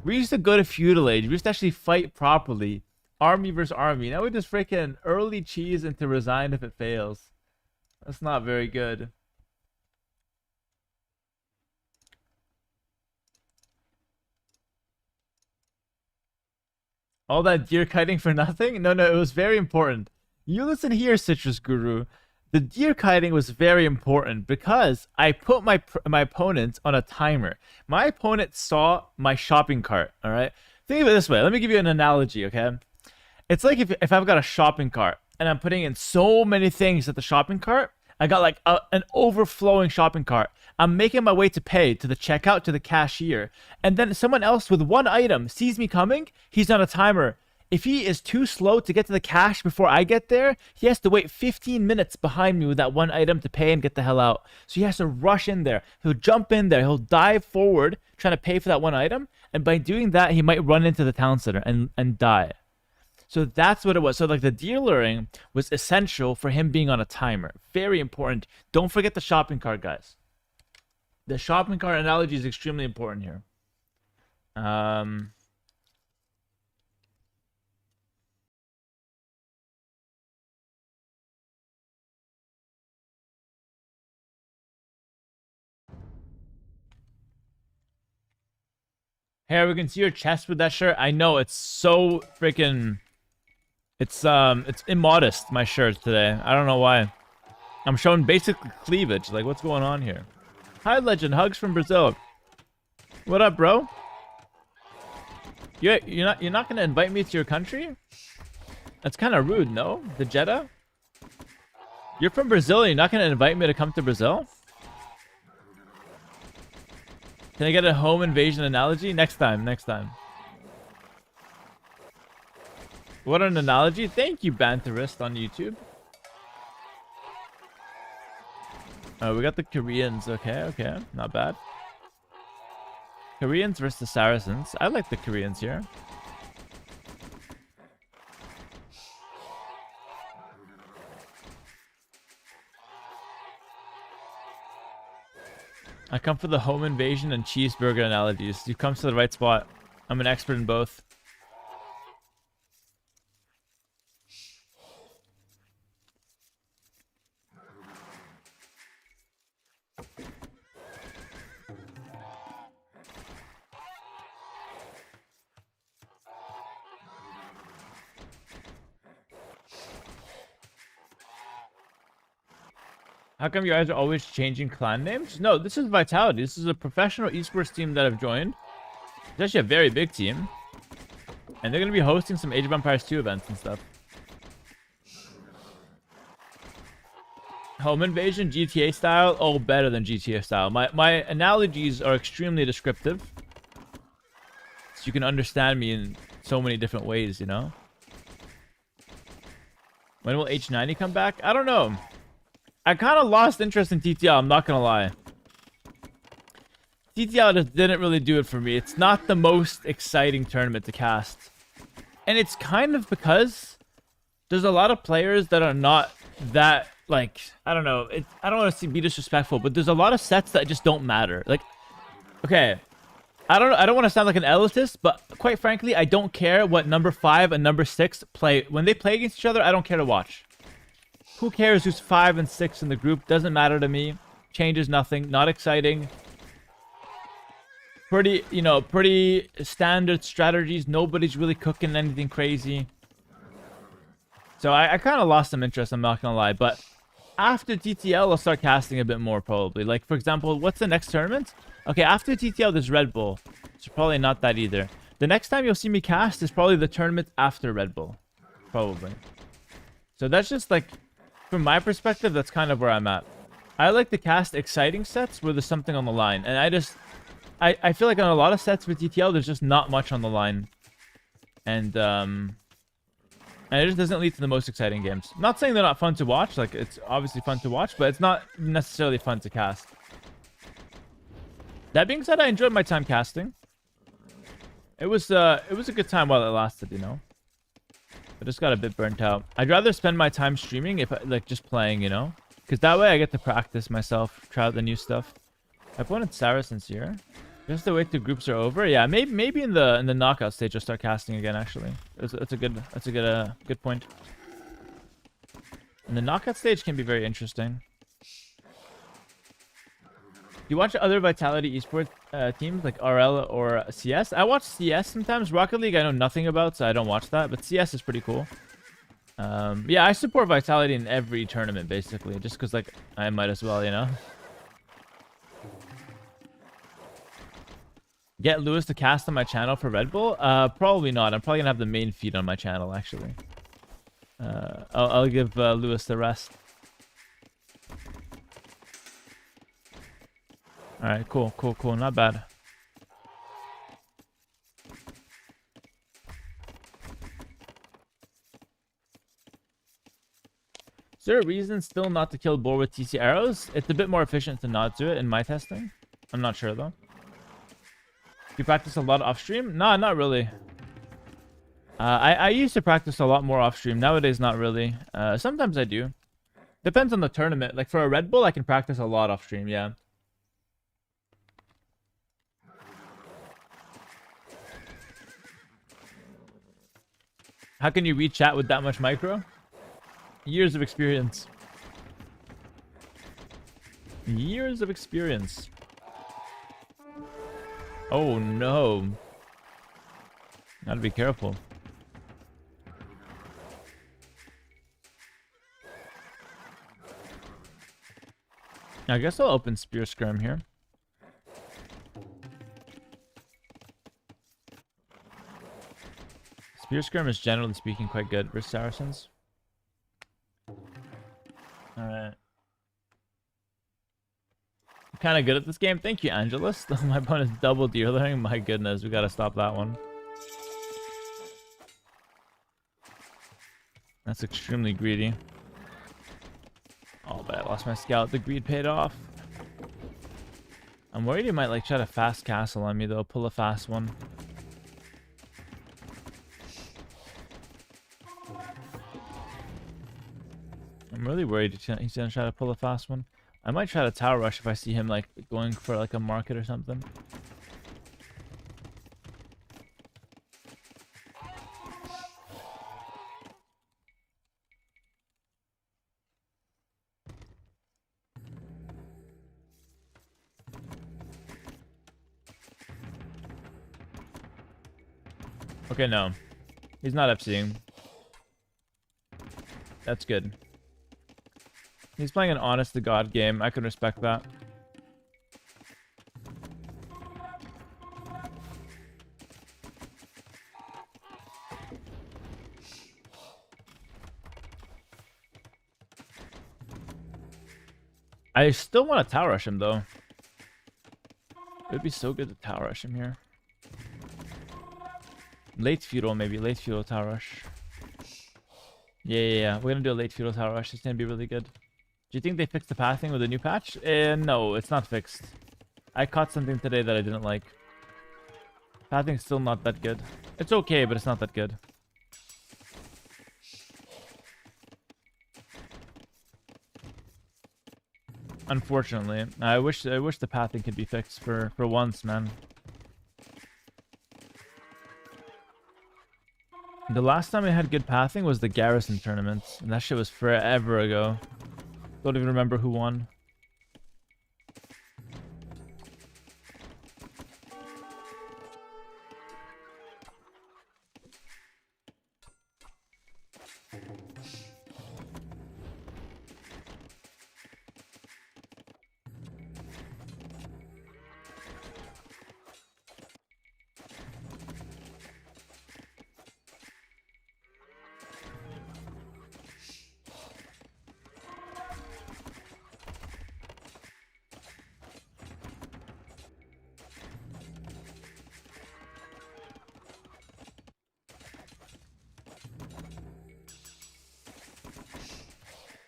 We used to go to feudal age. We used to actually fight properly. Army versus army. Now we just freaking early cheese into resign if it fails. That's not very good. All that deer kiting for nothing? No, it was very important. You listen here, Citrus Guru. The deer kiting was very important because I put my opponent on a timer. My opponent saw my shopping cart, all right? Think of it this way. Let me give you an analogy, okay? It's like if I've got a shopping cart and I'm putting in so many things at the shopping cart, I got like an overflowing shopping cart. I'm making my way to pay, to the checkout, to the cashier. And then someone else with one item sees me coming. He's on a timer. If he is too slow to get to the cash before I get there, he has to wait 15 minutes behind me with that one item to pay and get the hell out. So he has to rush in there. He'll jump in there. He'll dive forward trying to pay for that one item. And by doing that, he might run into the town center and die. So that's what it was. So like the deer luring was essential for him being on a timer. Very important. Don't forget the shopping cart, guys. The shopping cart analogy is extremely important here. Hey, we can see your chest with that shirt. I know, it's so freaking... It's immodest, my shirt today. I don't know why. I'm showing basic cleavage. Like, what's going on here? Hi, Legend. Hugs from Brazil. What up, bro? You're not gonna invite me to your country? That's kind of rude, no? The Jeddah? You're from Brazil and you're not gonna invite me to come to Brazil? Can I get a home invasion analogy? Next time. What an analogy. Thank you, Banterist on YouTube. Oh, we got the Koreans. Okay. Not bad. Koreans versus the Saracens. I like the Koreans here. I come for the home invasion and cheeseburger analogies. You come to the right spot. I'm an expert in both. How come you guys are always changing clan names? No, this is Vitality. This is a professional esports team that I've joined. It's actually a very big team. And they're going to be hosting some Age of Empires 2 events and stuff. Home invasion, GTA style? Oh, better than GTA style. My analogies are extremely descriptive. So you can understand me in so many different ways, you know? When will H90 come back? I don't know. I kind of lost interest in TTL, I'm not gonna lie. TTL just didn't really do it for me. It's not the most exciting tournament to cast. And it's kind of because there's a lot of players that are not that, like, I don't know. I don't want to be disrespectful, but there's a lot of sets that just don't matter. Like, okay, I don't want to sound like an elitist, but quite frankly, I don't care what number 5 and number 6 play. When they play against each other, I don't care to watch. Who cares who's 5 and 6 in the group? Doesn't matter to me. Changes nothing. Not exciting. Pretty, you know, pretty standard strategies. Nobody's really cooking anything crazy. So I kind of lost some interest, I'm not gonna lie. But after TTL, I'll start casting a bit more, probably. Like, for example, what's the next tournament? Okay, after TTL, there's Red Bull. So probably not that either. The next time you'll see me cast is probably the tournament after Red Bull. Probably. So that's just, like, from my perspective, that's kind of where I'm at. I like to cast exciting sets where there's something on the line. And I feel like on a lot of sets with TTL, there's just not much on the line. And it just doesn't lead to the most exciting games. I'm not saying they're not fun to watch. Like, it's obviously fun to watch, but it's not necessarily fun to cast. That being said, I enjoyed my time casting. It was a good time while it lasted, you know. I just got a bit burnt out. I'd rather spend my time streaming if like just playing, you know, because that way I get to practice myself, try out the new stuff. I wanted Saracens here. Just to wait till groups are over. Yeah, maybe in the knockout stage I'll start casting again. Actually, that's a good point. And the knockout stage can be very interesting. You watch other Vitality esports teams like RL or CS? I watch CS sometimes. Rocket League I know nothing about, so I don't watch that. But CS is pretty cool. Yeah, I support Vitality in every tournament basically, just because like I might as well, you know. Get Lewis to cast on my channel for Red Bull? Probably not. I'm probably gonna have the main feed on my channel actually. I'll give Lewis the rest. All right, cool. Not bad. Is there a reason still not to kill boar with TC arrows? It's a bit more efficient to not do it in my testing. I'm not sure though. You practice a lot off stream? No, not really. I used to practice a lot more off stream. Nowadays, not really. Sometimes I do. Depends on the tournament. Like for a Red Bull, I can practice a lot off stream. Yeah. How can you read chat with that much micro? Years of experience. Years of experience. Oh no. Gotta be careful. I guess I'll open Spear Skirm here. Spear Skirm is generally speaking quite good versus Saracens. Alright. Kind of good at this game. Thank you, Angelus. My opponent's double deer learning. My goodness, we gotta stop that one. That's extremely greedy. Oh, but I lost my scout. The greed paid off. I'm worried he might like try to fast castle on me though. Pull a fast one. I'm really worried he's gonna try to pull a fast one. I might try to tower rush if I see him like going for like a market or something. Okay, no. He's not FCing. That's good. He's playing an honest-to-God game. I can respect that. I still want to tower rush him, though. It would be so good to tower rush him here. Late feudal, maybe. Late feudal tower rush. Yeah. We're gonna do a late feudal tower rush. It's gonna be really good. Do you think they fixed the pathing with a new patch? No, it's not fixed. I caught something today that I didn't like. Pathing's still not that good. It's okay, but it's not that good. Unfortunately, I wish the pathing could be fixed for once, man. The last time I had good pathing was the Garrison tournament, and that shit was forever ago. Don't even remember who won.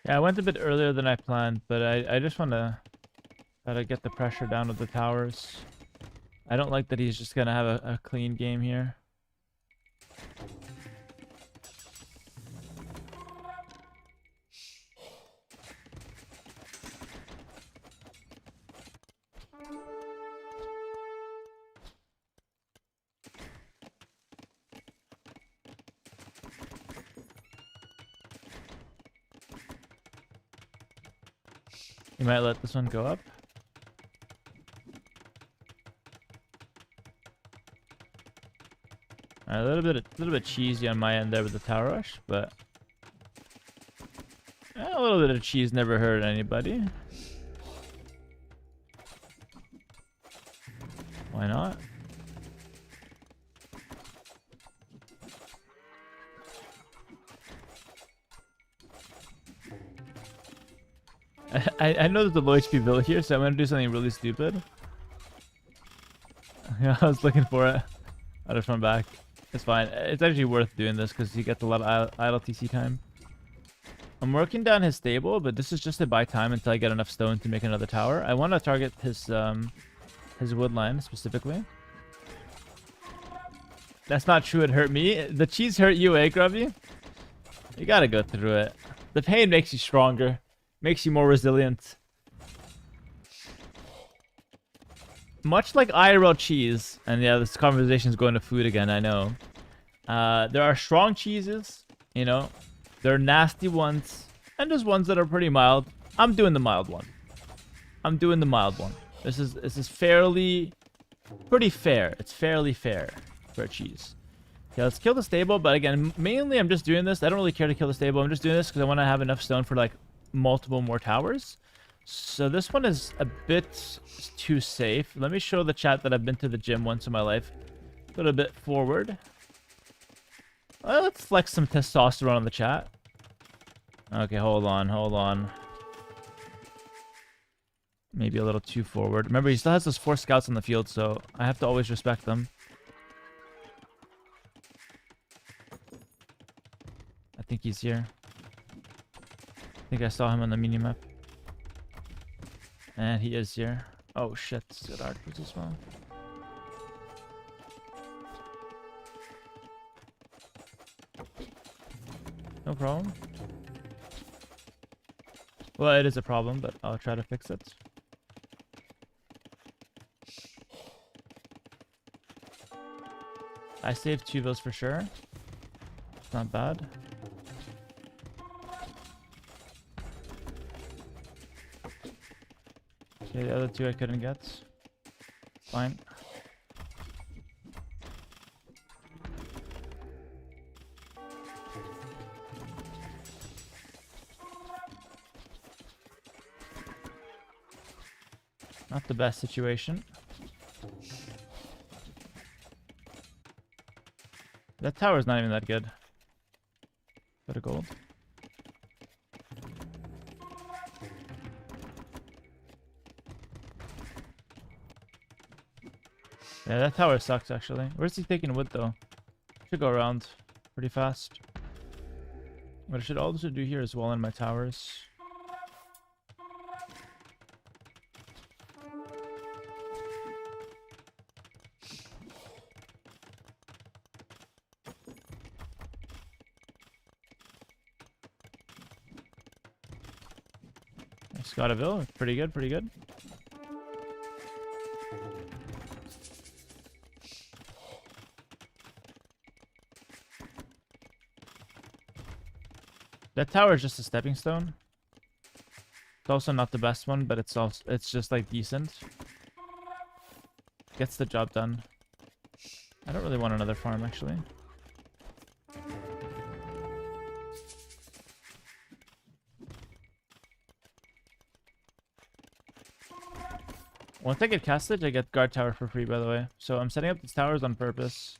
Yeah, I went a bit earlier than I planned, but I just want to try to get the pressure down with the towers. I don't like that he's just going to have a clean game here. You might let this one go up. Alright, a little bit cheesy on my end there with the tower rush, but a little bit of cheese never hurt anybody. Why not? I know there's a low HP village here, so I'm gonna do something really stupid. Yeah, I was looking for it. I'll just run back. It's fine. It's actually worth doing this because he gets a lot of idle TC time. I'm working down his stable, but this is just to buy time until I get enough stone to make another tower. I want to target his wood line specifically. That's not true. It hurt me. The cheese hurt you, eh, Grubby? You gotta go through it. The pain makes you stronger. Makes you more resilient. Much like IRL cheese, and yeah, this conversation is going to food again, I know. There are strong cheeses, you know. There are nasty ones, and there's ones that are pretty mild. I'm doing the mild one. I'm doing the mild one. This is pretty fair. It's fairly fair for a cheese. Yeah, let's kill the stable, but again, mainly I'm just doing this. I don't really care to kill the stable. I'm just doing this because I want to have enough stone for like multiple more towers. So this one is a bit too safe. Let me show the chat that I've been to the gym once in my life. A little bit forward. Let's flex some testosterone on the chat. Okay, hold on. Maybe a little too forward. Remember, he still has those 4 scouts on the field, so I have to always respect them. I think he's here. I think I saw him on the minimap. And he is here. Oh shit, it's good archers as well. No problem. Well, it is a problem, but I'll try to fix it. I saved 2 vills for sure. It's not bad. Okay, the other 2 I couldn't get. Fine. Not the best situation. That tower's not even that good. Bit of gold. Yeah, that tower sucks actually. Where's he taking wood though? Should go around pretty fast. What I should also do here is wall in my towers. Scottaville, pretty good, pretty good. That tower is just a stepping stone. It's also not the best one, but it's just like decent. Gets the job done. I don't really want another farm actually. Once I get casted, I get guard tower for free, by the way. So I'm setting up these towers on purpose.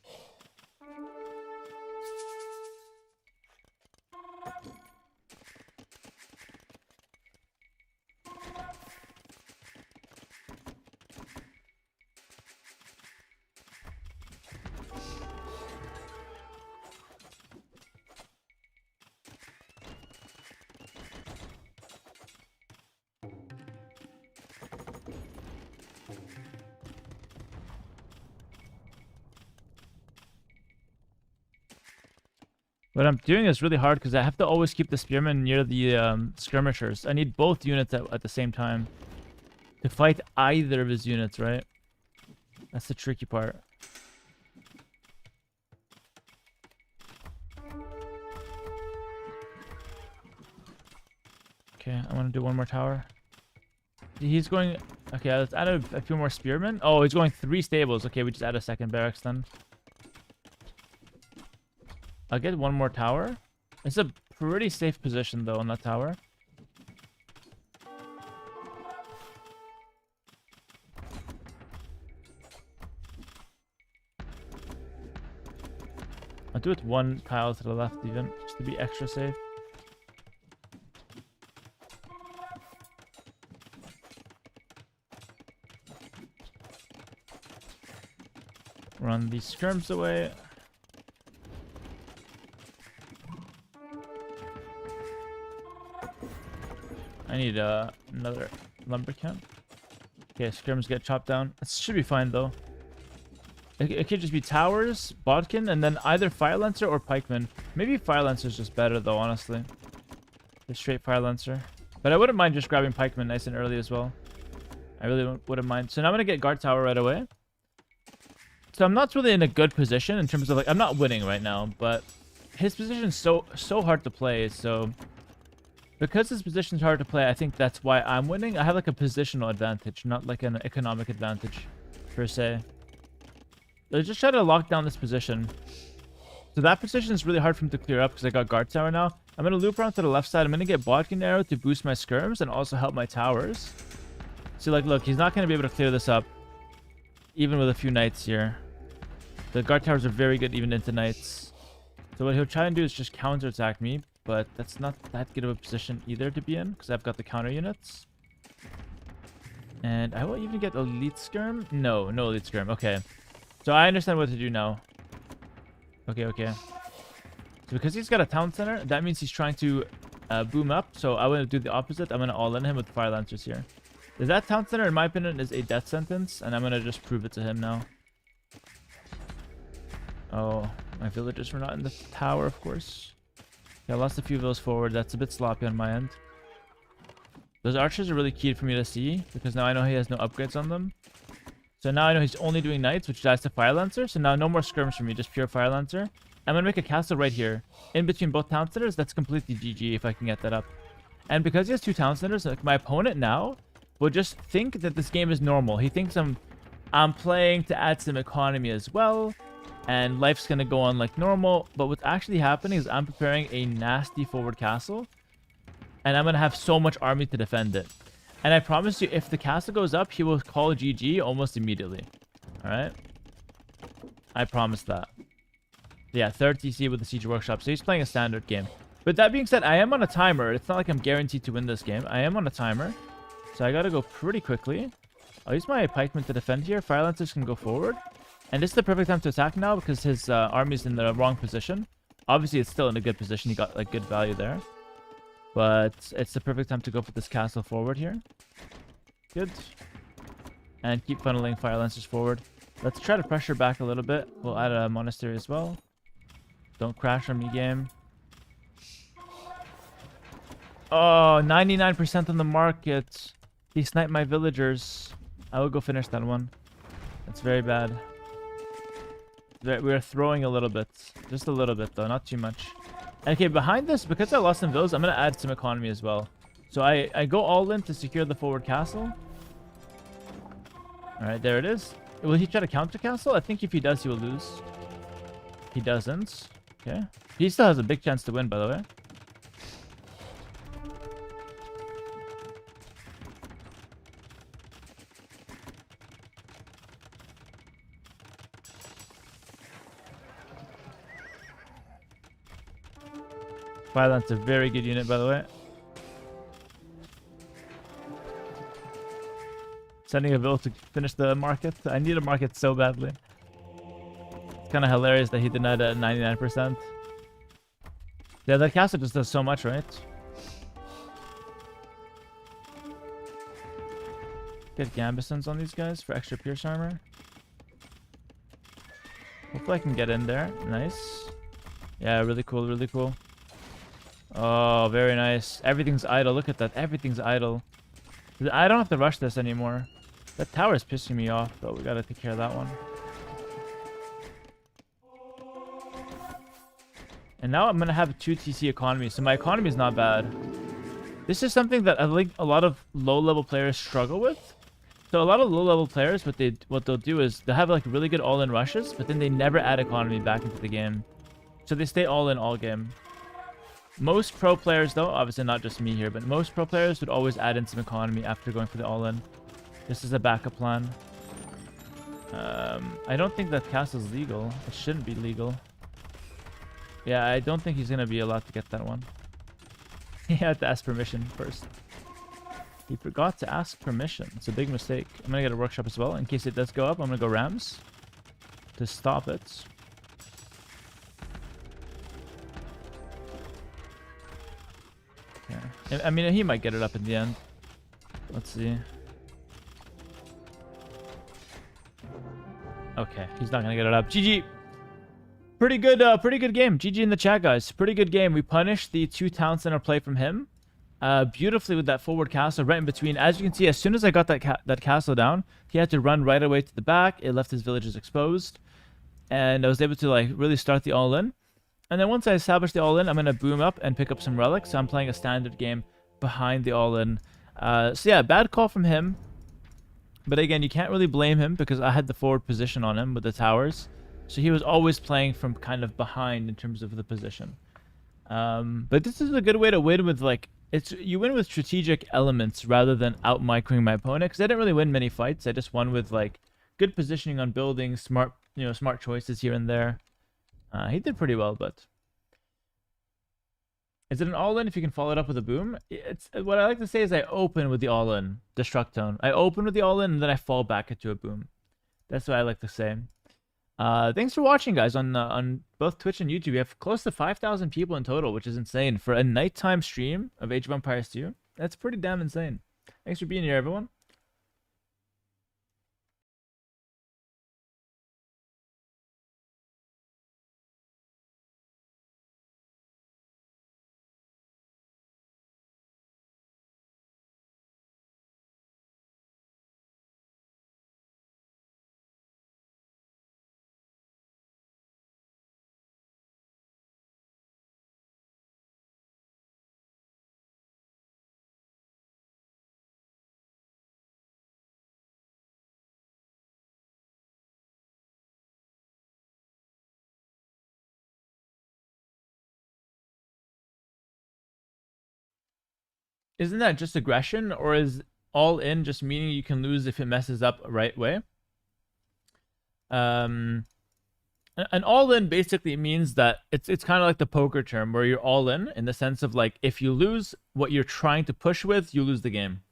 What I'm doing is really hard because I have to always keep the spearmen near the skirmishers. I need both units at the same time to fight either of his units, right? That's the tricky part. Okay, I want to do one more tower. He's going... Okay, let's add a few more spearmen. Oh, he's going 3 stables. Okay, we just add a second barracks then. I'll get one more tower. It's a pretty safe position, though, on that tower. I'll do it one tile to the left, even, just to be extra safe. Run these skirms away. I need another lumber camp. Okay, skirms get chopped down. This should be fine though. It could just be towers, bodkin, and then either fire lancer or pikeman. Maybe fire lancer is just better though, honestly. The straight fire lancer. But I wouldn't mind just grabbing pikeman nice and early as well. I really wouldn't mind. So now I'm gonna get guard tower right away. So I'm not really in a good position in terms of like I'm not winning right now, but his position is so hard to play. So because his position is hard to play, I think that's why I'm winning. I have like a positional advantage, not like an economic advantage per se. Let's just try to lock down this position. So that position is really hard for him to clear up because I got guard tower now. I'm going to loop around to the left side. I'm going to get bodkin arrow to boost my skirms and also help my towers. So like, look, he's not going to be able to clear this up even with a few knights here. The guard towers are very good even into knights. So what he'll try and do is just counterattack me, but that's not that good of a position either to be in because I've got the counter units. And I will even get elite skirm. No elite skirm. Okay. So I understand what to do now. Okay. So because he's got a town center, that means he's trying to boom up. So I want to do the opposite. I'm going to all in him with fire lancers here. That town center, in my opinion, is a death sentence, and I'm going to just prove it to him now. Oh, my villagers were not in the tower, of course. Yeah, I lost a few villas forward. That's a bit sloppy on my end. Those archers are really key for me to see, because now I know he has no upgrades on them. So now I know he's only doing knights, which dies to fire lancer. So now no more skirms for me, just pure fire lancer. I'm going to make a castle right here. In between both town centers, that's completely GG if I can get that up. And because he has 2 town centers, like my opponent now will just think that this game is normal. He thinks I'm playing to add some economy as well. And life's going to go on like normal. But what's actually happening is I'm preparing a nasty forward castle. And I'm going to have so much army to defend it. And I promise you, if the castle goes up, he will call GG almost immediately. Alright? I promise that. Yeah, 3rd TC with the Siege Workshop. So he's playing a standard game. But that being said, I am on a timer. It's not like I'm guaranteed to win this game. I am on a timer. So I gotta go pretty quickly. I'll use my pikemen to defend here. Fire lancers can go forward. And this is the perfect time to attack now because his army's in the wrong position. Obviously, it's still in a good position. He got like good value there. But it's the perfect time to go for this castle forward here. Good. And keep funneling fire lancers forward. Let's try to pressure back a little bit. We'll add a monastery as well. Don't crash on me, game. Oh, 99% on the market. He sniped my villagers. I will go finish that one. That's very bad. We're throwing a little bit. Just a little bit, though. Not too much. Okay, behind this, because I lost some villas, I'm going to add some economy as well. So I go all in to secure the forward castle. Alright, there it is. Will he try to counter castle? I think if he does, he will lose. He doesn't. Okay. He still has a big chance to win, by the way. Violent's a very good unit, by the way. Sending a bill to finish the market. I need a market so badly. It's kind of hilarious that he denied it at 99%. Yeah, that castle just does so much, right? Get gambesons on these guys for extra pierce armor. Hopefully I can get in there. Nice. Yeah, really cool, really cool. Oh, very nice. Everything's idle. Look at that. Everything's idle. I don't have to rush this anymore. That tower is pissing me off, though. We gotta take care of that one. And now I'm gonna have 2 TC economy, so my economy is not bad. This is something that I think a lot of low-level players struggle with. So a lot of low-level players, what they'll do is they'll have like really good all-in rushes, but then they never add economy back into the game. So they stay all-in all game. Most pro players, though, obviously not just me here, but most pro players would always add in some economy after going for the all-in. This is a backup plan. I don't think that castle's legal. It shouldn't be legal. Yeah, I don't think he's going to be allowed to get that one. He had to ask permission first. He forgot to ask permission. It's a big mistake. I'm going to get a workshop as well. In case it does go up, I'm going to go Rams to stop it. Yeah. I mean, he might get it up in the end. Let's see. Okay, he's not gonna get it up. GG. Pretty good game. GG in the chat, guys. Pretty good game. We punished the 2 town center play from him beautifully with that forward castle right in between. As you can see, as soon as I got that castle down, he had to run right away to the back. It left his villages exposed, and I was able to like really start the all-in. And then once I establish the all-in, I'm gonna boom up and pick up some relics. So I'm playing a standard game behind the all-in. So yeah, bad call from him. But again, you can't really blame him because I had the forward position on him with the towers. So he was always playing from kind of behind in terms of the position. But this is a good way to win with like, you win with strategic elements rather than out-microing my opponent. Because I didn't really win many fights. I just won with like good positioning on buildings, smart choices here and there. He did pretty well, but... Is it an all-in if you can follow it up with a boom? It's what I like to say is I open with the all-in, Destructone. I open with the all-in and then I fall back into a boom. That's what I like to say. Thanks for watching, guys, on both Twitch and YouTube. We have close to 5,000 people in total, which is insane. For a nighttime stream of Age of Empires 2, that's pretty damn insane. Thanks for being here, everyone. Isn't that just aggression, or is all in just meaning you can lose if it messes up right way? An all in basically means that it's kind of like the poker term where you're all in the sense of like if you lose what you're trying to push with, you lose the game.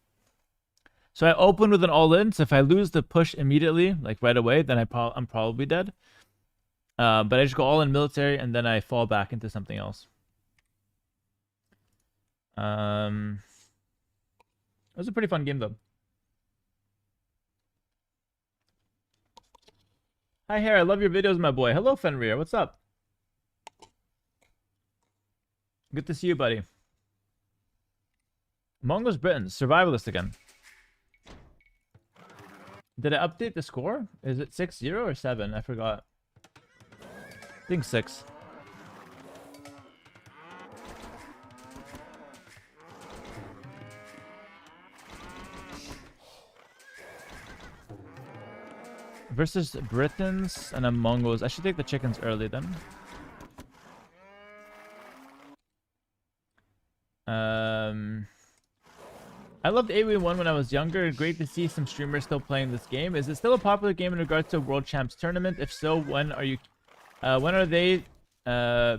So I open with an all in. So if I lose the push immediately, like right away, then I'm probably dead. But I just go all in military and then I fall back into something else. It was a pretty fun game, though. Hi, Hera. I love your videos, my boy. Hello, Fenrir. What's up? Good to see you, buddy. Mongo's Britons. Survivalist again. Did I update the score? Is it 6-0 or 7? I forgot. I think 6. Versus Britons and Mongols. I should take the chickens early then. I loved AW1 when I was younger. Great to see some streamers still playing this game. Is it still a popular game in regards to World Champs tournament? If so, when are they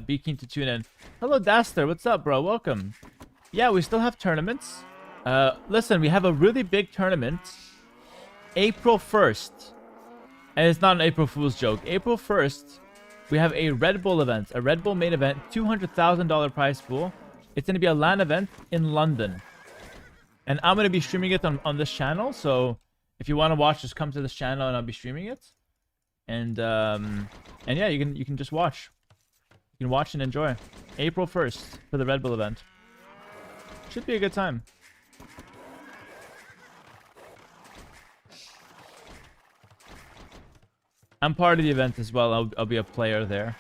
be keen to tune in? Hello Daster, what's up, bro? Welcome. Yeah, we still have tournaments. Listen, we have a really big tournament April 1st. And it's not an April Fool's joke. April 1st, we have a Red Bull event. A Red Bull main event. $200,000 prize pool. It's going to be a LAN event in London. And I'm going to be streaming it on this channel. So if you want to watch, just come to this channel and I'll be streaming it. And yeah, you can just watch. You can watch and enjoy. April 1st for the Red Bull event. Should be a good time. I'm part of the event as well. I'll be a player there.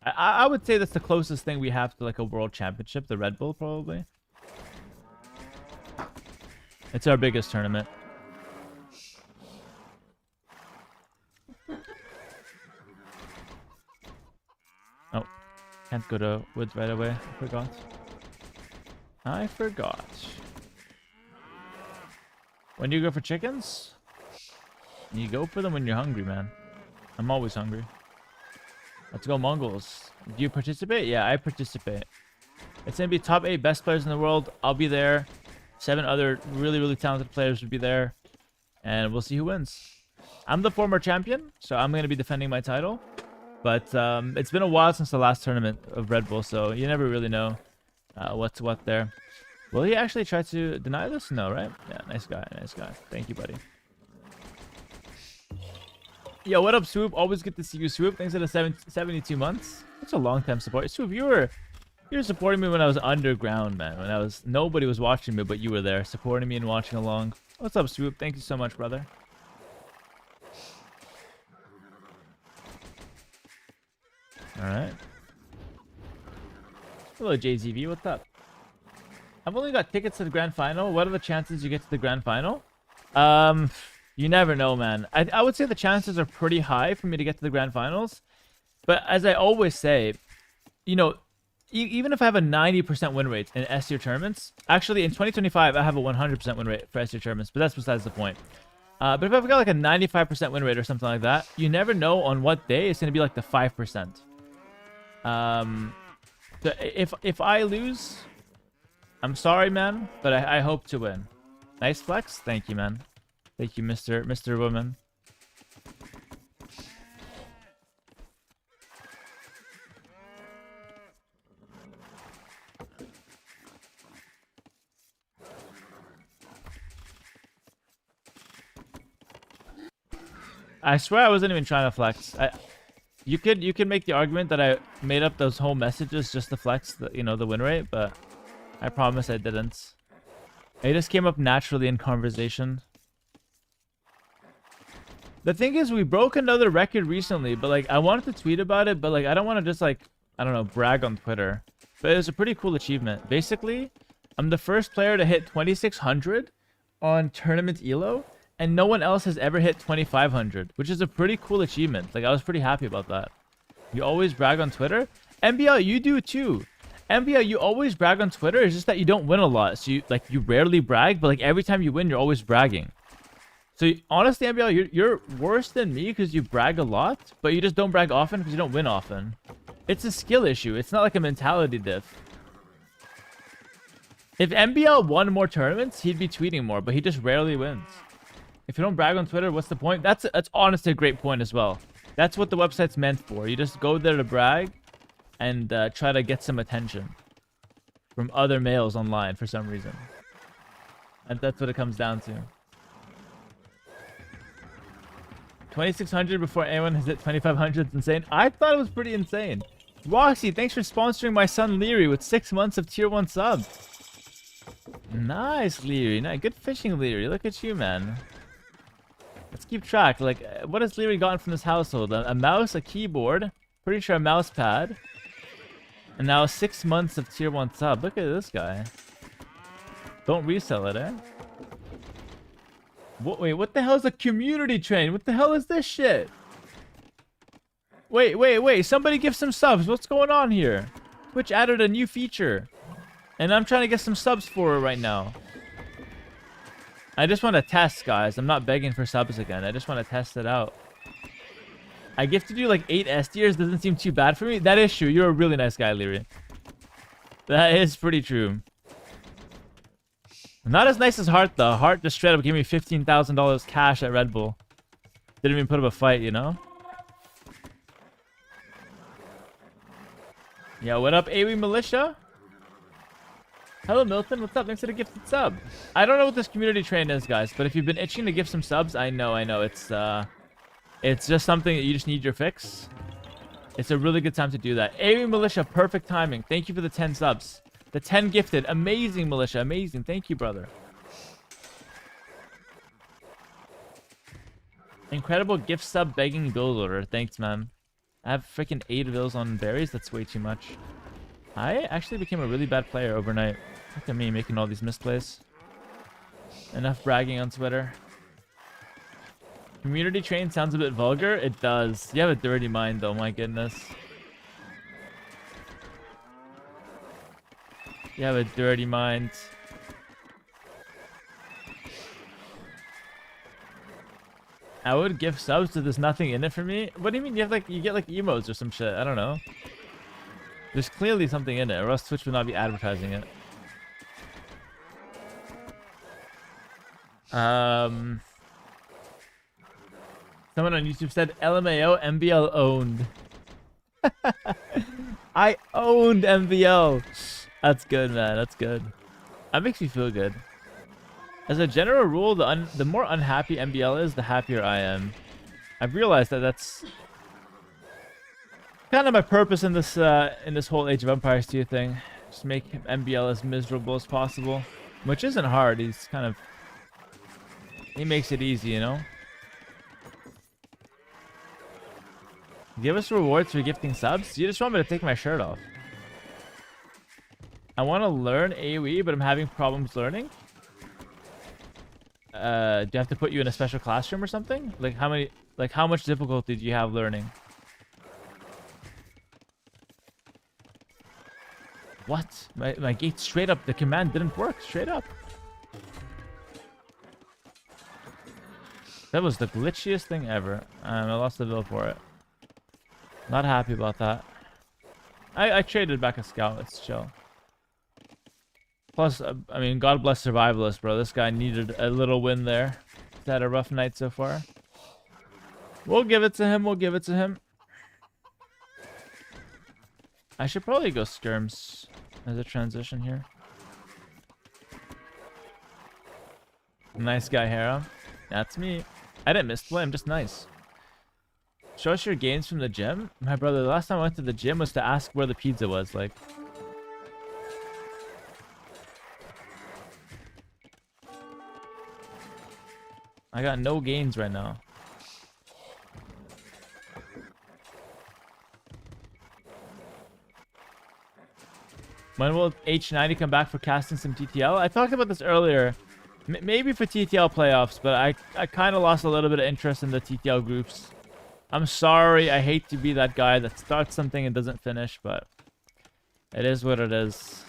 I would say that's the closest thing we have to like a world championship, the Red Bull probably. It's our biggest tournament. Oh, can't go to woods right away. I forgot. When do you go for chickens? You go for them when you're hungry, man. I'm always hungry. Let's go Mongols. Do you participate? Yeah, I participate. It's going to be top 8 best players in the world. I'll be there. 7 other really, really talented players will be there. And we'll see who wins. I'm the former champion, so I'm going to be defending my title. But it's been a while since the last tournament of Red Bull, so you never really know what's what there. Will he actually try to deny this? No, right? Yeah, nice guy, nice guy. Thank you, buddy. Yo, what up, Swoop? Always good to see you, Swoop. Thanks for the 72 months. That's a long time support. Swoop, you were supporting me when I was underground, man. When nobody was watching me, but you were there, supporting me and watching along. What's up, Swoop? Thank you so much, brother. All right. Hello, JZV. What's up? I've only got tickets to the grand final. What are the chances you get to the grand final? You never know, man. I would say the chances are pretty high for me to get to the grand finals. But as I always say, you know, even if I have a 90% win rate in S-tier tournaments, actually in 2025, I have a 100% win rate for S-tier tournaments, but that's besides the point. But if I've got like a 95% win rate or something like that, you never know on what day it's going to be like the 5%. So if I lose, I'm sorry, man, but I hope to win. Nice flex. Thank you, man. Thank you, Mr. Woman. I swear I wasn't even trying to flex. You could make the argument that I made up those whole messages just to flex the the win rate, but I promise I didn't. It just came up naturally in conversation. The thing is, we broke another record recently, but like I wanted to tweet about it, but like I don't want to just like, I don't know, brag on Twitter. But it was a pretty cool achievement. Basically, I'm the first player to hit 2600 on tournament elo, and no one else has ever hit 2500, which is a pretty cool achievement. Like I was pretty happy about that. You always brag on Twitter. MBL, you do too. MBL, you always brag on Twitter. It's just that you don't win a lot. So you rarely brag, but like every time you win, you're always bragging. So honestly, MBL, you're worse than me because you brag a lot, but you just don't brag often because you don't win often. It's a skill issue. It's not like a mentality diff. If MBL won more tournaments, he'd be tweeting more, but he just rarely wins. If you don't brag on Twitter, what's the point? That's honestly a great point as well. That's what the website's meant for. You just go there to brag and try to get some attention from other males online for some reason. And that's what it comes down to. 2600 before anyone has hit 2500 is insane. I thought it was pretty insane. Roxy, thanks for sponsoring my son Leary with 6 months of tier 1 sub. Nice, Leary. Nice. Good fishing, Leary. Look at you, man. Let's keep track. Like, what has Leary gotten from this household? A mouse, a keyboard, pretty sure a mouse pad, and now 6 months of tier 1 sub. Look at this guy. Don't resell it, eh? Wait, what the hell is a community train? What the hell is this shit? Wait. Somebody give some subs. What's going on here? Twitch added a new feature. And I'm trying to get some subs for it right now. I just want to test, guys. I'm not begging for subs again. I just want to test it out. I gifted you like 8 S tiers. Doesn't seem too bad for me. That is true. You're a really nice guy, Leary. That is pretty true. Not as nice as Hart, though. Hart just straight up gave me $15,000 cash at Red Bull. Didn't even put up a fight, you know? Yeah, what up, AWE Militia? Hello, Milton. What's up? Thanks for the gifted sub. I don't know what this community train is, guys, but if you've been itching to give some subs, I know. It's just something that you just need your fix. It's a really good time to do that. AWE Militia, perfect timing. Thank you for the 10 subs. The 10 gifted. Amazing, Militia. Amazing. Thank you, brother. Incredible gift sub begging build order. Thanks, man. I have freaking 8 of those on berries. That's way too much. I actually became a really bad player overnight. Look at me making all these misplays. Enough bragging on Twitter. Community train sounds a bit vulgar. It does. You have a dirty mind, though. My goodness. You have a dirty mind. I would give subs to there's nothing in it for me. What do you mean? You get like emotes or some shit? I don't know. There's clearly something in it, or else Twitch would not be advertising it. Someone on YouTube said LMAO MBL owned. I owned MBL. That's good, man. That's good. That makes me feel good. As a general rule, the more unhappy MBL is, the happier I am. I've realized that that's kind of my purpose in this whole Age of Empires 2 thing. Just make MBL as miserable as possible, which isn't hard. He makes it easy, you know. Give us rewards for gifting subs. You just want me to take my shirt off. I want to learn AoE, but I'm having problems learning. Do I have to put you in a special classroom or something? Like how much difficulty do you have learning? What? My gate straight up. The command didn't work. Straight up. That was the glitchiest thing ever. I lost the bill for it. Not happy about that. I traded back a scout. It's chill. Plus, I mean, God bless Survivalist, bro. This guy needed a little win there. He's had a rough night so far. We'll give it to him. We'll give it to him. I should probably go skirms as a transition here. Nice guy, Hera. That's me. I didn't misplay. I'm just nice. Show us your gains from the gym. My brother, the last time I went to the gym was to ask where the pizza was. Like, I got no gains right now. When will H90 come back for casting some TTL? I talked about this earlier. Maybe for TTL playoffs, but I kind of lost a little bit of interest in the TTL groups. I'm sorry. I hate to be that guy that starts something and doesn't finish, but it is what it is.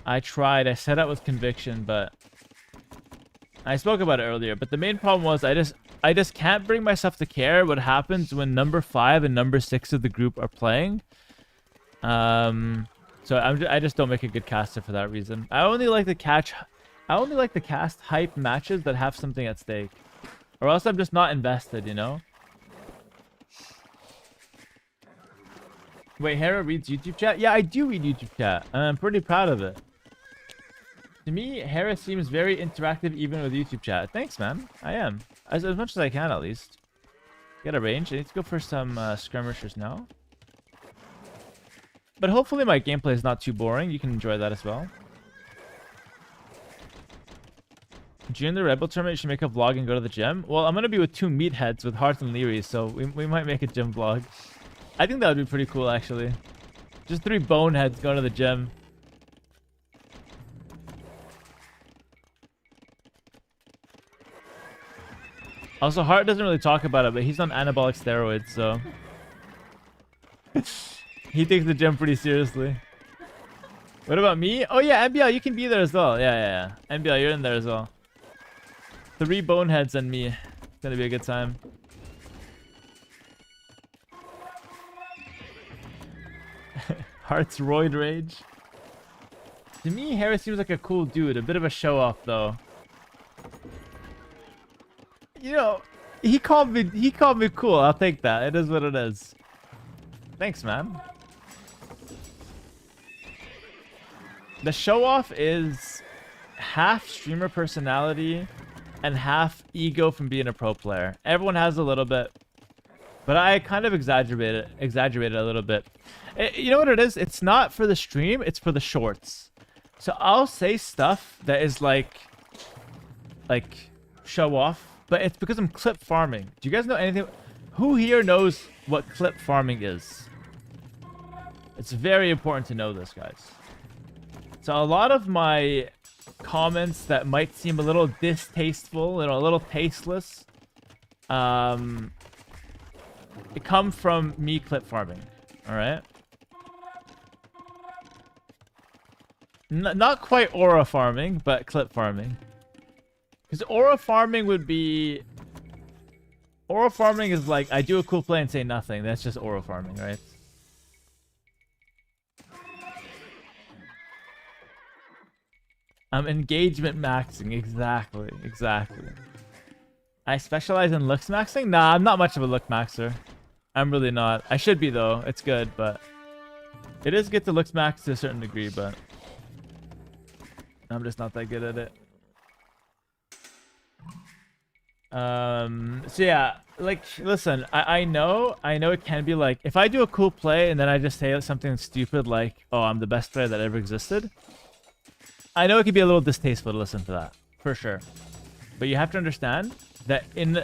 I tried. I set out with conviction, but I spoke about it earlier. But the main problem was I just can't bring myself to care what happens when number 5 and number 6 of the group are playing. So I just don't make a good caster for that reason. I only like to cast hype matches that have something at stake. Or else I'm just not invested, you know? Wait, Hera reads YouTube chat? Yeah, I do read YouTube chat. And I'm pretty proud of it. To me, Hera seems very interactive even with YouTube chat. Thanks, man. I am. As much as I can, at least. Get a range. I need to go for some skirmishers now. But hopefully my gameplay is not too boring. You can enjoy that as well. During the Rebel tournament, you should make a vlog and go to the gym. Well, I'm gonna be with two meatheads with Hearts and Leary, so we might make a gym vlog. I think that would be pretty cool, actually. Just three boneheads going to the gym. Also, Hart doesn't really talk about it, but he's on anabolic steroids, so he takes the gym pretty seriously. What about me? Oh yeah, MBL, you can be there as well. Yeah. MBL, you're in there as well. Three boneheads and me. It's gonna be a good time. Heart's roid rage. To me, Hera seems like a cool dude. A bit of a show off though. You know, he called me cool. I'll take that. It is what it is. Thanks, man. The show off is half streamer personality and half ego from being a pro player. Everyone has a little bit, but I kind of exaggerated a little bit. You know what it is? It's not for the stream, it's for the shorts. So I'll say stuff that is like show off, but it's because I'm clip farming. Do you guys know anything? Who here knows what clip farming is? It's very important to know this, guys. So a lot of my comments that might seem a little distasteful, a little tasteless, it come from me clip farming. All right. Not quite aura farming, but clip farming. Because aura farming would be... Aura farming is like, I do a cool play and say nothing. That's just aura farming, right? I'm engagement maxing. Exactly. I specialize in looks maxing? Nah, I'm not much of a look maxer. I'm really not. I should be, though. It's good, but... It is good to looks max to a certain degree, but... I'm just not that good at it. So yeah, like, listen, I know it can be like, if I do a cool play and then I just say something stupid like, oh, I'm the best player that ever existed, I know it can be a little distasteful to listen to that, for sure. But you have to understand that in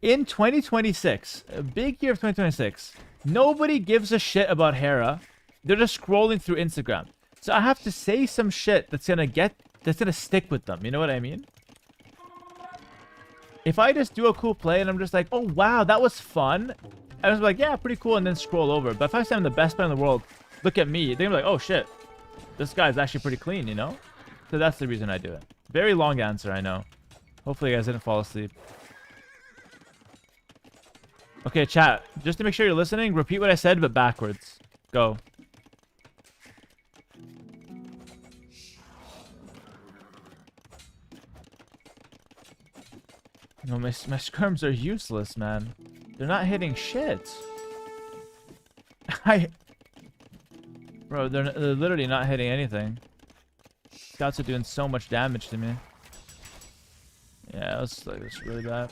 2026, a big year of 2026, nobody gives a shit about Hera. They're just scrolling through Instagram. So I have to say some shit that's gonna stick with them. You know what I mean? If I just do a cool play and I'm just like, oh wow, that was fun, I was like, yeah, pretty cool, and then scroll over. But if I say I'm the best player in the world, look at me, they're gonna be like, oh shit, this guy's actually pretty clean, you know? So that's the reason I do it. Very long answer, I know. Hopefully you guys didn't fall asleep. Okay, chat, just to make sure you're listening, repeat what I said, but backwards. Go. No, my skirms are useless, man. They're not hitting shit. Bro, they're literally not hitting anything. Scouts are doing so much damage to me. Yeah, it's really bad.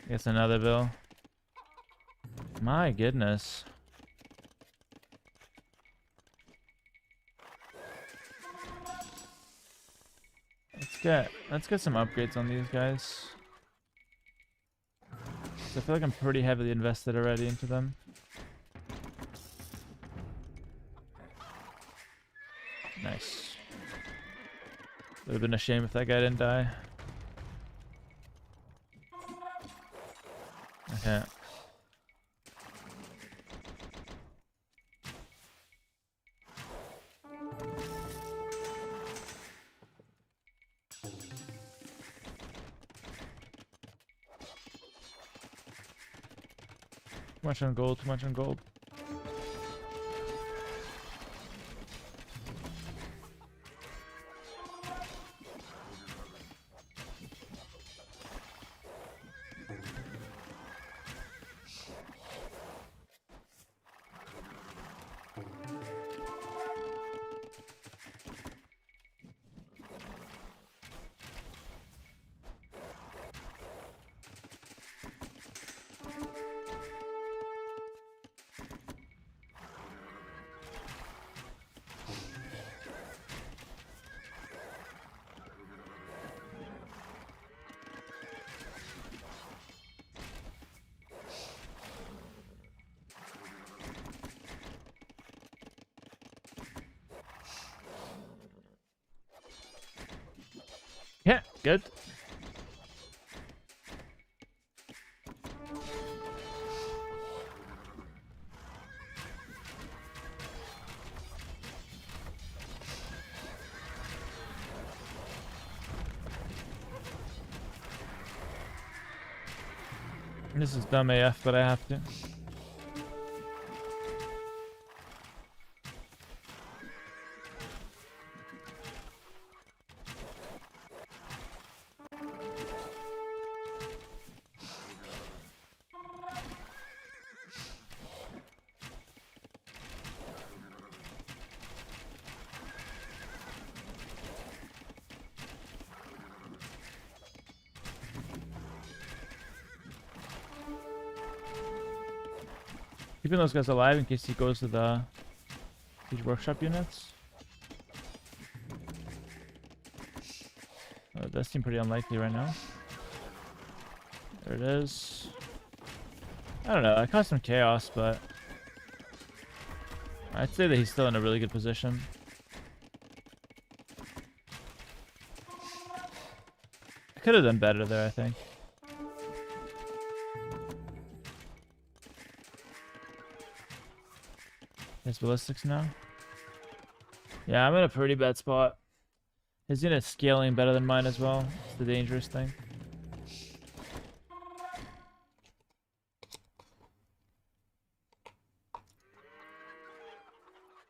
Guess another bill. My goodness. Let's get some upgrades on these guys. So I feel like I'm pretty heavily invested already into them. Nice. Would have been a shame if that guy didn't die. Okay. Too much on gold, too much on gold. Good. This is dumb AF, but I have to. Keeping those guys alive in case he goes to the these workshop units. Oh, that seems pretty unlikely right now. There it is. I don't know. I caused some chaos, but I'd say that he's still in a really good position. I could have done better there, I think. His ballistics now. Yeah, I'm in a pretty bad spot. His unit's scaling better than mine as well. It's the dangerous thing.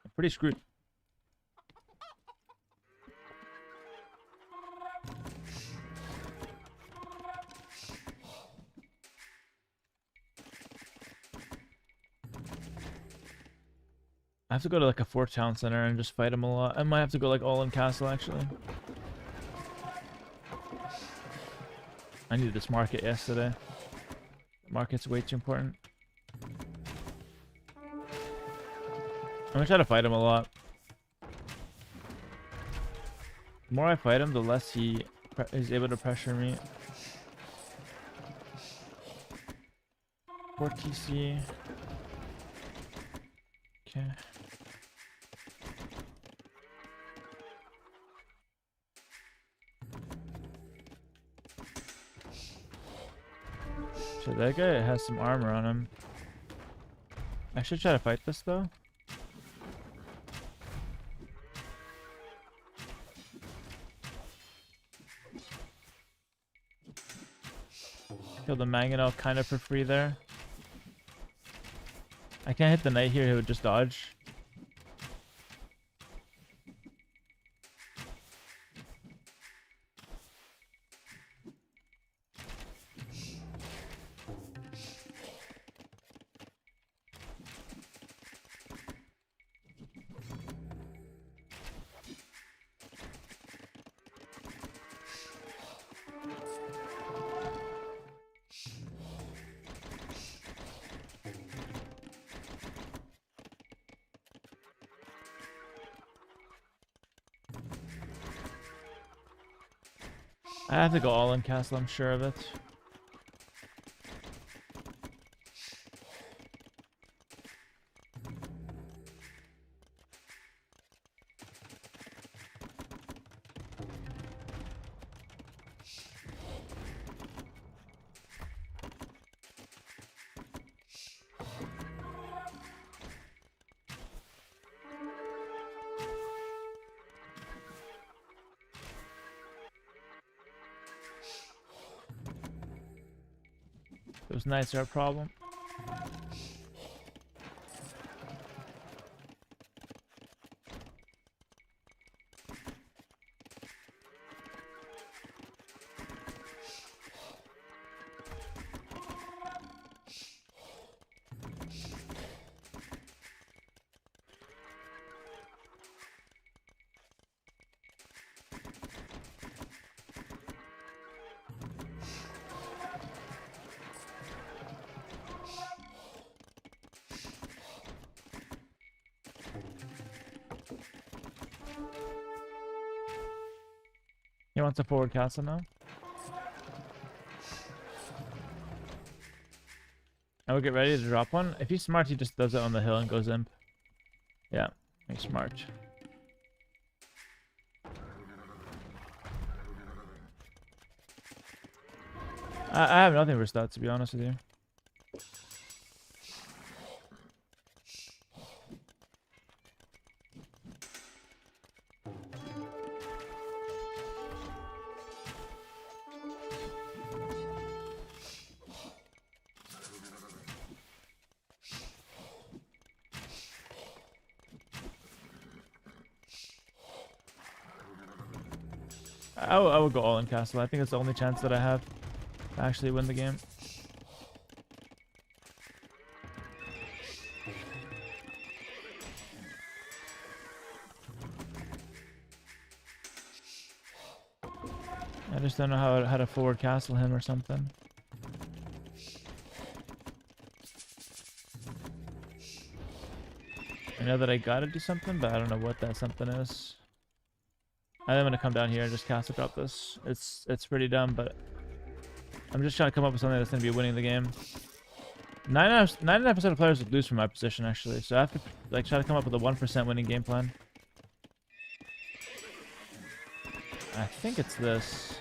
I'm pretty screwed. I have to go to like a 4 town center and just fight him a lot. I might have to go like all in castle actually. I needed this market yesterday. Market's way too important. I'm gonna try to fight him a lot. The more I fight him, the less he is able to pressure me. 4 TC. Okay. So that guy has some armor on him. I should try to fight this though. Kill the mangonel kind of for free there. I can't hit the knight here, he would just dodge. I have to go all in castle, I'm sure of it. Those knights are a problem. He wants a forward castle now. I will get ready to drop one. If he's smart, he just does it on the hill and goes imp. Yeah, he's smart. I have nothing for stats, to be honest with you. I would go all in castle. I think it's the only chance that I have to actually win the game. I just don't know how to forward castle him or something. I know that I gotta do something, but I don't know what that something is. I'm gonna come down here and just castle drop this. It's pretty dumb, but I'm just trying to come up with something that's gonna be winning the game. 99% of players would lose from my position actually, so I have to like try to come up with a 1% winning game plan. I think it's this.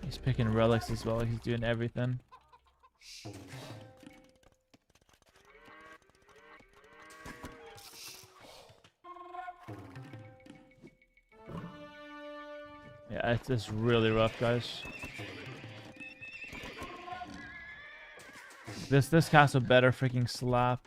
He's picking relics as well. He's doing everything. Yeah, it's just really rough, guys. This castle better freaking slap.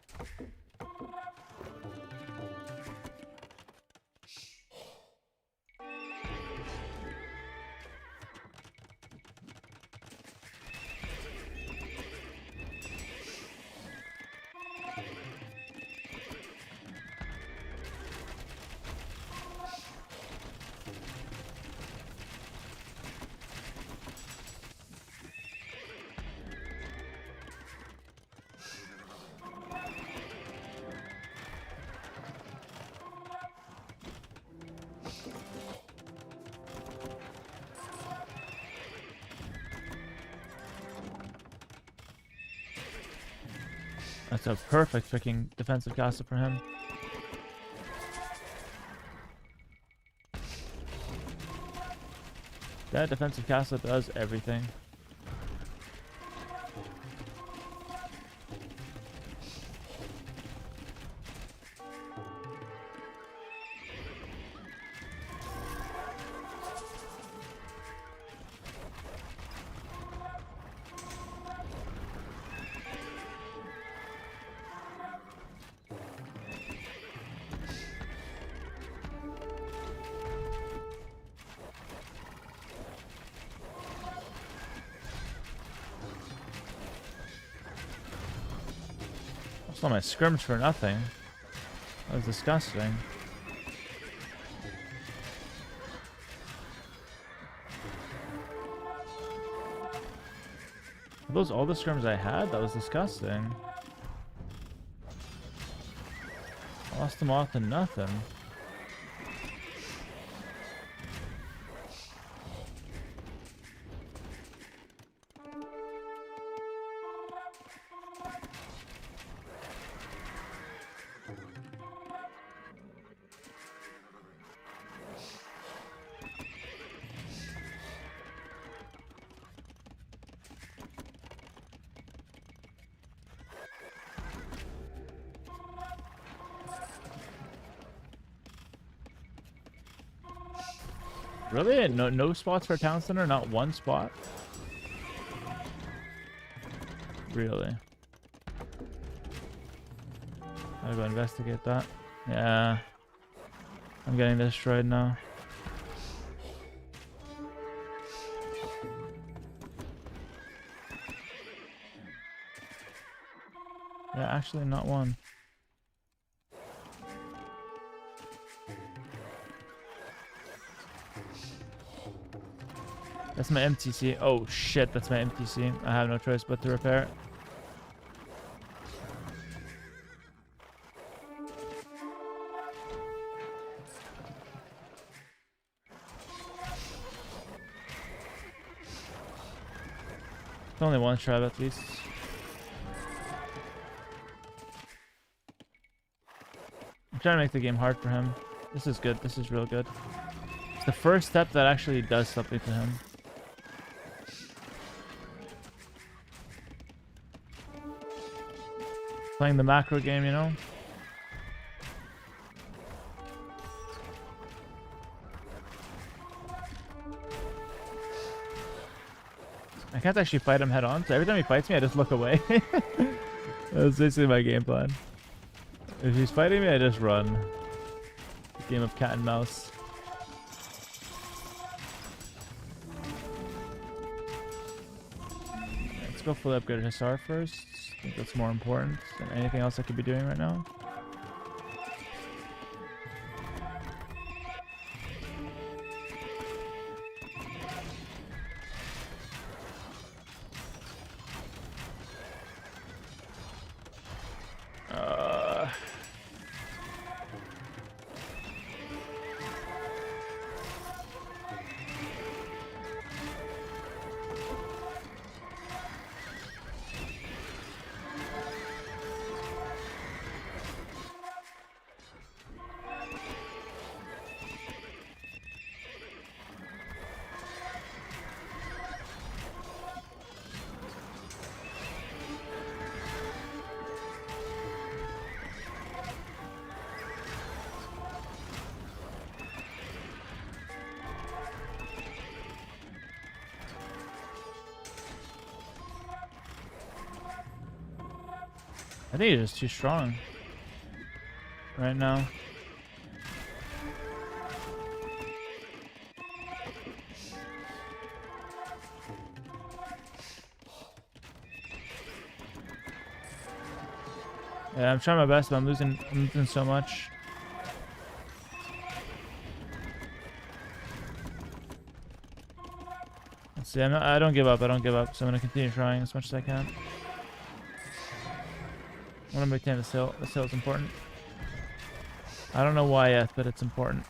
That's a perfect freaking defensive castle for him. That defensive castle does everything. I saw my scrims for nothing. That was disgusting. Are those all the scrims I had? That was disgusting. I lost them all to nothing. Really? No spots for a town center? Not one spot? Really? Gotta go investigate that. Yeah. I'm getting destroyed now. Yeah, actually not one. That's my MTC. Oh shit, that's my MTC. I have no choice but to repair it. It's only one tribe at least. I'm trying to make the game hard for him. This is good. This is real good. It's the first step that actually does something to him. Playing the macro game, you know? I can't actually fight him head on, so every time he fights me, I just look away. That's basically my game plan. If he's fighting me, I just run. Game of cat and mouse. Let's go fully upgrade SR first. I think that's more important than anything else I could be doing right now. I think he's just too strong right now. Yeah, I'm trying my best, but I'm losing so much. Let's see, I don't give up. I don't give up. So I'm gonna continue trying as much as I can. I want to maintain this hill. This hill is important. I don't know why yet, but it's important.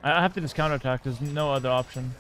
I have to just counterattack. There's no other option.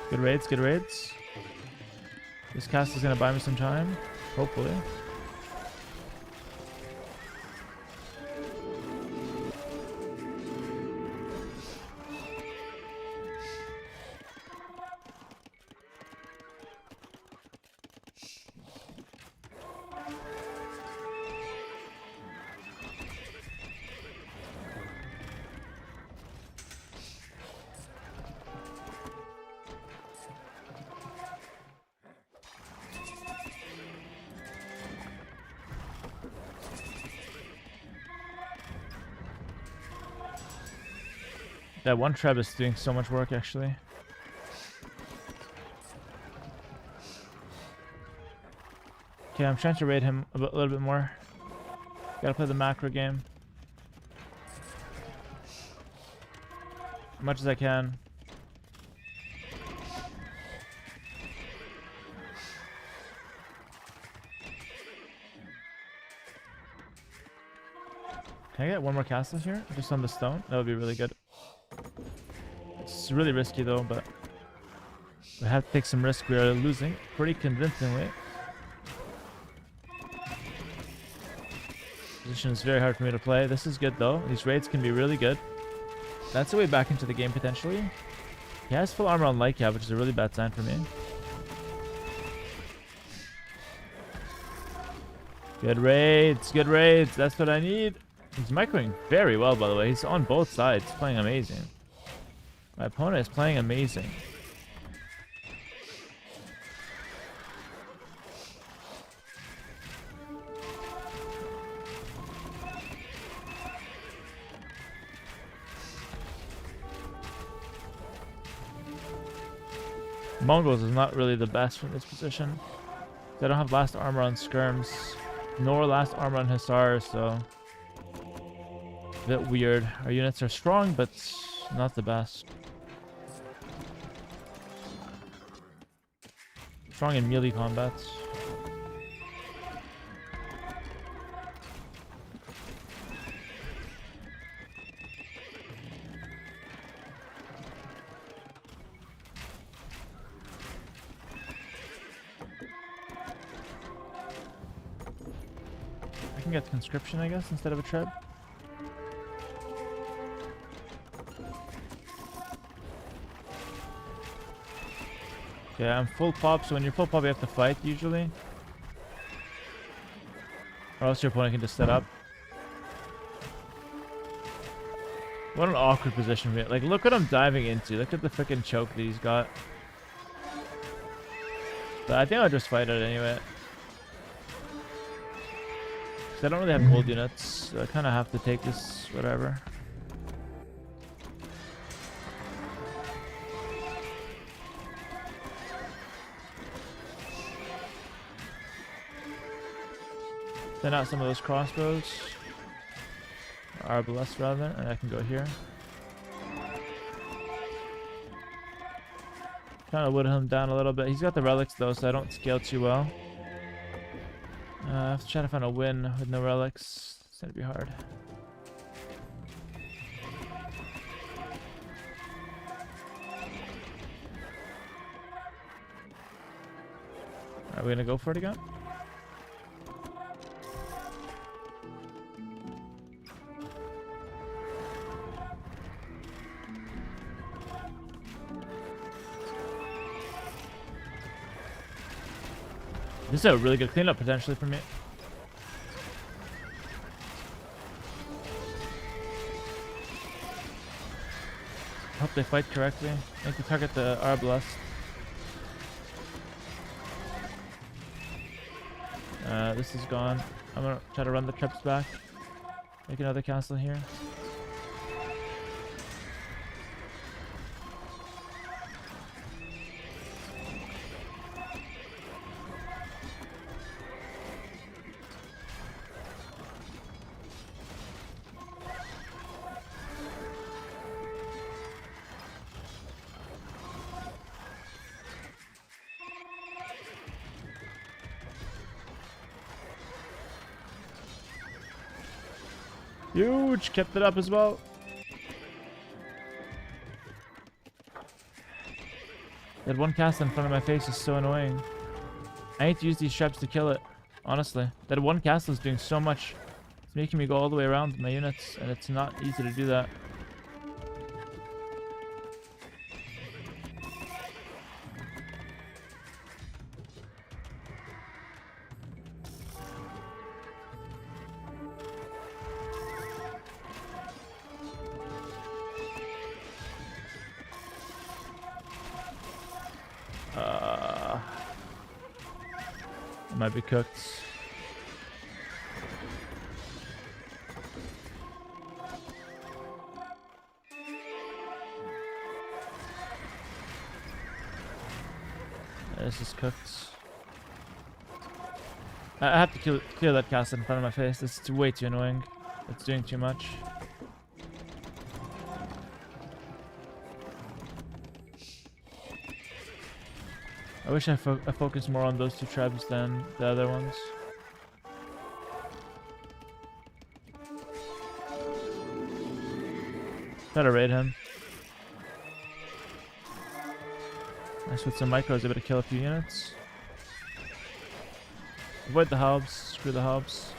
Good raids, good raids. This cast is gonna buy me some time, hopefully. That one trap is doing so much work, actually. Okay, I'm trying to raid him a little bit more. Gotta play the macro game. As much as I can. Can I get one more castle here? Just on the stone? That would be really good. It's really risky though, but we have to take some risk. We are losing pretty convincingly. Position is very hard for me to play. This is good though. These raids can be really good. That's the way back into the game potentially. He has full armor on Lyca, which is a really bad sign for me. Good raids, good raids. That's what I need. He's microing very well, by the way. He's on both sides, playing amazing. My opponent is playing amazing. Mongols is not really the best from this position. They don't have last armor on skirms, nor last armor on hussars, so a bit weird. Our units are strong, but not the best. Strong in melee combats. I can get conscription, I guess, instead of a treb. Okay, I'm full pop, so when you're full pop, you have to fight, usually. Or else your opponent can just set up. What an awkward position for me. Like, look what I'm diving into. Look at the freaking choke that he's got. But I think I'll just fight it anyway. Because I don't really have gold units, so I kind of have to take this, whatever. Send out some of those crossbows. Arbalest rather, and I can go here. Trying to whittle him down a little bit. He's got the relics though, so I don't scale too well. I have to try to find a win with no relics. It's gonna be hard. Are we gonna go for it again? This is a really good cleanup potentially for me. Hope they fight correctly. I need to target the Arbalest. This is gone. I'm gonna try to run the trips back. Make another castle here. Huge! Kept it up as well. That one cast in front of my face is so annoying. I need to use these traps to kill it, honestly. That one castle is doing so much. It's making me go all the way around with my units, and it's not easy to do that. Might be cooked. This is cooked. I have to clear that cast in front of my face. This is way too annoying. It's doing too much. I wish I focused more on those two trebs than the other ones. Try to raid him. Nice with some micros, able to kill a few units. Avoid the hubs, screw the hubs.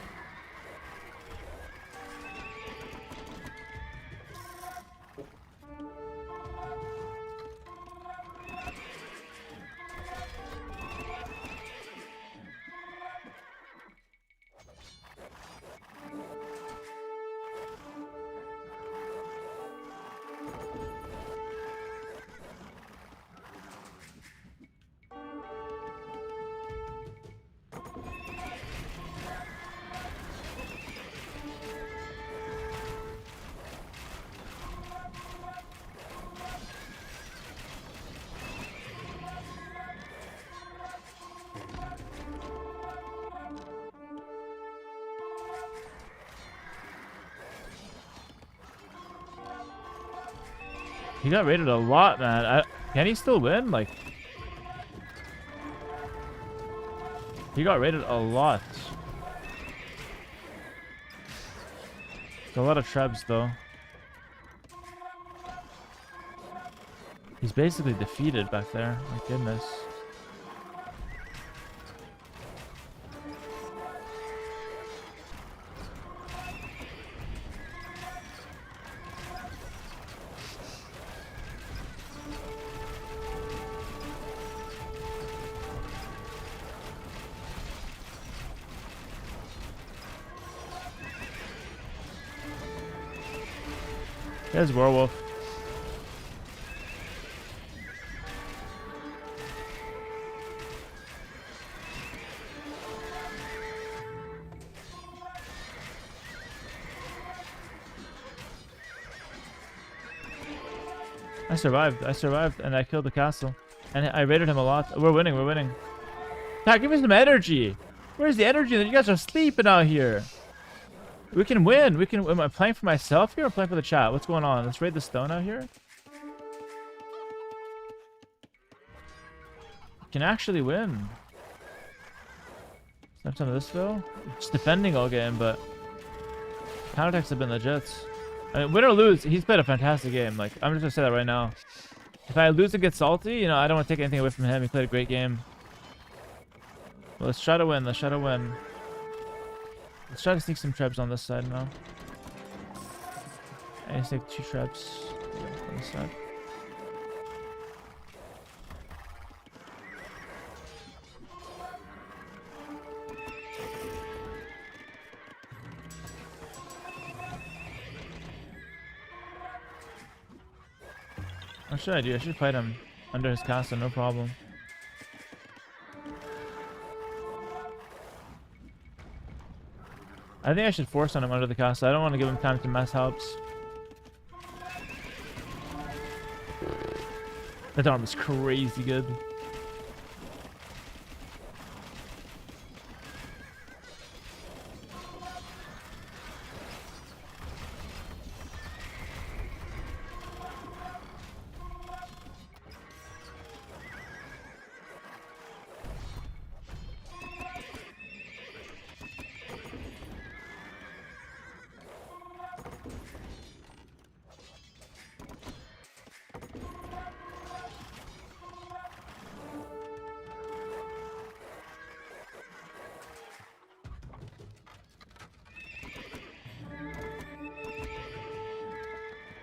He got raided a lot, man. Can he still win? Like, he got raided a lot. A lot of trebs, though. He's basically defeated back there. My goodness. There's werewolf. I survived, and I killed the castle. And I raided him a lot. We're winning, we're winning. God, give me some energy! Where's the energy? You guys are sleeping out here. We can win. We can. Am I playing for myself here or playing for the chat? What's going on? Let's raid the stone out here. We can actually win. Snap some of this, Phil. Just defending all game, but counterattacks have been legit. I mean, win or lose, he's played a fantastic game. Like, I'm just gonna say that right now. If I lose and get salty, you know, I don't want to take anything away from him. He played a great game. Well, let's try to win. Let's try to win. Let's try to sneak some trebs on this side now. I need to take 2 trebs on this side. What should I do? I should fight him under his castle, no problem. I think I should force on him under the castle. I don't want to give him time to mass helps. That arm is crazy good.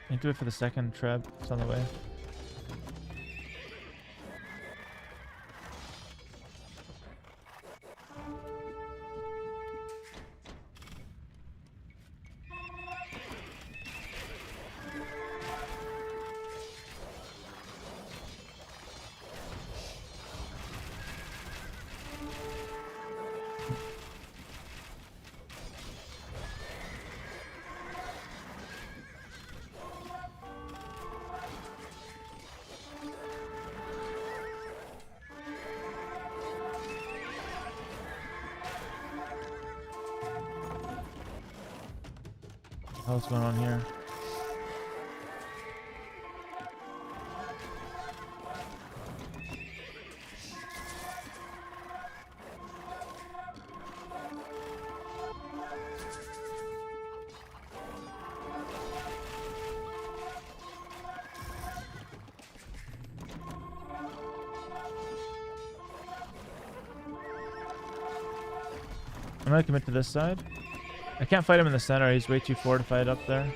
I need to wait for the second trap. It's on the way. What's going on here? I'm gonna commit to this side. I can't fight him in the center. He's way too fortified up there.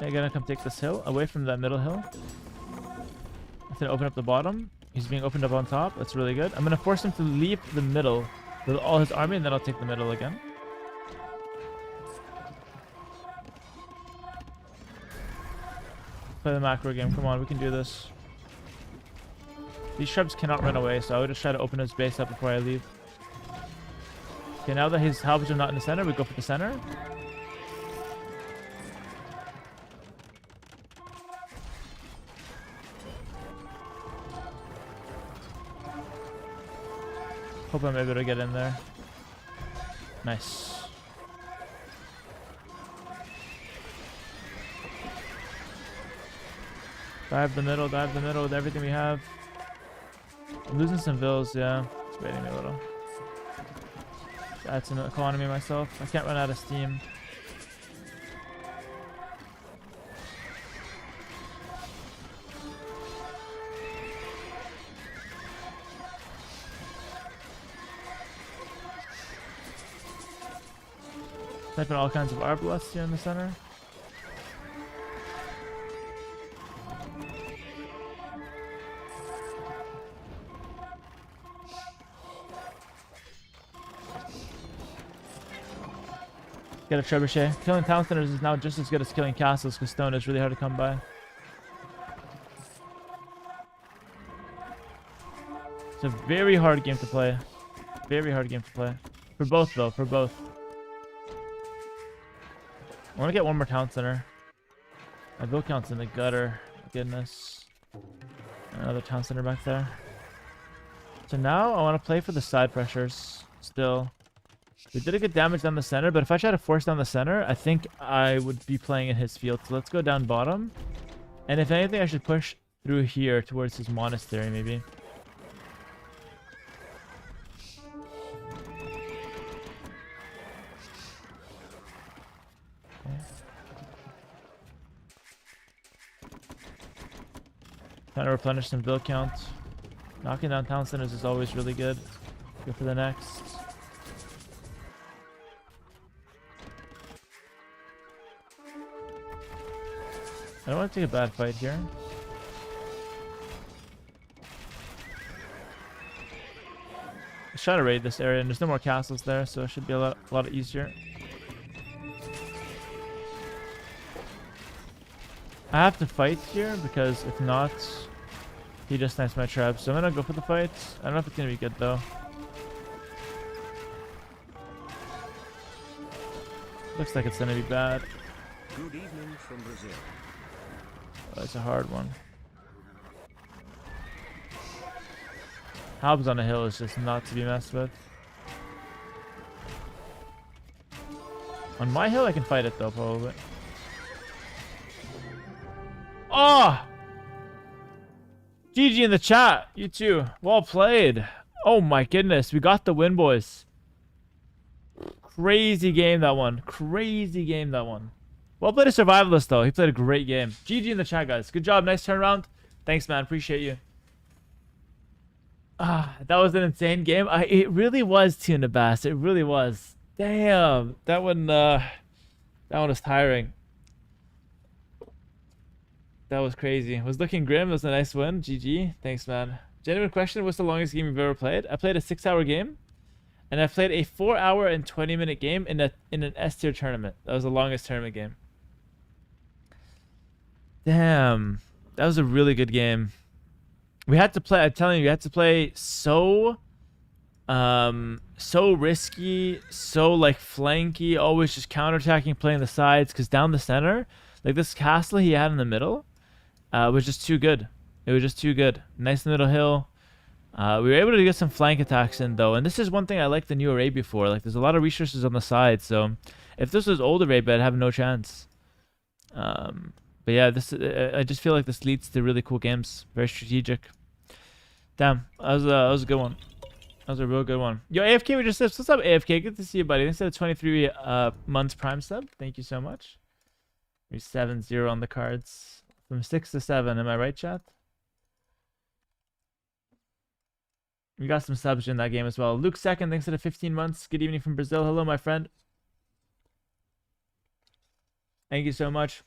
I'm gonna come take this hill away from that middle hill. I'm gonna open up the bottom. He's being opened up on top. That's really good. I'm gonna force him to leave the middle with all his army, and then I'll take the middle again. Play the macro game. Come on, we can do this. These shrubs cannot run away, so I would just try to open his base up before I leave. Okay, now that his halberds are not in the center, we go for the center. Hope I'm able to get in there. Nice. Dive the middle with everything we have. I'm losing some vills, yeah. It's waiting me a little. Add some economy myself. I can't run out of steam. Typing all kinds of arbalests here in the center. Get a trebuchet. Killing town centers is now just as good as killing castles because stone is really hard to come by. It's a very hard game to play. Very hard game to play. For both though, for both. I want to get one more town center. My bill count's in the gutter. Goodness. Another town center back there. So now I want to play for the side pressures still. We did a good damage down the center, but if I try to force down the center, I think I would be playing in his field. So let's go down bottom. And if anything, I should push through here towards his monastery, maybe. Okay. Trying to replenish some bill count. Knocking down town centers is always really good. Go for the next. I don't want to take a bad fight here. Let's try to raid this area, and there's no more castles there, so it should be a lot easier. I have to fight here because if not, he just snipes my trap. So I'm gonna go for the fight. I don't know if it's gonna be good though. Looks like it's gonna be bad. Good evening from Brazil. Oh, it's a hard one. Halbs on a hill is just not to be messed with. On my hill, I can fight it though, probably. Oh! GG in the chat. You too. Well played. Oh my goodness. We got the win, boys. Crazy game, that one. Crazy game, that one. Well played a survivalist, though. He played a great game. GG in the chat, guys. Good job. Nice turnaround. Thanks, man. Appreciate you. Ah, that was an insane game. It really was Tuna Bass. It really was. Damn. That one was tiring. That was crazy. It was looking grim. It was a nice win. GG. Thanks, man. Genuine question. What's the longest game you've ever played? I played a 6-hour game. And I played a 4-hour and 20-minute game in an S tier tournament. That was the longest tournament game. Damn. That was a really good game. We had to play, I'm telling you, we had to play so risky, so like flanky, always just counterattacking, playing the sides, because down the center, like this castle he had in the middle, was just too good. It was just too good. Nice middle hill. We were able to get some flank attacks in though, and this is one thing I like the new Arabia for. Like, there's a lot of resources on the side, so if this was old Arabia, I'd have no chance. But yeah, I just feel like this leads to really cool games. Very strategic. Damn, that was a good one. That was a real good one. Yo, AFK, we just said, what's up, AFK? Good to see you, buddy. Instead of 23 months prime sub, thank you so much. You're 7-0 on the cards. From 6 to 7, am I right, chat? We got some subs in that game as well. Luke second, thanks to the 15 months. Good evening from Brazil. Hello, my friend. Thank you so much.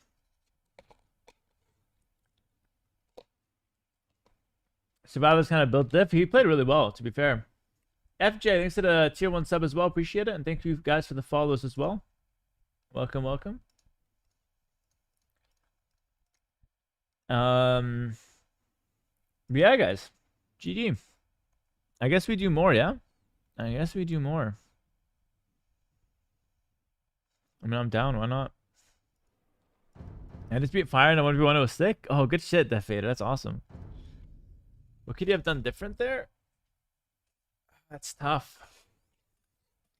Survivor's kind of built diff. He played really well, to be fair. FJ, thanks to the tier 1 sub as well. Appreciate it. And thank you guys for the follows as well. Welcome, welcome. Yeah, guys. GG. I guess we do more, yeah? I guess we do more. I mean, I'm down. Why not? I just beat Fire and I 1v1 was sick. Oh, good shit, Death Vader. That's awesome. What could you have done different there? That's tough.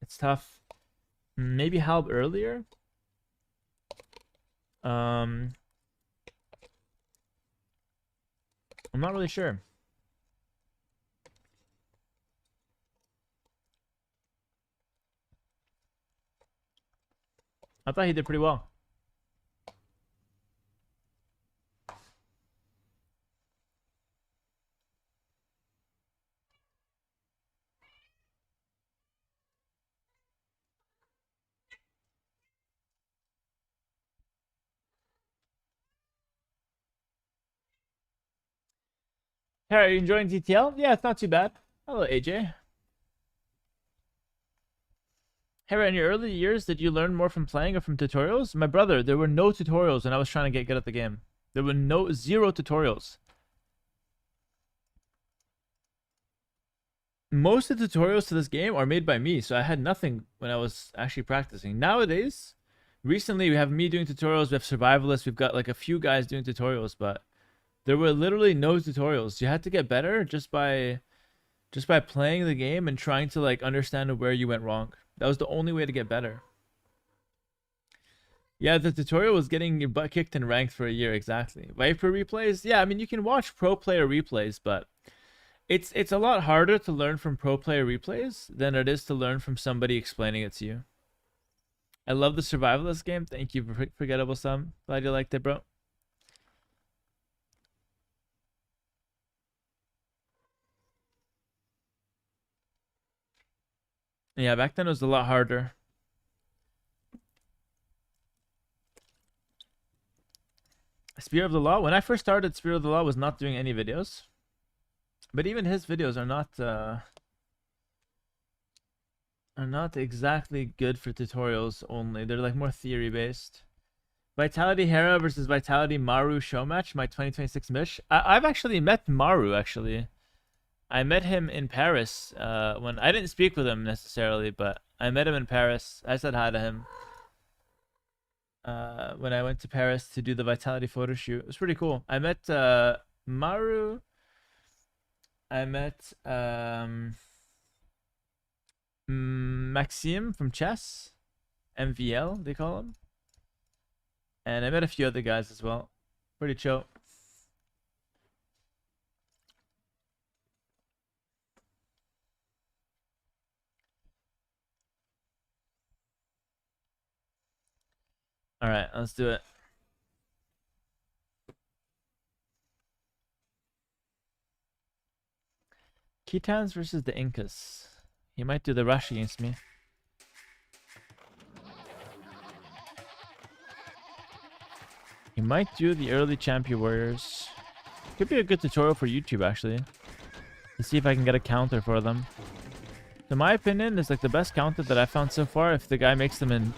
It's tough. Maybe Halb earlier? I'm not really sure. I thought he did pretty well. Hey, are you enjoying TTL? Yeah, it's not too bad. Hello, AJ. Hera, in your early years, did you learn more from playing or from tutorials? My brother, there were no tutorials when I was trying to get good at the game. There were zero tutorials. Most of the tutorials to this game are made by me, so I had nothing when I was actually practicing. Nowadays, recently we have me doing tutorials, we have survivalists, we've got like a few guys doing tutorials, but there were literally no tutorials. You had to get better just by playing the game and trying to like understand where you went wrong. That was the only way to get better. Yeah, the tutorial was getting your butt kicked in ranked for a year, exactly. Viper replays? Yeah, I mean, you can watch pro player replays, but it's a lot harder to learn from pro player replays than it is to learn from somebody explaining it to you. I love the survivalist game. Thank you for Forgettable Sum. Glad you liked it, bro. Yeah, back then it was a lot harder. Spear of the Law. When I first started, Spear of the Law was not doing any videos. But even his videos are not exactly good for tutorials only. They're like more theory based. Vitality Hera versus Vitality Maru show match, my 2026 Mish. I've actually met Maru, actually. I met him in Paris when I didn't speak with him necessarily, but I met him in Paris. I said hi to him when I went to Paris to do the Vitality photo shoot. It was pretty cool. I met Maru. I met Maxime from chess, MVL they call him, and I met a few other guys as well. Pretty chill. All right, let's do it. Khitans versus the Incas. He might do the rush against me. He might do the early champion warriors. Could be a good tutorial for YouTube, actually. To see if I can get a counter for them. In my opinion, it's like the best counter that I found so far. If the guy makes them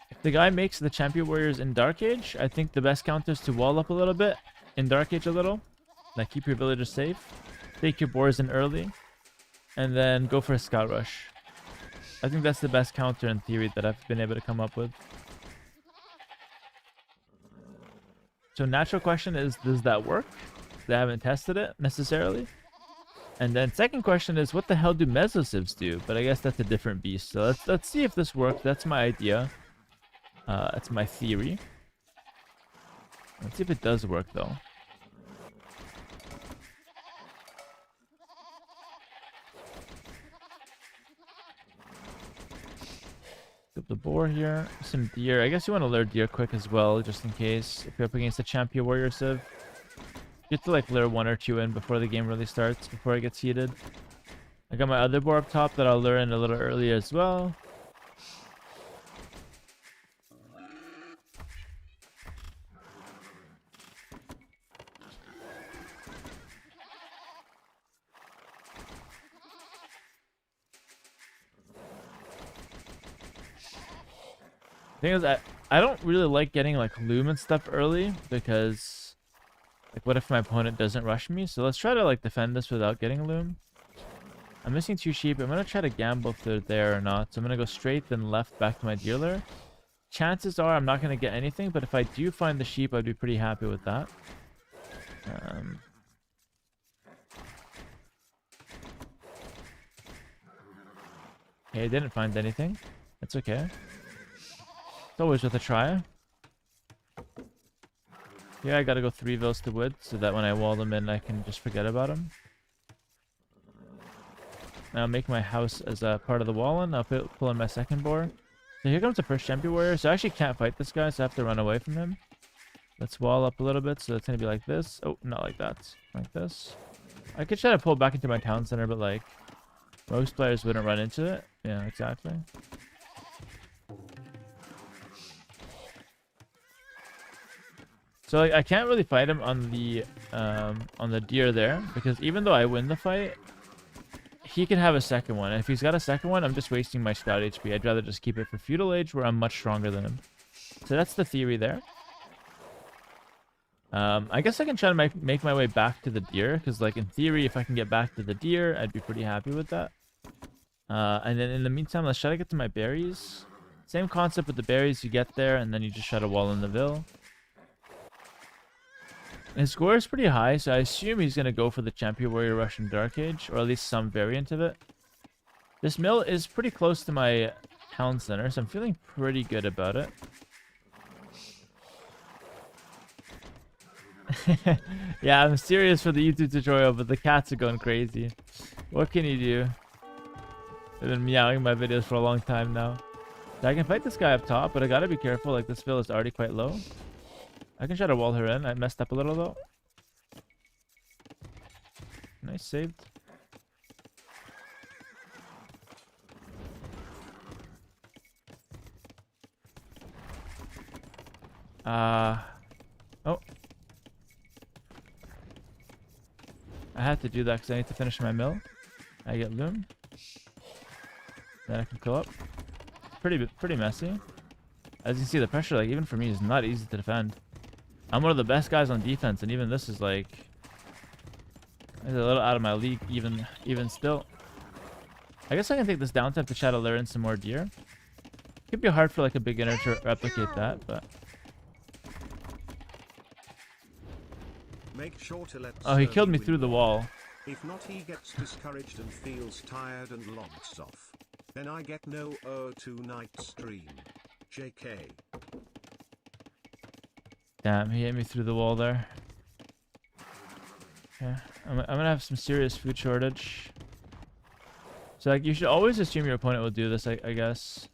if the guy makes the champion warriors in Dark Age, I think the best counter is to wall up a little bit in Dark Age a little. Like keep your villagers safe. Take your boars in early. And then go for a scout rush. I think that's the best counter in theory that I've been able to come up with. So natural question is, does that work? I haven't tested it necessarily. And then second question is, what the hell do mesosieves do? But I guess that's a different beast. So let's see if this works. That's my idea. That's my theory. Let's see if it does work though. Up the boar here. Some deer. I guess you want to lure deer quick as well, just in case. If you're up against a champion warrior civ. You have to like lure 1 or 2 in before the game really starts, before it gets heated. I got my other boar up top that I'll lure in a little earlier as well. The thing is, I don't really like getting like loom and stuff early because like what if my opponent doesn't rush me? So let's try to like defend this without getting loom. I'm missing 2 sheep. I'm gonna try to gamble if they're there or not. So I'm gonna go straight then left back to my deer lair. Chances are I'm not gonna get anything, but if I do find the sheep, I'd be pretty happy with that. Okay, I didn't find anything. That's okay. It's always worth a try. Here I gotta go 3 vills to wood so that when I wall them in, I can just forget about them. Now make my house as a part of the wall, and I'll pull in my second boar. So here comes the first champion warrior. So I actually can't fight this guy, so I have to run away from him. Let's wall up a little bit. So it's gonna be like this. Oh, not like that. Like this. I could try to pull back into my town center, but like most players wouldn't run into it. Yeah, exactly. So like I can't really fight him on the deer there, because even though I win the fight, he can have a second one. And if he's got a second one, I'm just wasting my scout HP. I'd rather just keep it for feudal age, where I'm much stronger than him. So that's the theory there. I guess I can try to make my way back to the deer, because like in theory, if I can get back to the deer, I'd be pretty happy with that. And then in the meantime, let's try to get to my berries. Same concept with the berries. You get there, and then you just try to wall in the vill. His score is pretty high, so I assume he's going to go for the Champion Warrior Russian Dark Age, or at least some variant of it. This mill is pretty close to my town center, so I'm feeling pretty good about it. Yeah, I'm serious for the YouTube tutorial, but the cats are going crazy. What can you do? I've been meowing my videos for a long time now. So I can fight this guy up top, but I gotta be careful, like this vill is already quite low. I can try to wall her in. I messed up a little though. Nice, saved. Oh. I have to do that because I need to finish my mill. I get loom. Then I can kill up. Pretty messy. As you can see, the pressure, like even for me, is not easy to defend. I'm one of the best guys on defense, and even this is like a little out of my league, even still. I guess I can take this downtime to try to lure in some more deer. Could be hard for like a beginner to replicate that, but Make sure to let oh, he killed me win. through the wall. If not, he gets discouraged and feels tired and logs off. Then I get no 2-night stream. JK. Damn, he hit me through the wall there. Yeah, I'm gonna have some serious food shortage. So like, you should always assume your opponent will do this, I guess.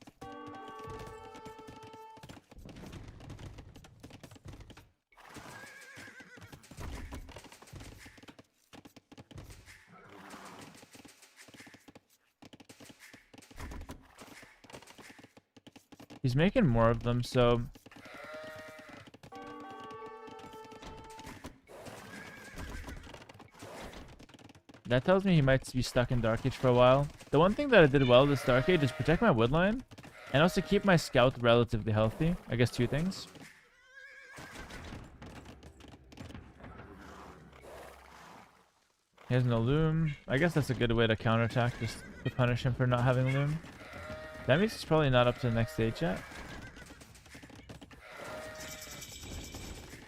He's making more of them, so that tells me he might be stuck in Dark Age for a while. The one thing that I did well this Dark Age is protect my wood line and also keep my scout relatively healthy. I guess 2 things. He has no loom. I guess that's a good way to counterattack, just to punish him for not having loom. That means he's probably not up to the next stage yet.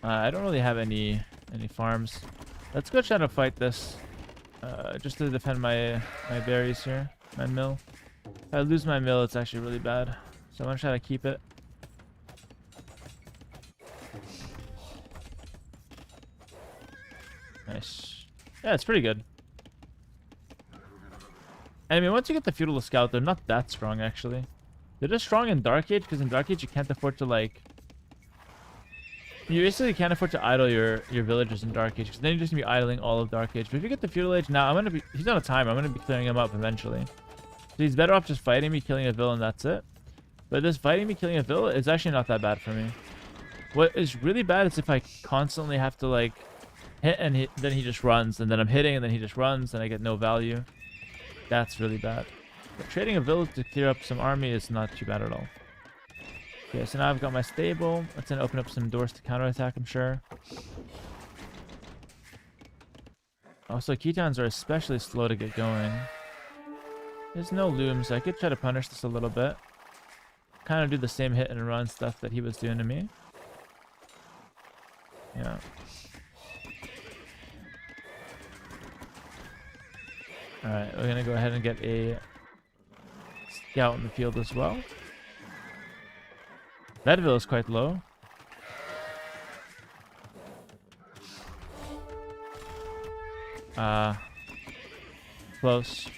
I don't really have any farms. Let's go try to fight this. Just to defend my berries here. My mill. If I lose my mill, it's actually really bad. So I'm gonna try to keep it. Nice. Yeah, it's pretty good. And I mean, once you get the Feudal Scout, they're not that strong, actually. They're just strong in Dark Age, because in Dark Age, you can't afford to, like... You basically can't afford to idle your villagers in Dark Age, because then you're just going to be idling all of Dark Age. But if you get the Feudal Age, now I'm going to be... He's on a timer. I'm going to be clearing him up eventually. So he's better off just fighting me, killing a villain, that's it. But this fighting me, killing a villain is actually not that bad for me. What is really bad is if I constantly have to, like, hit and then he just runs, and then I'm hitting and then he just runs, and I get no value. That's really bad. But trading a village to clear up some army is not too bad at all. Okay, so now I've got my stable. Let's then open up some doors to counterattack, I'm sure. Also, Ketons are especially slow to get going. There's no looms, so I could try to punish this a little bit. Kind of do the same hit and run stuff that he was doing to me. Yeah. Alright, we're gonna go ahead and get a scout in the field as well. That vill is quite low. Close.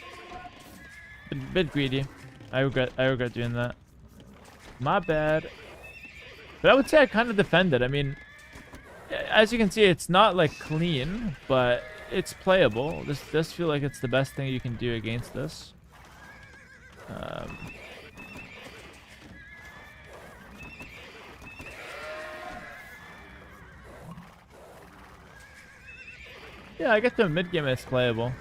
Bit greedy. I regret doing that. My bad. But I would say I kind of defended. I mean, as you can see, it's not like clean, but it's playable. This does feel like it's the best thing you can do against this. Yeah, I get to mid-game it's playable.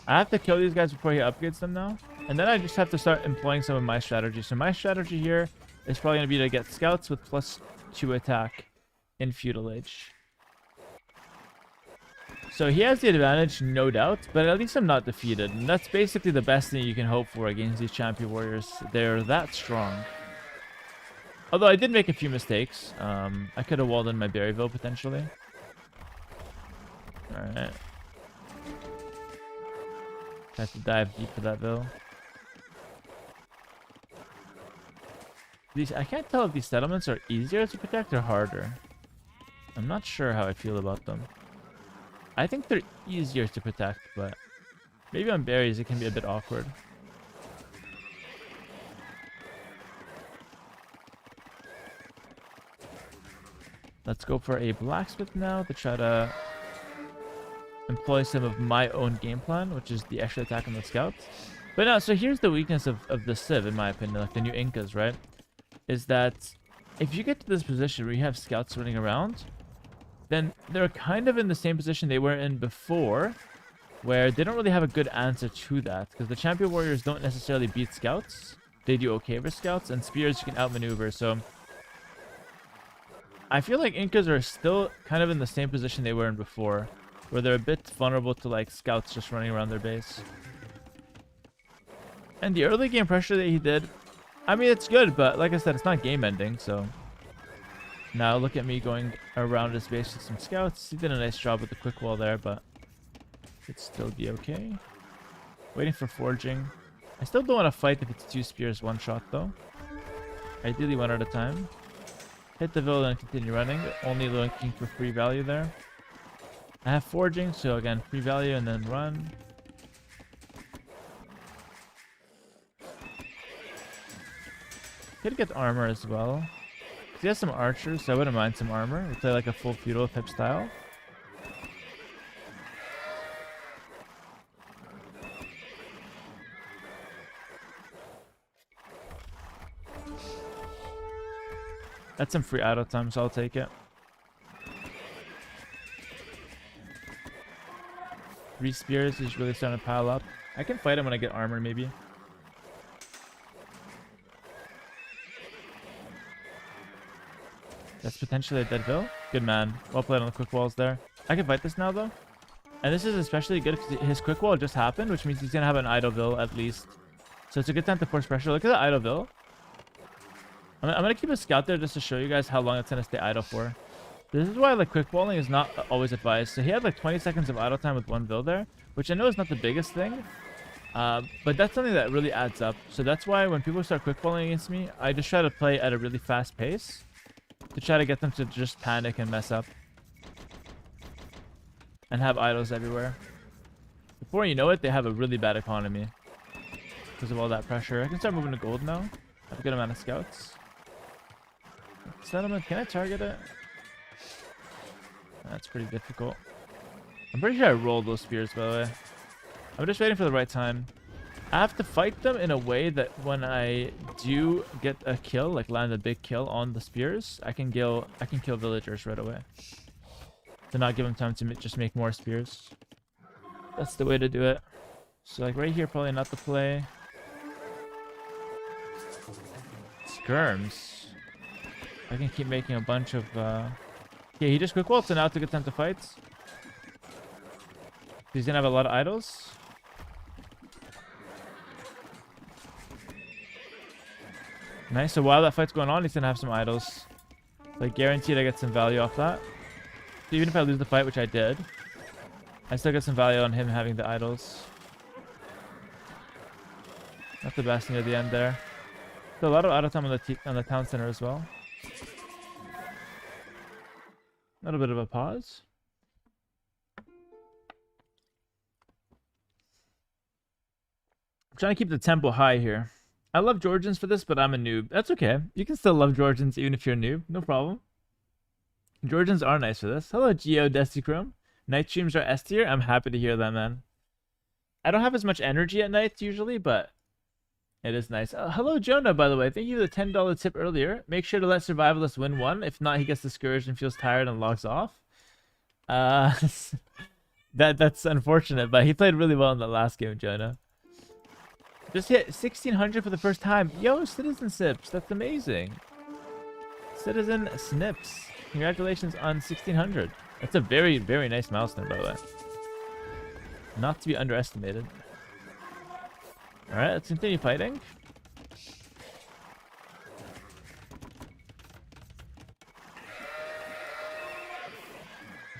I have to kill these guys before he upgrades them now. And then I just have to start employing some of my strategy. So my strategy here is probably going to be to get scouts with +2 attack in Feudal Age. So he has the advantage, no doubt, but at least I'm not defeated. And that's basically the best thing you can hope for against these champion warriors. They're that strong. Although I did make a few mistakes. I could have walled in my Berryville potentially. Alright. Have to dive deep for that Ville. I can't tell if these settlements are easier to protect or harder. I'm not sure how I feel about them. I think they're easier to protect, but maybe on berries it can be a bit awkward. Let's go for a blacksmith now to try to employ some of my own game plan, which is the extra attack on the scouts. But no, so here's the weakness of the Civ, in my opinion, like the new Incas, right? Is that if you get to this position where you have scouts running around, then they're kind of in the same position they were in before, where they don't really have a good answer to that, because the champion warriors don't necessarily beat scouts. They do okay for scouts, and spears you can outmaneuver, so I feel like Incas are still kind of in the same position they were in before, where they're a bit vulnerable to like scouts just running around their base. And the early game pressure that he did, I mean, it's good, but like I said, it's not game ending, so now look at me going around his base with some scouts. He did a nice job with the quick wall there, but it'd still be okay. Waiting for forging. I still don't want to fight if it's 2 spears one shot though. Ideally 1 at a time. Hit the villain and continue running, only looking for free value there. I have forging, so again, free value and then run. Could get armor as well. He has some archers, so I wouldn't mind some armor. We play like a full feudal type style. That's some free idle time, so I'll take it. 3 spears is really starting to pile up. I can fight him when I get armor, maybe. That's potentially a dead Ville. Good man. Well played on the quick walls there. I can fight this now, though. And this is especially good because his quick wall just happened, which means he's going to have an idle Ville at least. So it's a good time to force pressure. Look at the idle Ville. I'm going to keep a scout there just to show you guys how long it's going to stay idle for. This is why like quick walling is not always advised. So he had like 20 seconds of idle time with 1 Ville there, which I know is not the biggest thing. But that's something that really adds up. So that's why when people start quick walling against me, I just try to play at a really fast pace to try to get them to just panic and mess up. And have idols everywhere. Before you know it, they have a really bad economy. Because of all that pressure. I can start moving to gold now. I have a good amount of scouts. Settlement, can I target it? That's pretty difficult. I'm pretty sure I rolled those spears, by the way. I'm just waiting for the right time. I have to fight them in a way that when I do get a kill, like land a big kill on the spears, I can kill villagers right away. To not give them time to just make more spears. That's the way to do it. So like right here, probably not the play. Skirms. I can keep making a bunch of... Yeah, he just quick walled, so now it's a good time to fight. He's gonna have a lot of idols. Nice, so while that fight's going on, he's gonna have some idols. Like, guaranteed I get some value off that. So even if I lose the fight, which I did, I still get some value on him having the idols. Not the best near the end there. So a lot of idle time on the town center as well. A little bit of a pause. I'm trying to keep the tempo high here. I love Georgians for this, but I'm a noob. That's okay. You can still love Georgians even if you're a noob. No problem. Georgians are nice for this. Hello, Geo Desichrome. Night streams are S tier. I'm happy to hear that, man. I don't have as much energy at night usually, but it is nice. Hello, Jonah, by the way. Thank you for the $10 tip earlier. Make sure to let Survivalist win one. If not, he gets discouraged and feels tired and logs off. That's unfortunate, but he played really well in the last game, Jonah. Just hit 1600 for the first time. Yo, Citizen Sips, that's amazing. Citizen Snips, congratulations on 1600. That's a very, very nice milestone, by the way. Not to be underestimated. Alright, let's continue fighting.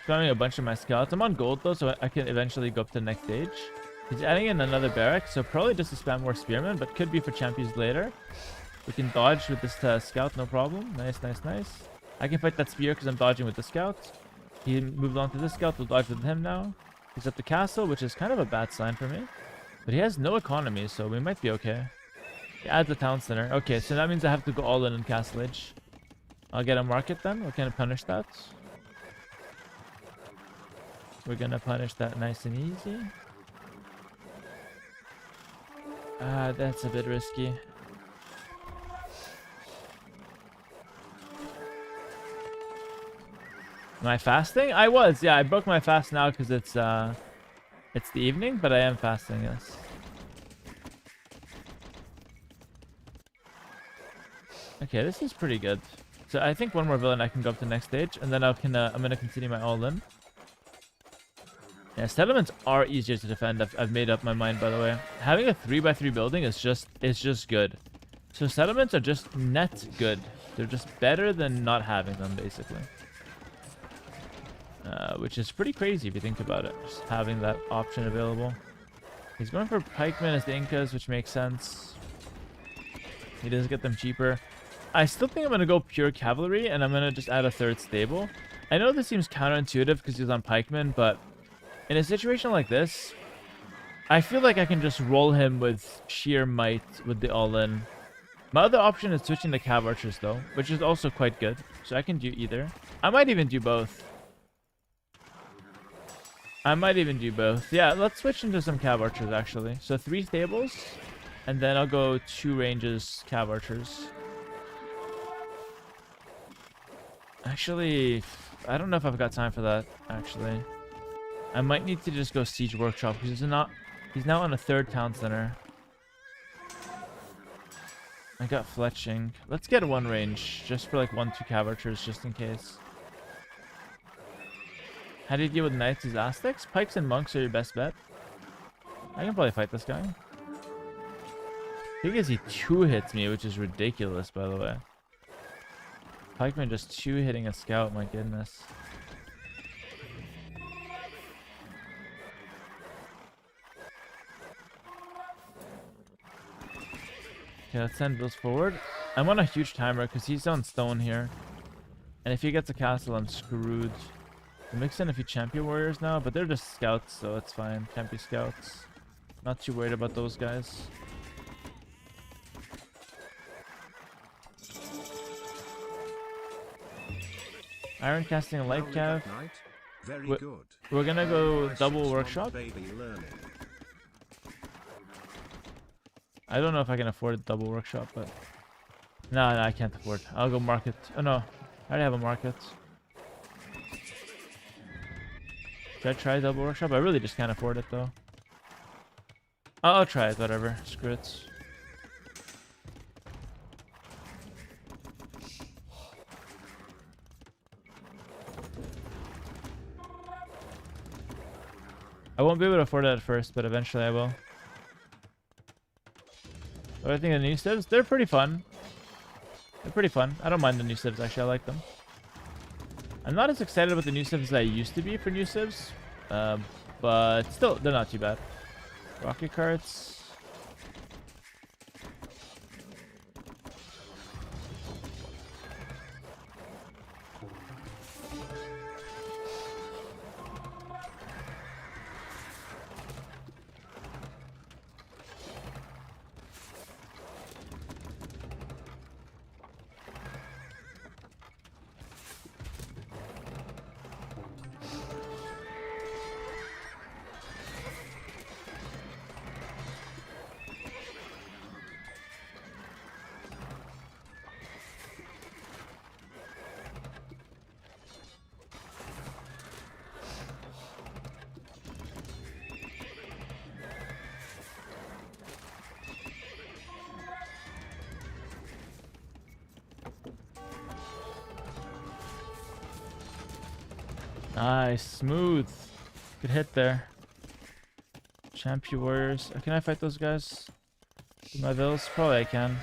Spamming a bunch of my scouts. I'm on gold though, so I can eventually go up to the next stage. He's adding in another barrack, so probably just to spam more spearmen, but could be for champions later. We can dodge with this scout, no problem. Nice, nice, nice. I can fight that spear because I'm dodging with the scout. He moved on to this scout, we'll dodge with him now. He's at the castle, which is kind of a bad sign for me. But he has no economy, so we might be okay. He adds the town center. Okay, so that means I have to go all in Castle Edge. I'll get a market then. We're gonna punish that. We're gonna punish that nice and easy. That's a bit risky. Am I fasting? I was, yeah. I broke my fast now because it's the evening, but I am fasting, yes. Okay, this is pretty good. So I think one more villain I can go up to the next stage, and then I'm gonna continue my all-in. Yeah, settlements are easier to defend. I've made up my mind, by the way. Having a 3x3 building is just good. So settlements are just net good. They're just better than not having them, basically. Which is pretty crazy if you think about it. Just having that option available. He's going for pikemen as the Incas, which makes sense. He doesn't get them cheaper. I still think I'm going to go pure cavalry, and I'm going to just add a third stable. I know this seems counterintuitive because he's on pikemen, but in a situation like this, I feel like I can just roll him with sheer might with the all-in. My other option is switching to cav archers though, which is also quite good. So I can do either. I might even do both. Yeah, let's switch into some cav archers actually. So 3 stables, and then I'll go 2 ranges cav archers. Actually, I don't know if I've got time for that, actually. I might need to just go siege workshop because he's now on a 3rd town center. I got fletching. Let's get 1 range just for like 1-2 cav archers just in case. How do you deal with knights as Aztecs? Pikes and monks are your best bet. I can probably fight this guy. I think he 2-hits me, which is ridiculous, by the way. Pikeman just 2-hitting a scout, my goodness. Okay, let's send those forward. I'm on a huge timer because he's on stone here. And if he gets a castle, I'm screwed. We'll mix in a few champion warriors now, but they're just scouts, so it's fine. Can't be scouts. Not too worried about those guys. Iron casting a light cav. Very good. We're gonna go double workshop. I don't know if I can afford double workshop, but no, I can't afford. I'll go market. Oh no, I already have a market. Should I try double workshop? I really just can't afford it though. I'll try it. Whatever. Screw it. I won't be able to afford it at first, but eventually I will. What do I think of the new civs? They're pretty fun. They're pretty fun. I don't mind the new civs, actually. I like them. I'm not as excited about the new civs as I used to be for new civs. But still, they're not too bad. Rocket carts. Nice, smooth. Good hit there. Champion warriors. Can I fight those guys? With my vills? Probably I can.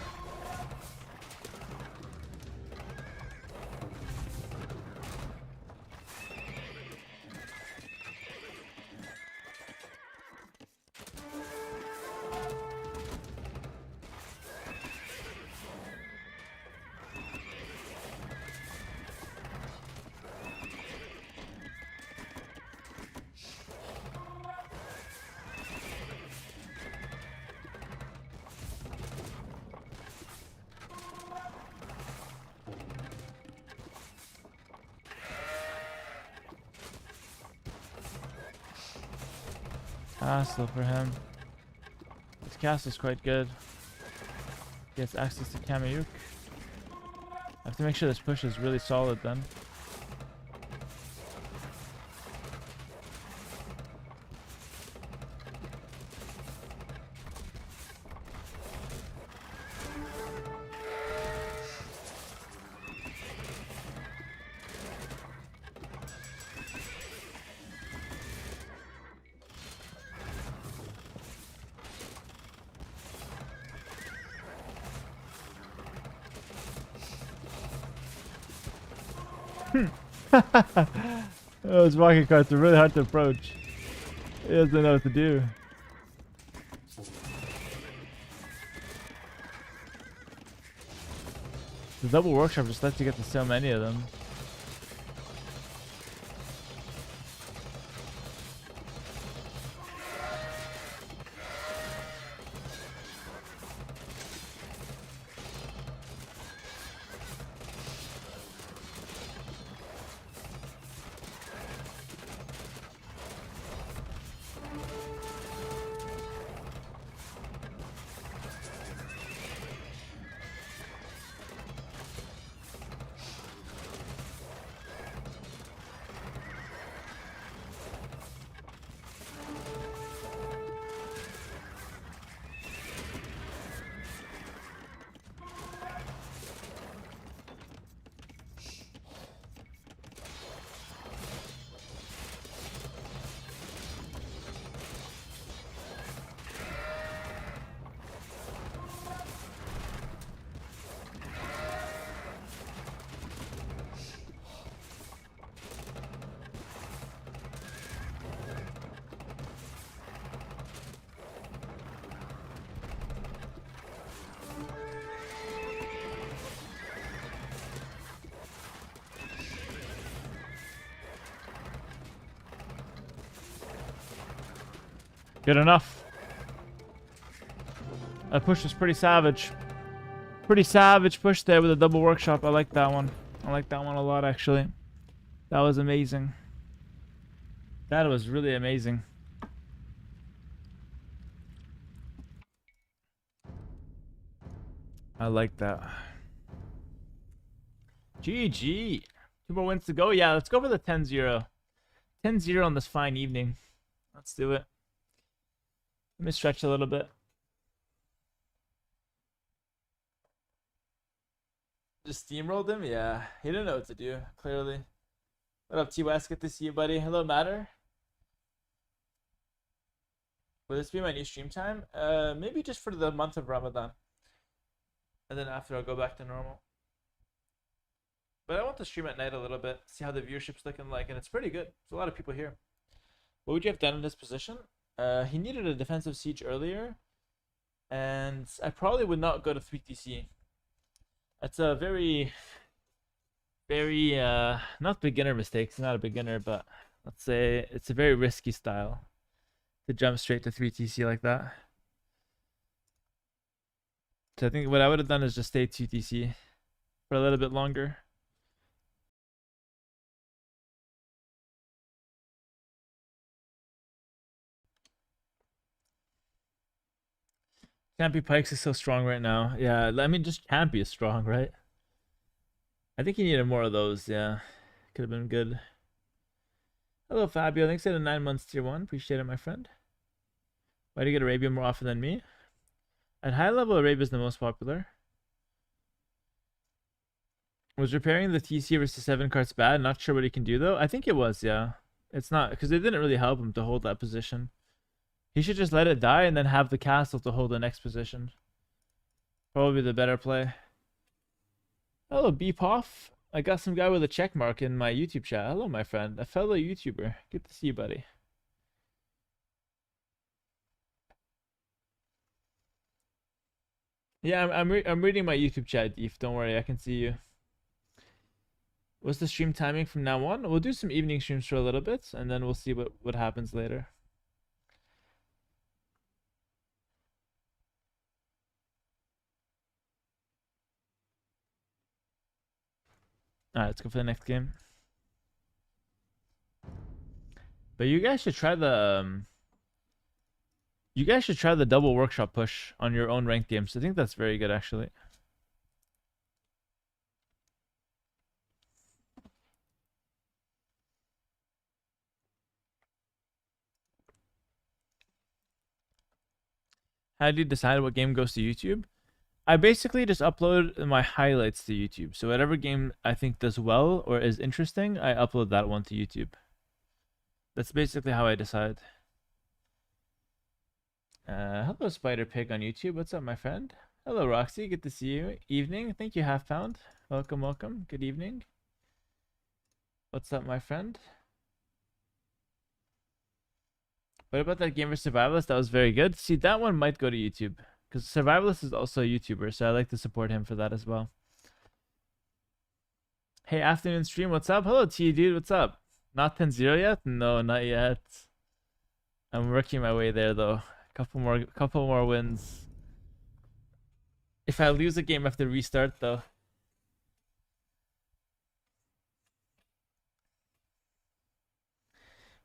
Castle for him. His castle's quite good. He has access to Kamiyuk. I have to make sure this push is really solid then. Those rocket carts are really hard to approach. He doesn't know what to do. The double workshop just lets you get to so many of them. Good enough. That push was pretty savage. Pretty savage push there with a double workshop. I like that one. I like that one a lot, actually. That was amazing. That was really amazing. I like that. GG. 2 more wins to go. Yeah, let's go for the 10-0. 10-0 on this fine evening. Let's do it. Let me stretch a little bit. Just steamrolled him? Yeah. He didn't know what to do, clearly. What up, T-West? Good to see you, buddy. Hello, Matter. Will this be my new stream time? Maybe just for the month of Ramadan. And then after, I'll go back to normal. But I want to stream at night a little bit, see how the viewership's looking like, and it's pretty good. There's a lot of people here. What would you have done in this position? He needed a defensive siege earlier, and I probably would not go to 3TC. That's a very, very, not beginner mistake. It's not a beginner, but let's say it's a very risky style to jump straight to 3TC like that. So I think what I would have done is just stay 2TC for a little bit longer. Campy Pikes is so strong right now. Yeah, I mean, just Campy is strong, right? I think he needed more of those, yeah. Could have been good. Hello, Fabio. Thanks for the 9 months tier 1. Appreciate it, my friend. Why do you get Arabia more often than me? At high level, Arabia is the most popular. Was repairing the TC versus 7 cards bad? Not sure what he can do though. I think it was, yeah. It's not, because it didn't really help him to hold that position. He should just let it die and then have the castle to hold the next position. Probably the better play. Hello, Beepoff. I got some guy with a check mark in my YouTube chat. Hello, my friend. A fellow YouTuber. Good to see you, buddy. Yeah, I'm reading my YouTube chat, Deef. Don't worry, I can see you. What's the stream timing from now on? We'll do some evening streams for a little bit, and then we'll see what happens later. Alright, let's go for the next game. But you guys should try the double workshop push on your own ranked games. I think that's very good, actually. How do you decide what game goes to YouTube? I basically just upload my highlights to YouTube. So whatever game I think does well or is interesting, I upload that one to YouTube. That's basically how I decide. Hello, Spider Pig on YouTube. What's up, my friend? Hello, Roxy. Good to see you. Evening. Thank you, Half Pound. Welcome, welcome. Good evening. What's up, my friend? What about that game for Survivalist? That was very good. See, that one might go to YouTube. Because Survivalist is also a YouTuber, so I like to support him for that as well. Hey, afternoon stream. What's up? Hello, T dude. What's up? Not 10-0 yet? No, not yet. I'm working my way there, though. Couple more wins. If I lose a game, I have to restart, though.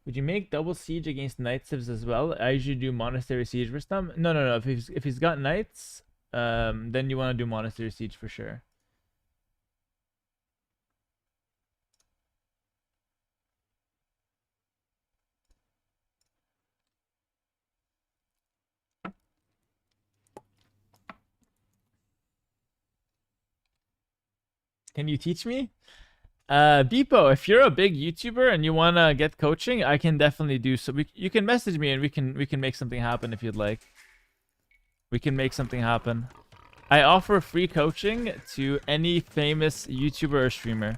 Would you make double siege against Night Civs as well? I usually do Monastery Siege versus them. No. If he's got Knights, then you want to do Monastery Siege for sure. Can you teach me? Beepo, if you're a big YouTuber and you wanna get coaching, I can definitely do so. You can message me and we can make something happen if you'd like. We can make something happen. I offer free coaching to any famous YouTuber or streamer.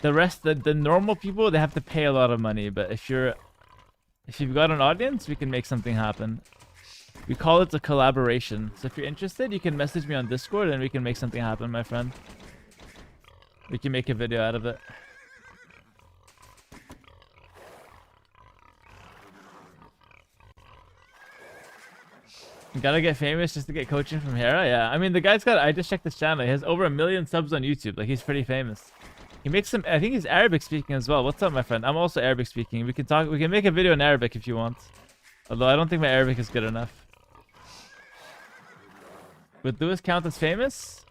The rest, the normal people, they have to pay a lot of money. But if you've got an audience, we can make something happen. We call it a collaboration. So if you're interested, you can message me on Discord and we can make something happen, my friend. We can make a video out of it. You gotta get famous just to get coaching from Hera? Yeah, I mean, the guy's got, I just checked his channel. He has over 1 million subs on YouTube. Like, he's pretty famous. He makes some, I think he's Arabic speaking as well. What's up, my friend? I'm also Arabic speaking. We can make a video in Arabic if you want. Although I don't think my Arabic is good enough. Would Lewis count as famous?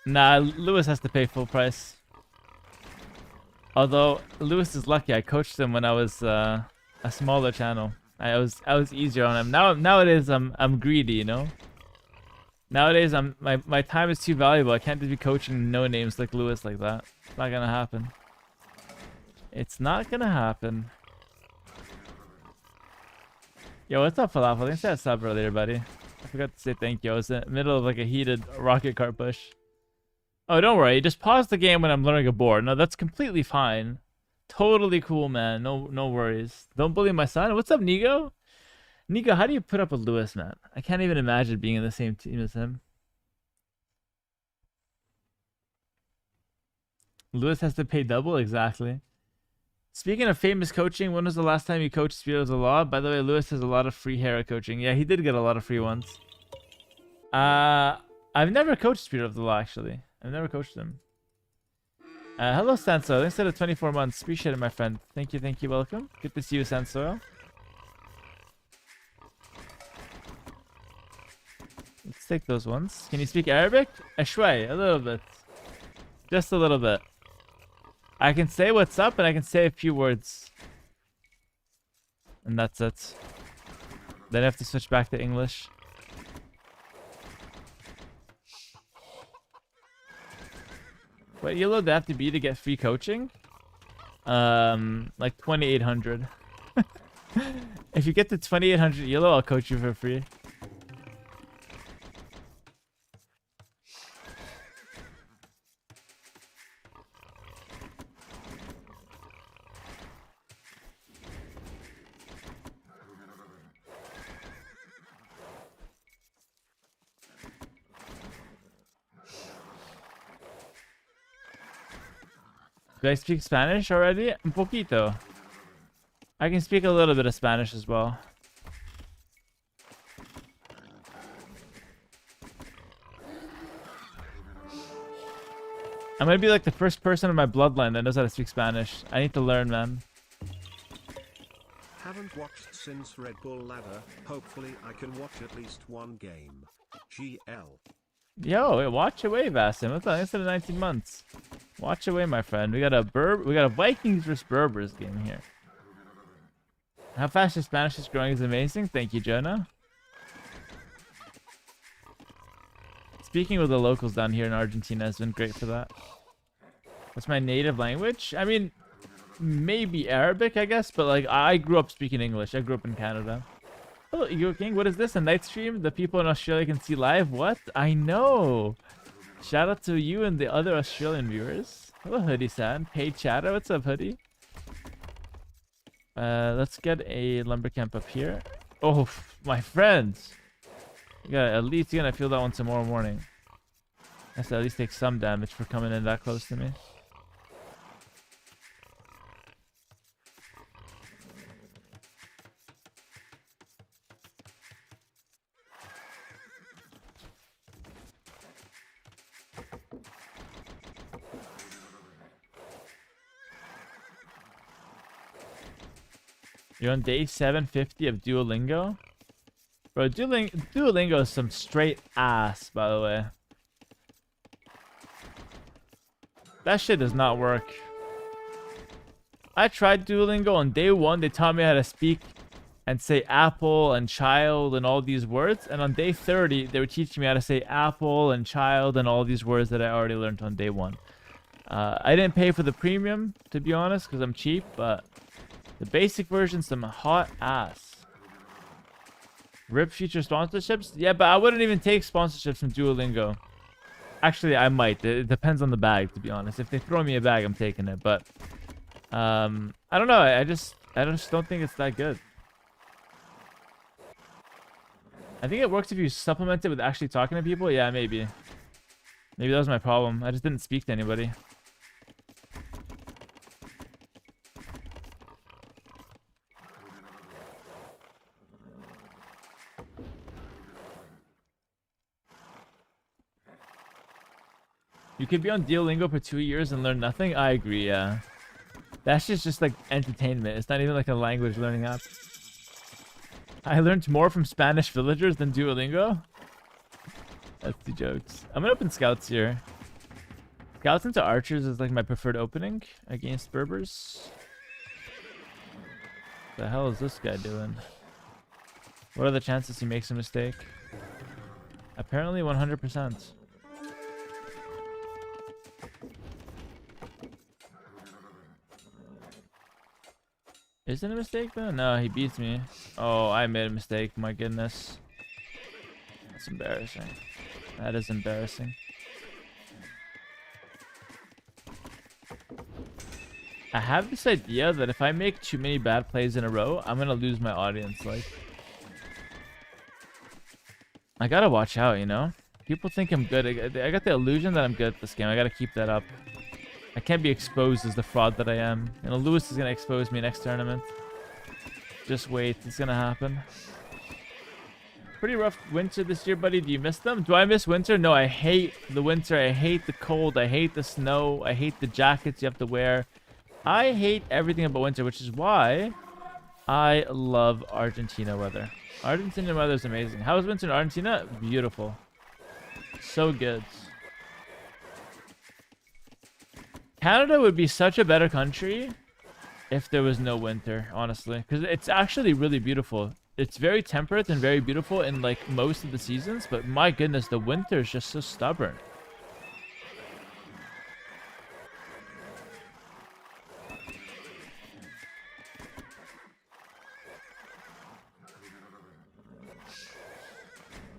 Nah, Lewis has to pay full price. Although Lewis is lucky, I coached him when I was a smaller channel. I was easier on him. Nowadays I'm greedy, you know. Nowadays my time is too valuable. I can't just be coaching no names like Lewis like that. It's not gonna happen. It's not gonna happen. Yo, what's up, Falafel? Thanks for that sub earlier, buddy. I forgot to say thank you. I was in the middle of like a heated rocket cart push. Oh, don't worry. Just pause the game when I'm learning a board. No, that's completely fine. Totally cool, man. No worries. Don't bully my son. What's up, Nigo? Nigo, how do you put up with Lewis, man? I can't even imagine being in the same team as him. Lewis has to pay double? Exactly. Speaking of famous coaching, when was the last time you coached Spirit of the Law? By the way, Lewis has a lot of free Hera coaching. Yeah, he did get a lot of free ones. I've never coached Spirit of the Law, actually. I've never coached him. Hello, Sanso. Instead of 24 months. Appreciate it, my friend. Thank you, welcome. Good to see you, Sanso. Let's take those ones. Can you speak Arabic? Ashway, a little bit. Just a little bit. I can say what's up and I can say a few words. And that's it. Then I have to switch back to English. What yellow do I have to be to get free coaching? Like 2,800. If you get to 2,800 yellow, I'll coach you for free. Do I speak Spanish already? Un poquito. I can speak a little bit of Spanish as well. I'm gonna be like the first person in my bloodline that knows how to speak Spanish. I need to learn, man. Haven't watched since Red Bull Ladder. Hopefully I can watch at least one game. GL. Yo, watch away, Vasim. What's that? Instead of 19 months. Watch away, my friend. We got a Vikings versus Berbers game here. How fast your Spanish is growing is amazing. Thank you, Jonah. Speaking with the locals down here in Argentina has been great for that. What's my native language? I mean, maybe Arabic, I guess, but like I grew up speaking English. I grew up in Canada. Hello, Ego King. What is this? A night stream? The people in Australia can see live? What? I know. Shout out to you and the other Australian viewers. Hello, Hoodie-san. Paid chatter. What's up, Hoodie? Let's get a lumber camp up here. Oh, my friends. Yeah, at least you're gonna feel that one tomorrow morning. Has to at least take some damage for coming in that close to me. You're on day 750 of Duolingo? Bro, Duolingo is some straight ass, by the way. That shit does not work. I tried Duolingo on day 1. They taught me how to speak and say apple and child and all these words. And on day 30, they were teaching me how to say apple and child and all these words that I already learned on day 1. I didn't pay for the premium, to be honest, because I'm cheap, but the basic version's some hot ass. RIP future sponsorships? Yeah, but I wouldn't even take sponsorships from Duolingo. Actually, I might. It depends on the bag, to be honest. If they throw me a bag, I'm taking it. But I don't know. I just don't think it's that good. I think it works if you supplement it with actually talking to people. Yeah, maybe. Maybe that was my problem. I just didn't speak to anybody. You could be on Duolingo for 2 years and learn nothing? I agree, yeah. That's just like entertainment. It's not even like a language learning app. I learned more from Spanish villagers than Duolingo? That's the jokes. I'm gonna open scouts here. Scouts into archers is like my preferred opening against Berbers. The hell is this guy doing? What are the chances he makes a mistake? Apparently 100%. Is it a mistake though? No, he beats me. Oh, I made a mistake. My goodness. That's embarrassing. That is embarrassing. I have this idea that if I make too many bad plays in a row, I'm gonna lose my audience. Like, I gotta watch out, you know? People think I'm good. I got the illusion that I'm good at this game. I gotta keep that up. I can't be exposed as the fraud that I am. You know, Lewis is gonna expose me next tournament. Just wait, it's gonna happen. Pretty rough winter this year, buddy. Do you miss them? Do I miss winter? No, I hate the winter. I hate the cold. I hate the snow. I hate the jackets you have to wear. I hate everything about winter, which is why I love Argentina weather. Argentina weather is amazing. How is winter in Argentina? Beautiful. So good. Canada would be such a better country if there was no winter, honestly. Because it's actually really beautiful. It's very temperate and very beautiful in like most of the seasons. But my goodness, the winter is just so stubborn.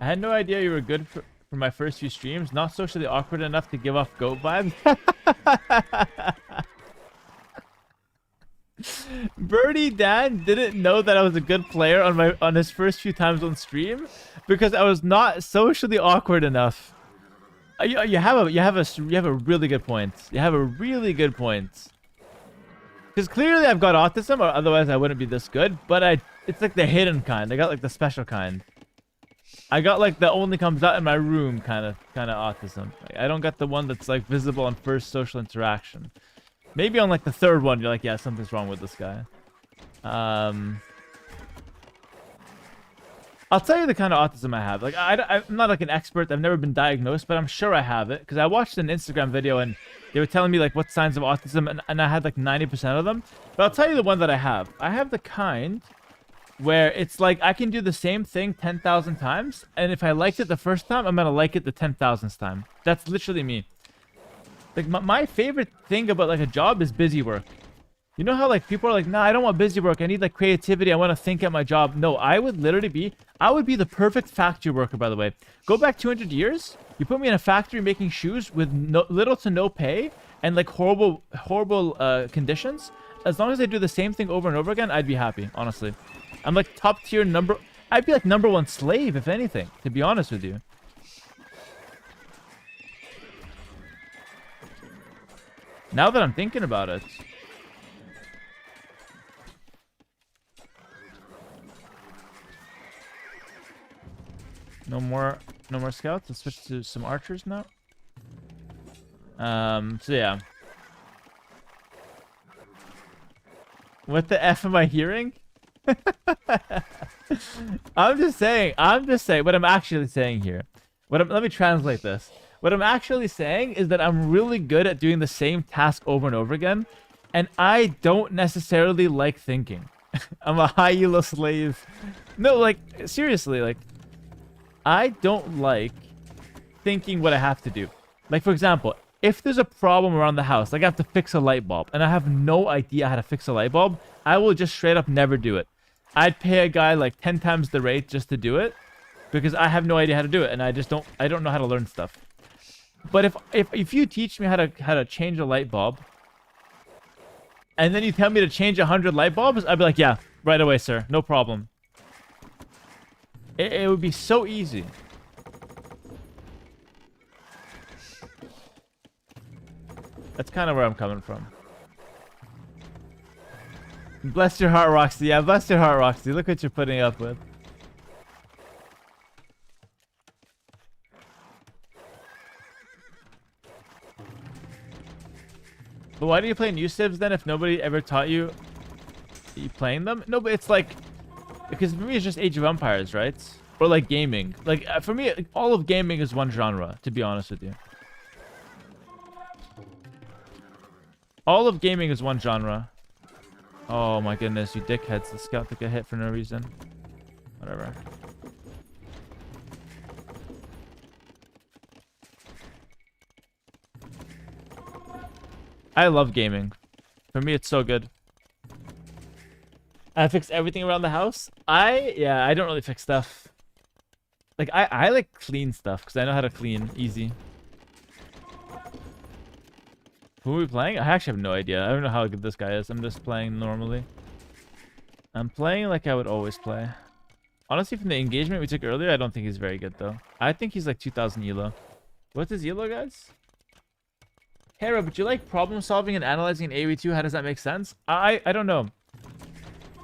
I had no idea you were good for my first few streams. Not socially awkward enough to give off goat vibes. Birdie Dan didn't know that I was a good player on his first few times on stream because I was not socially awkward enough. You have a really good point. You have a really good point. Because clearly I've got autism, or otherwise I wouldn't be this good. But it's like the hidden kind. I got like the special kind. I got like the only comes out in my room kind of autism. Like, I don't got the one that's like visible on first social interaction. Maybe on like the third one, you're like, yeah, something's wrong with this guy. I'll tell you the kind of autism I have. Like, I'm not like an expert. I've never been diagnosed, but I'm sure I have it because I watched an Instagram video and they were telling me like what signs of autism, and I had like 90% of them. But I'll tell you the one that I have. I have the kind where it's like I can do the same thing 10,000 times, and if I liked it the first time, I'm gonna like it the 10,000th time. That's literally me. Like my favorite thing about like a job is busy work. You know how like people are like, nah, I don't want busy work. I need like creativity. I want to think at my job. No, I would be the perfect factory worker, by the way. Go back 200 years. You put me in a factory making shoes with little to no pay and like horrible conditions. As long as I do the same thing over and over again, I'd be happy, honestly. I'm like top tier I'd be like #1 slave, if anything, to be honest with you. Now that I'm thinking about it. No more scouts. Let's switch to some archers now. So yeah. What the F am I hearing? I'm just saying what I'm actually saying here. Let me translate this. What I'm actually saying is that I'm really good at doing the same task over and over again, and I don't necessarily like thinking. I'm a high elo slave. No, like seriously, like I don't like thinking what I have to do. Like, for example, if there's a problem around the house, like I have to fix a light bulb, and I have no idea how to fix a light bulb, I will just straight up never do it. I'd pay a guy like 10 times the rate just to do it, because I have no idea how to do it, and I don't know how to learn stuff. But if you teach me how to change a light bulb, and then you tell me to change 100 light bulbs, I'd be like, yeah, right away, sir, no problem. It would be so easy. That's kind of where I'm coming from. Bless your heart, Roxy. Yeah, bless your heart, Roxy. Look what you're putting up with. But why do you play new civs then if nobody ever taught you playing them? No, but it's like... Because for me, it's just Age of Empires, right? Or like gaming. Like, for me, all of gaming is one genre, to be honest with you. All of gaming is one genre. Oh my goodness, you dickheads. The scout took a hit for no reason. Whatever. I love gaming. For me, it's so good. I fix everything around the house. I don't really fix stuff. Like, I like clean stuff because I know how to clean easy. Who are we playing? I actually have no idea. I don't know how good this guy is. I'm just playing normally. I'm playing like I would always play. Honestly, from the engagement we took earlier, I don't think he's very good, though. I think he's like 2,000 elo. What's his elo, guys? Hera, but you like problem solving and analyzing in AoE2? How does that make sense? I don't know.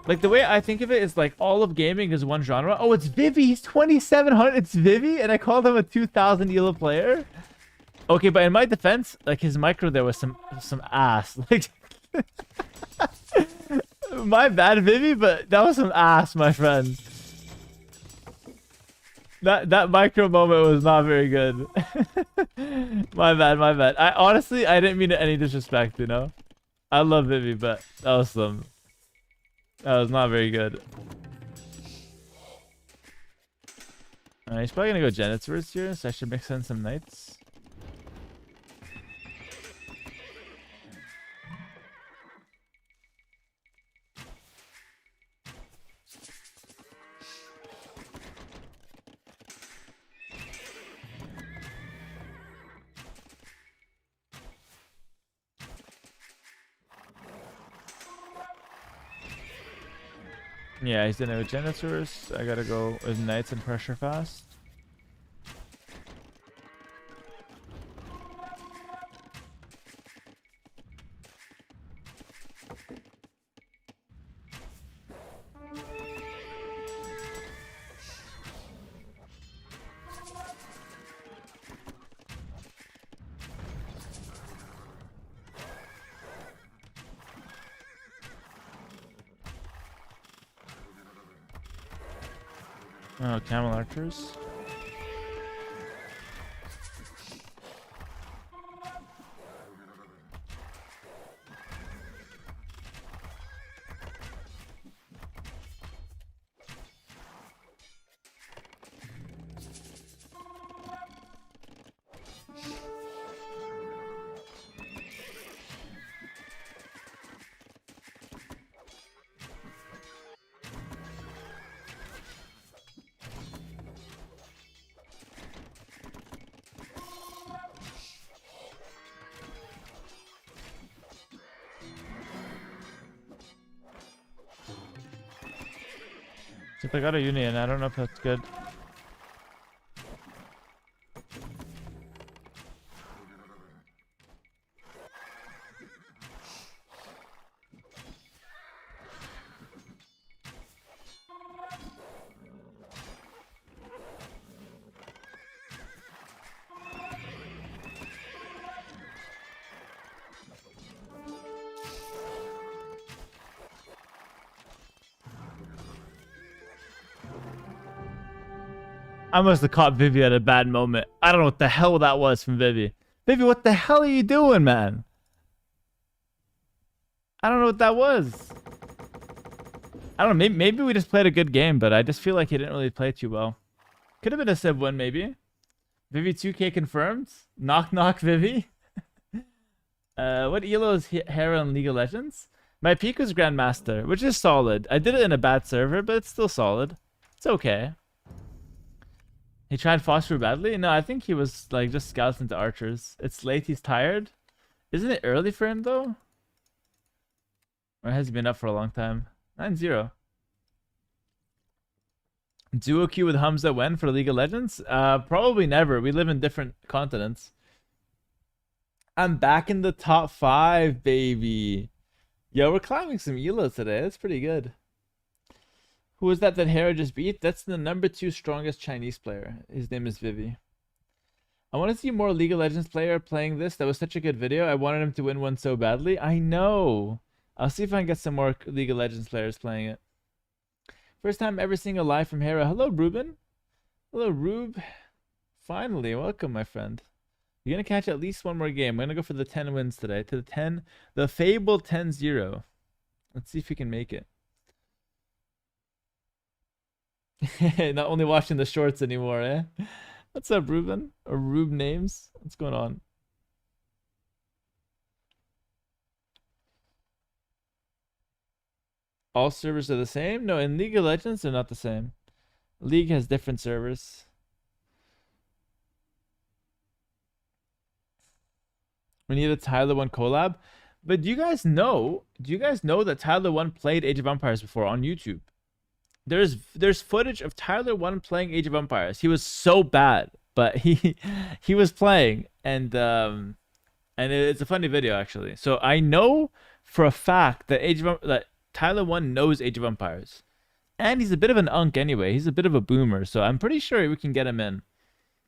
Like, the way I think of it is like all of gaming is one genre. Oh, it's Vivi. He's 2,700. It's Vivi, and I called him a 2,000 elo player. Okay, but in my defense, like his micro there was some ass. Like, my bad, Vivi, but that was some ass, my friend. That micro moment was not very good. My bad, my bad. I honestly didn't mean any disrespect, you know. I love Vivi, but that was not very good. He's probably gonna go Janet's first here, so I should mix in some knights. Yeah, he's in with Genitours. I gotta go with Knights and Pressure Fast. Oh, Camel Archers. Except I got a Union. I don't know if that's good. I must have caught Vivi at a bad moment. I don't know what the hell that was from Vivi. Vivi, what the hell are you doing, man? I don't know what that was. I don't know. Maybe we just played a good game, but I just feel like he didn't really play too well. Could have been a Civ win, maybe. Vivi 2K confirmed. Knock knock, Vivi. What elo is Hera in League of Legends? My peak was Grandmaster, which is solid. I did it in a bad server, but it's still solid. It's okay. He tried Phosphor badly? No, I think he was like just scouts into archers. It's late, he's tired. Isn't it early for him though? Or has he been up for a long time? 9-0. Duo queue with Hamza when for League of Legends? Probably never. We live in different continents. I'm back in the top 5, baby. Yo, we're climbing some elo today. That's pretty good. Who was that Hera just beat? That's the number 2 strongest Chinese player. His name is Vivi. I want to see more League of Legends player playing this. That was such a good video. I wanted him to win one so badly. I know. I'll see if I can get some more League of Legends players playing it. First time ever seeing a live from Hera. Hello, Ruben. Hello, Rube. Finally, welcome, my friend. You're going to catch at least one more game. I'm going to go for the 10 wins today. To the 10. The Fable 10-0. Let's see if we can make it. Not only watching the shorts anymore, eh? What's up, Ruben? Or Rube names? What's going on? All servers are the same? No, in League of Legends, they're not the same. League has different servers. We need a Tyler 1 collab. But do you guys know that Tyler 1 played Age of Empires before on YouTube? There's footage of Tyler 1 playing Age of Empires. He was so bad, but he was playing, and it's a funny video actually. So I know for a fact that Tyler 1 knows Age of Empires, and he's a bit of an unk anyway. He's a bit of a boomer, so I'm pretty sure we can get him in.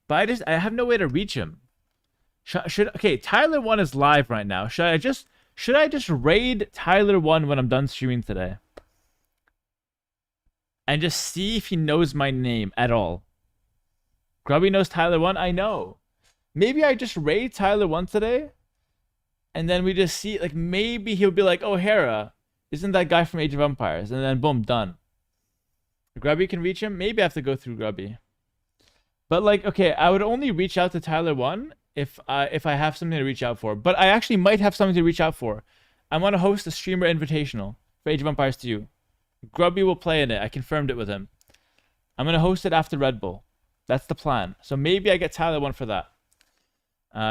But I have no way to reach him. Okay, Tyler 1 is live right now. Should I just raid Tyler 1 when I'm done streaming today? And just see if he knows my name at all. Grubby knows Tyler 1? I know. Maybe I just raid Tyler 1 today. And then we just see, like, maybe he'll be like, oh, Hera, isn't that guy from Age of Empires? And then, boom, done. Grubby can reach him? Maybe I have to go through Grubby. But, like, okay, I would only reach out to Tyler 1 if I have something to reach out for. But I actually might have something to reach out for. I want to host a streamer invitational for Age of Empires 2. Grubby will play in it. I confirmed it with him. I'm going to host it after Red Bull. That's the plan. So maybe I get Tyler 1 for that.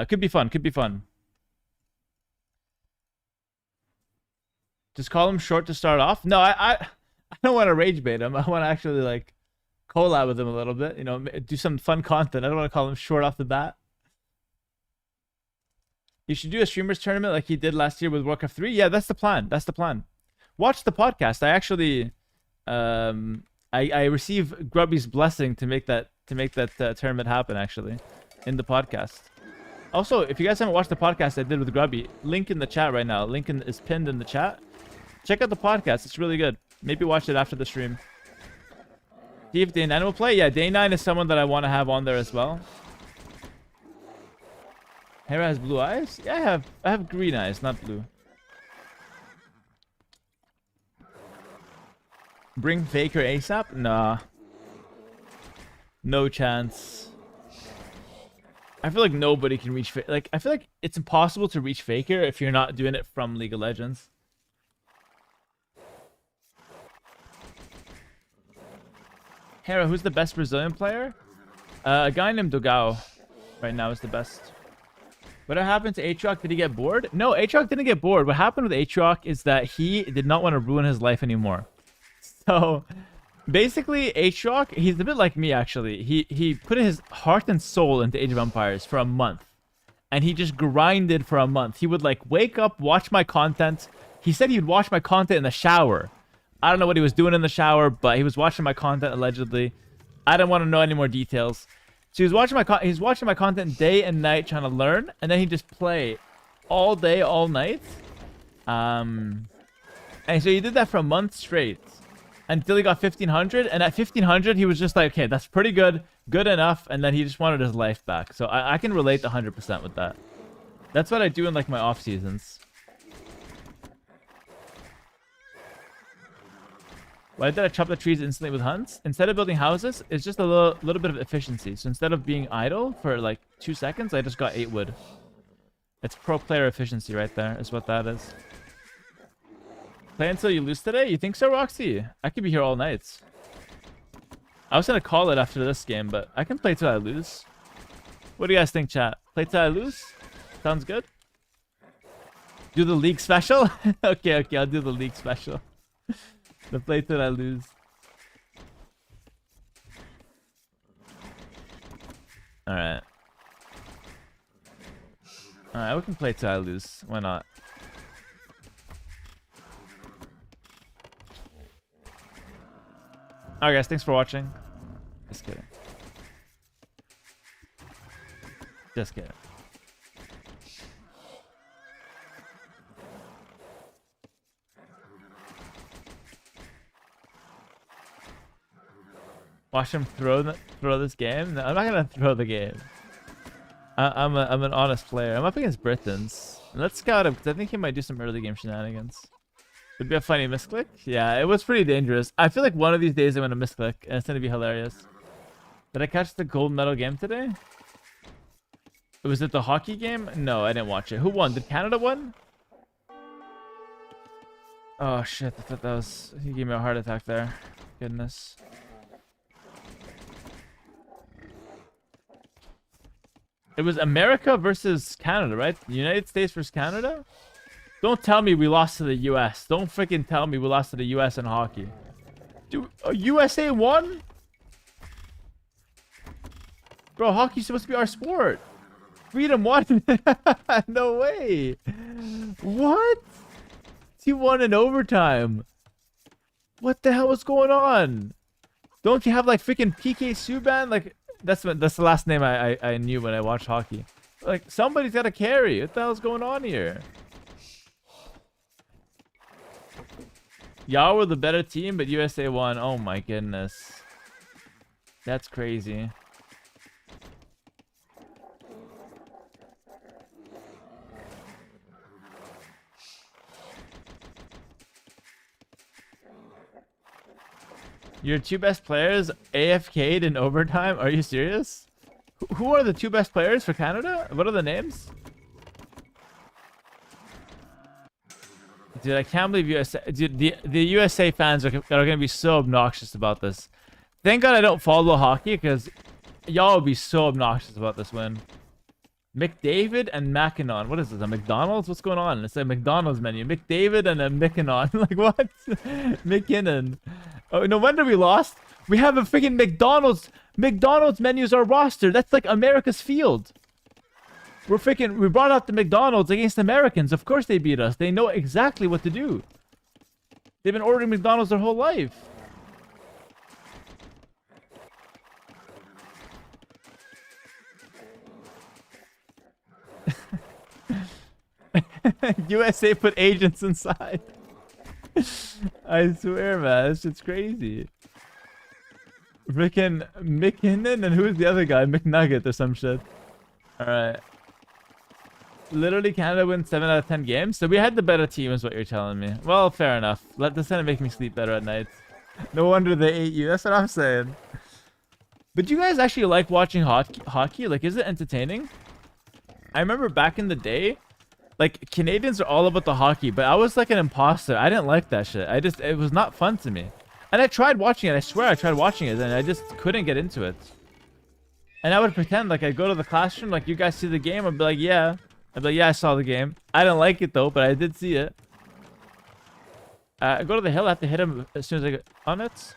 Could be fun. Could be fun. Just call him short to start off. No, I don't want to rage bait him. I want to actually like collab with him a little bit. You know, do some fun content. I don't want to call him short off the bat. You should do a streamers tournament like he did last year with Warcraft 3. Yeah, that's the plan. That's the plan. Watch the podcast. I actually, I receive Grubby's blessing to make that tournament happen. Actually, in the podcast. Also, if you guys haven't watched the podcast I did with Grubby, link in the chat right now. Link is pinned in the chat. Check out the podcast. It's really good. Maybe watch it after the stream. See if Day 9 will play. Yeah, Day 9 is someone that I want to have on there as well. Hera has blue eyes? Yeah, I have green eyes, not blue. Bring Faker ASAP? Nah. No chance. I feel like nobody can reach Faker. Like, I feel like it's impossible to reach Faker if you're not doing it from League of Legends. Hera, who's the best Brazilian player? A guy named Dogao right now is the best. What happened to Aatrox? Did he get bored? No, Aatrox didn't get bored. What happened with Aatrox is that he did not want to ruin his life anymore. So, basically, Aatrox, he's a bit like me, actually. He put his heart and soul into Age of Empires for a month. And he just grinded for a month. He would, like, wake up, watch my content. He said he'd watch my content in the shower. I don't know what he was doing in the shower, but he was watching my content, allegedly. I don't want to know any more details. So he's watching my content day and night, trying to learn, and then he'd just play all day, all night. And so he did that for a month straight until he got 1500. And at 1500, he was just like, okay, that's pretty good, good enough. And then he just wanted his life back. So I can relate 100% with that. That's what I do in like my off seasons. Why did I chop the trees instantly with hunts? Instead of building houses, it's just a little bit of efficiency. So instead of being idle for like 2 seconds, I just got 8 wood. It's pro player efficiency right there, is what that is. Play until you lose today? You think so, Roxy? I could be here all night. I was gonna call it after this game, but I can play till I lose. What do you guys think, chat? Play till I lose? Sounds good? Do the league special? Okay, I'll do the league special. The play till I lose. Alright. Alright, we can play till I lose. Why not? Alright guys, thanks for watching. Just kidding. Just kidding. Watch him throw this game? No, I'm not gonna throw the game. I'm an honest player. I'm up against Britons. Let's scout him because I think he might do some early game shenanigans. Would be a funny misclick. Yeah, it was pretty dangerous. I feel like one of these days I'm gonna misclick and it's gonna be hilarious. Did I catch the gold medal game today? Was it the hockey game? No, I didn't watch it. Who won? Did Canada win? Oh shit! I thought that was. He gave me a heart attack there. Goodness. It was America versus Canada, right? United States versus Canada? Don't tell me we lost to the US. Don't freaking tell me we lost to the US in hockey. Dude, USA won? Bro, hockey's supposed to be our sport. Freedom won. No way. What? He won in overtime. What the hell was going on? Don't you have like freaking PK Subban? Like, that's the last name I knew when I watched hockey. Like, somebody's got to carry. What the hell's going on here? Y'all were the better team, but USA won. Oh my goodness. That's crazy. Your 2 best players AFK'd in overtime? Are you serious? Who are the 2 best players for Canada? What are the names? Dude, I can't believe USA. Dude, the USA fans are gonna be so obnoxious about this. Thank God I don't follow hockey because y'all will be so obnoxious about this win. McDavid and Mackinnon. What is this? A McDonald's? What's going on? It's a McDonald's menu. McDavid and a Mackinnon. Like what? McKinnon. Oh, no wonder we lost. We have a freaking McDonald's. McDonald's menus are roster. That's like America's field. We brought out the McDonald's against Americans. Of course they beat us. They know exactly what to do. They've been ordering McDonald's their whole life. USA put agents inside. I swear, man. This shit's crazy. Freaking McKinnon and who's the other guy? McNugget or some shit. Alright. Literally, Canada wins 7 out of 10 games. So we had the better team is what you're telling me. Well, fair enough. Let this kind of make me sleep better at night. No wonder they ate you. That's what I'm saying. But do you guys actually like watching hockey? Like, is it entertaining? I remember back in the day, like, Canadians are all about the hockey, but I was like an imposter. I didn't like that shit. It was not fun to me. And I tried watching it. I swear I tried watching it, and I just couldn't get into it. And I would pretend like I'd go to the classroom, like, you guys see the game? I'd be like, yeah. I'd be like, yeah, I saw the game. I didn't like it though, but I did see it. I go to the hill. I have to hit him as soon as I get on it.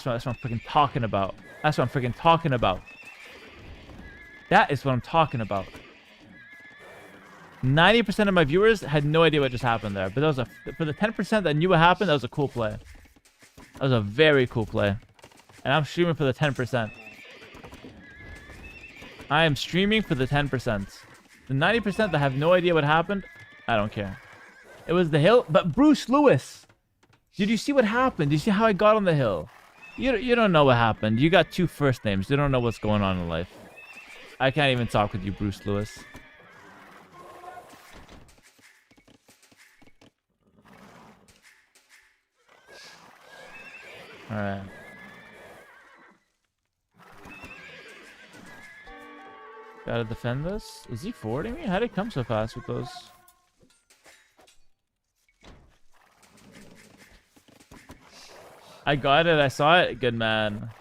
That's what I'm freaking talking about. That's what I'm freaking talking about. That is what I'm talking about. 90% of my viewers had no idea what just happened there. But that was for the 10% that knew what happened, that was a cool play. That was a very cool play. And I'm streaming for the 10%. I am streaming for the 10%. The 90% that have no idea what happened, I don't care. It was the hill. But Bruce Lewis, did you see what happened? Did you see how I got on the hill? You don't know what happened. You got 2 first names. You don't know what's going on in life. I can't even talk with you, Bruce Lewis. Alright. Gotta defend this. Is he forwarding me? How did he come so fast with those? I got it. I saw it. Good man.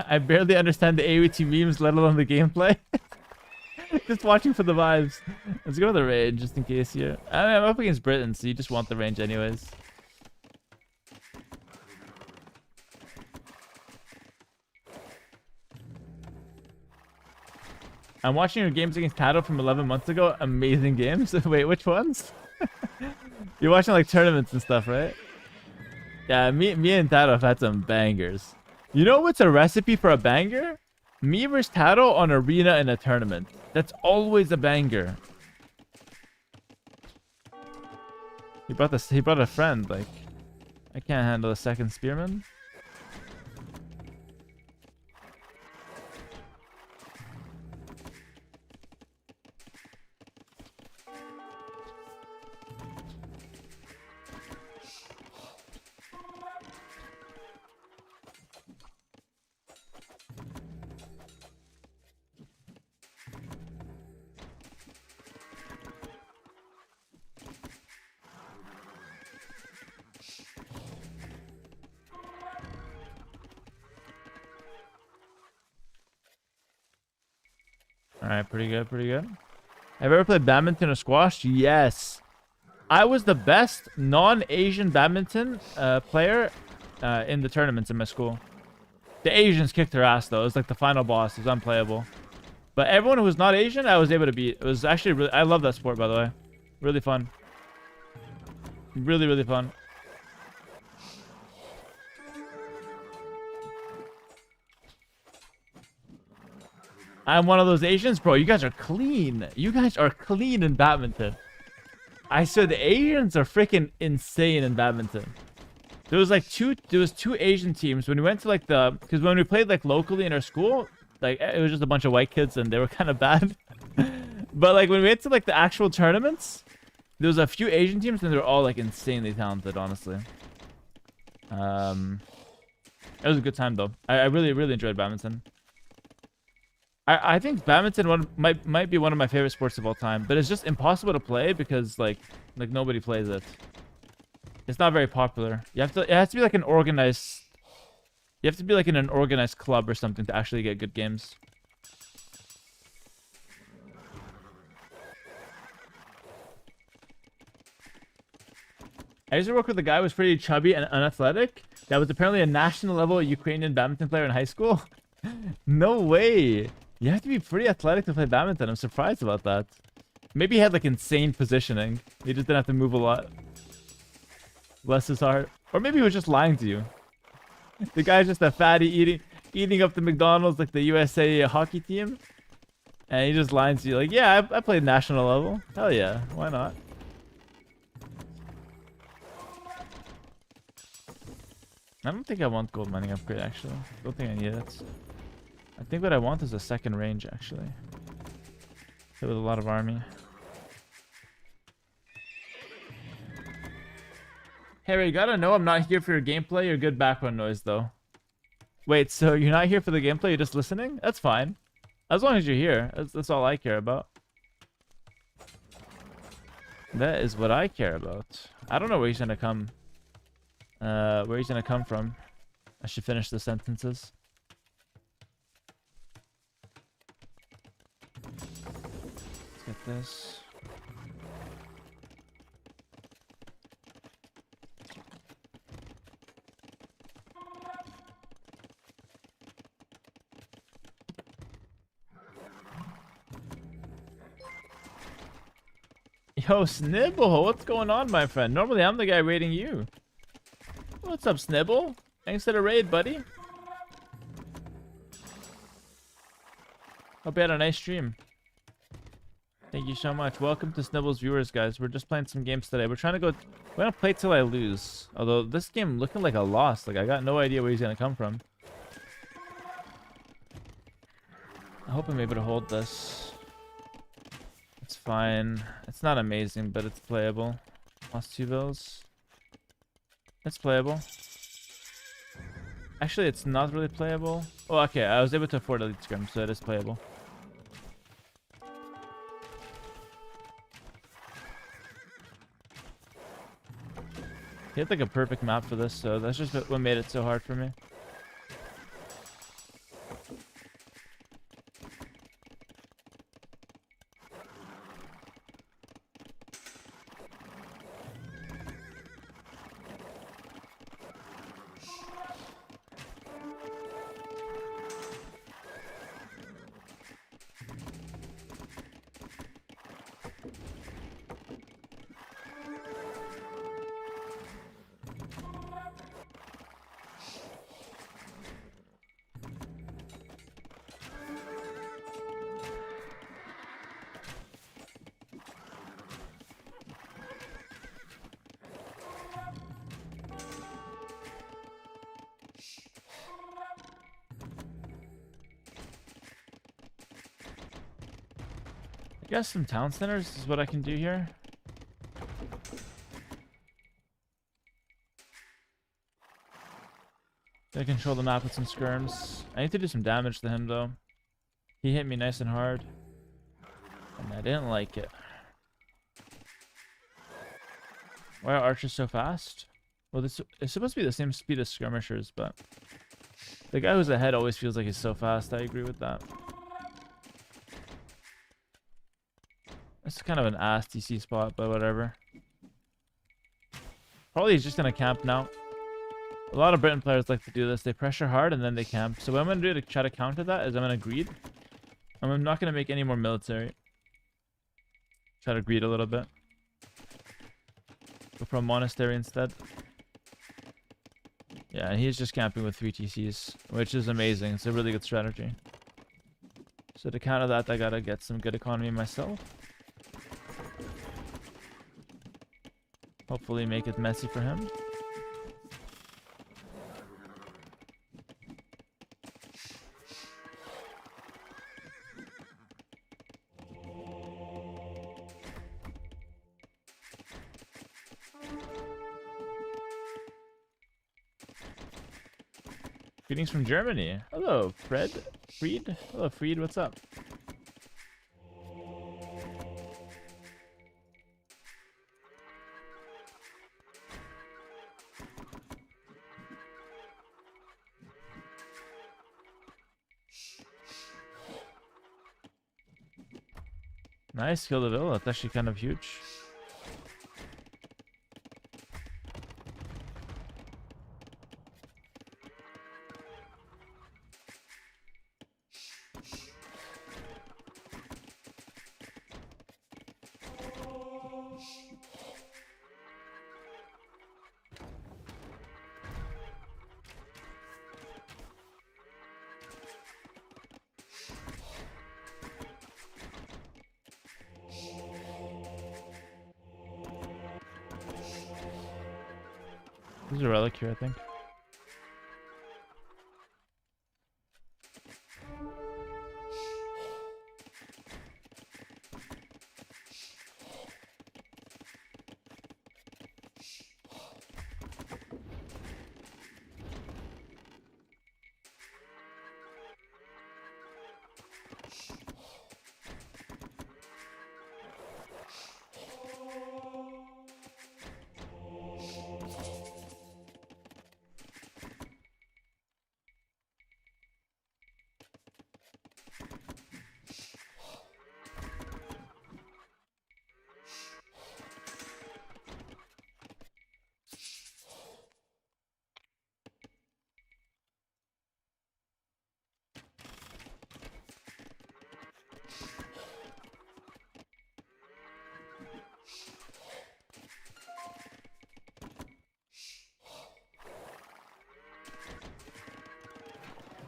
I barely understand the AOT memes, let alone the gameplay. Just watching for the vibes. Let's go to the range just in case here. I mean, I'm up against Britain, so you just want the range anyways. I'm watching your games against Tato from 11 months ago. Amazing games. Wait, which ones? You're watching like tournaments and stuff, right? Yeah, me and Tato have had some bangers. You know what's a recipe for a banger? Me versus Tato on arena in a tournament. That's always a banger. He brought a friend. Like, I can't handle a second spearman. Alright, pretty good, pretty good. Have you ever played badminton or squash? Yes. I was the best non-Asian badminton player in the tournaments in my school. The Asians kicked their ass, though. It was like the final boss. It was unplayable. But everyone who was not Asian, I was able to beat. It was actually really... I love that sport, by the way. Really fun. Really, really fun. I'm one of those Asians, bro. You guys are clean. You guys are clean in badminton. I said the Asians are freaking insane in badminton. There was like two Asian teams when we went to like because when we played like locally in our school, like it was just a bunch of white kids and they were kind of bad. But like when we went to like the actual tournaments, there was a few Asian teams and they were all like insanely talented, honestly. It was a good time though. I really, really enjoyed badminton. I think badminton might be one of my favorite sports of all time, but it's just impossible to play because like nobody plays it. It's not very popular. You have to. It has to be like an organized. You have to be like in an organized club or something to actually get good games. I used to work with a guy who was pretty chubby and unathletic. That was apparently a national level Ukrainian badminton player in high school. No way. You have to be pretty athletic to play badminton. I'm surprised about that. Maybe he had like insane positioning. He just didn't have to move a lot. Bless his heart. Or maybe he was just lying to you. The guy's just a fatty eating up the McDonald's like the USA hockey team. And he just lying to you like, yeah, I played national level. Hell yeah, why not? I don't think I want gold mining upgrade actually. I don't think I need it. I think what I want is a second range actually. With a lot of army. Harry, you gotta know I'm not here for your gameplay or good background noise though. Wait, so you're not here for the gameplay, you're just listening? That's fine. As long as you're here. That's all I care about. That is what I care about. I don't know where he's gonna come. Where he's gonna come from. I should finish the sentences. Let's get this. Yo, Snibble, what's going on, my friend? Normally I'm the guy raiding you. What's up, Snibble? Thanks for the raid, buddy. Hope you had a nice stream. Thank you so much. Welcome to Snibble's viewers, guys. We're just playing some games today. We're trying to go... We're gonna play till I lose. Although, this game looking like a loss. Like, I got no idea where he's gonna come from. I hope I'm able to hold this. It's fine. It's not amazing, but it's playable. Lost 2 bills. It's playable. Actually, it's not really playable. Oh, okay. I was able to afford Elite Scrim, so it is playable. He had like a perfect map for this, so that's just what made it so hard for me. I guess some town centers is what I can do here. I control the map with some skirms. I need to do some damage to him though. He hit me nice and hard. And I didn't like it. Why are archers so fast? Well, this is supposed to be the same speed as skirmishers, but the guy who's ahead always feels like he's so fast. I agree with that. It's kind of an ass TC spot, but whatever. Probably he's just gonna camp now. A lot of Britain players like to do this. They pressure hard and then they camp. So what I'm gonna do to try to counter that is I'm gonna greed. I'm not gonna make any more military. Try to greed a little bit. Go for a monastery instead. Yeah, and he's just camping with 3 TCs, which is amazing. It's a really good strategy. So to counter that, I gotta get some good economy myself. Hopefully make it messy for him. Greetings from Germany. Hello, Fred. Fried? Hello, Fried. What's up? Nice, kill the villa. That's actually kind of huge. There's a relic here, I think.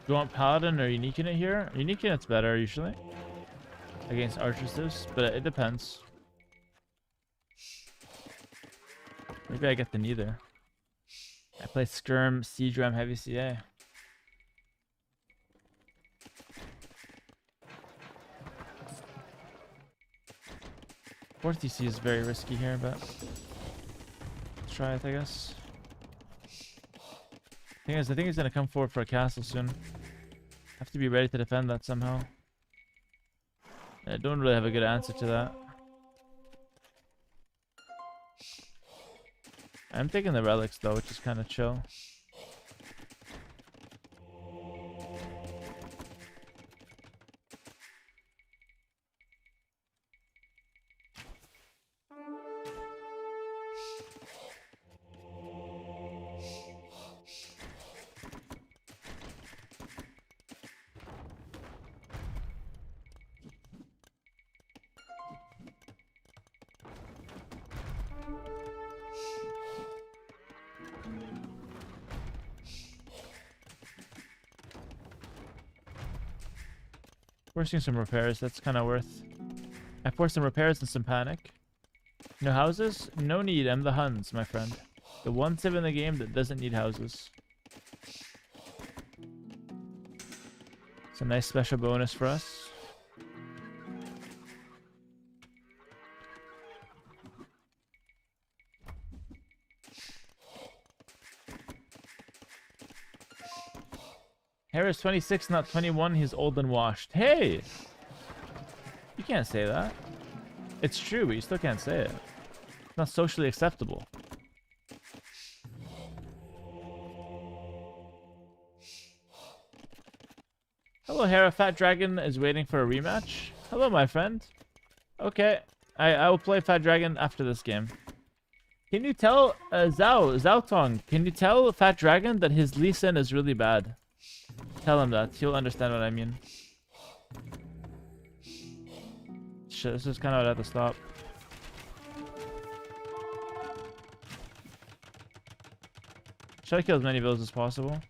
Do you want Paladin or Unique Unit here? Unique Unit's better usually against Archers, but it depends. Maybe I get the neither. I play Skirm, Siege Ram, Heavy CA. Fourth DC is very risky here, but let's try it, I guess. Thing is, I think he's gonna come forward for a castle soon. Have to be ready to defend that somehow. I don't really have a good answer to that. I'm taking the relics though, which is kind of chill. Forcing some repairs, that's kind of worth. I forced some repairs and some panic. No houses? No need, I'm the Huns, my friend. The one civ in the game that doesn't need houses. It's a nice special bonus for us. Hera's 26, not 21. He's old and washed. Hey! You can't say that. It's true, but you still can't say it. It's not socially acceptable. Hello, Hera. Fat Dragon is waiting for a rematch. Hello, my friend. Okay. I will play Fat Dragon after this game. Can you tell Zhaotong, can you tell Fat Dragon that his Lee Sin is really bad? Tell him that. He'll understand what I mean. Shit, this is kind of what I have to stop. Try to kill as many villas as possible.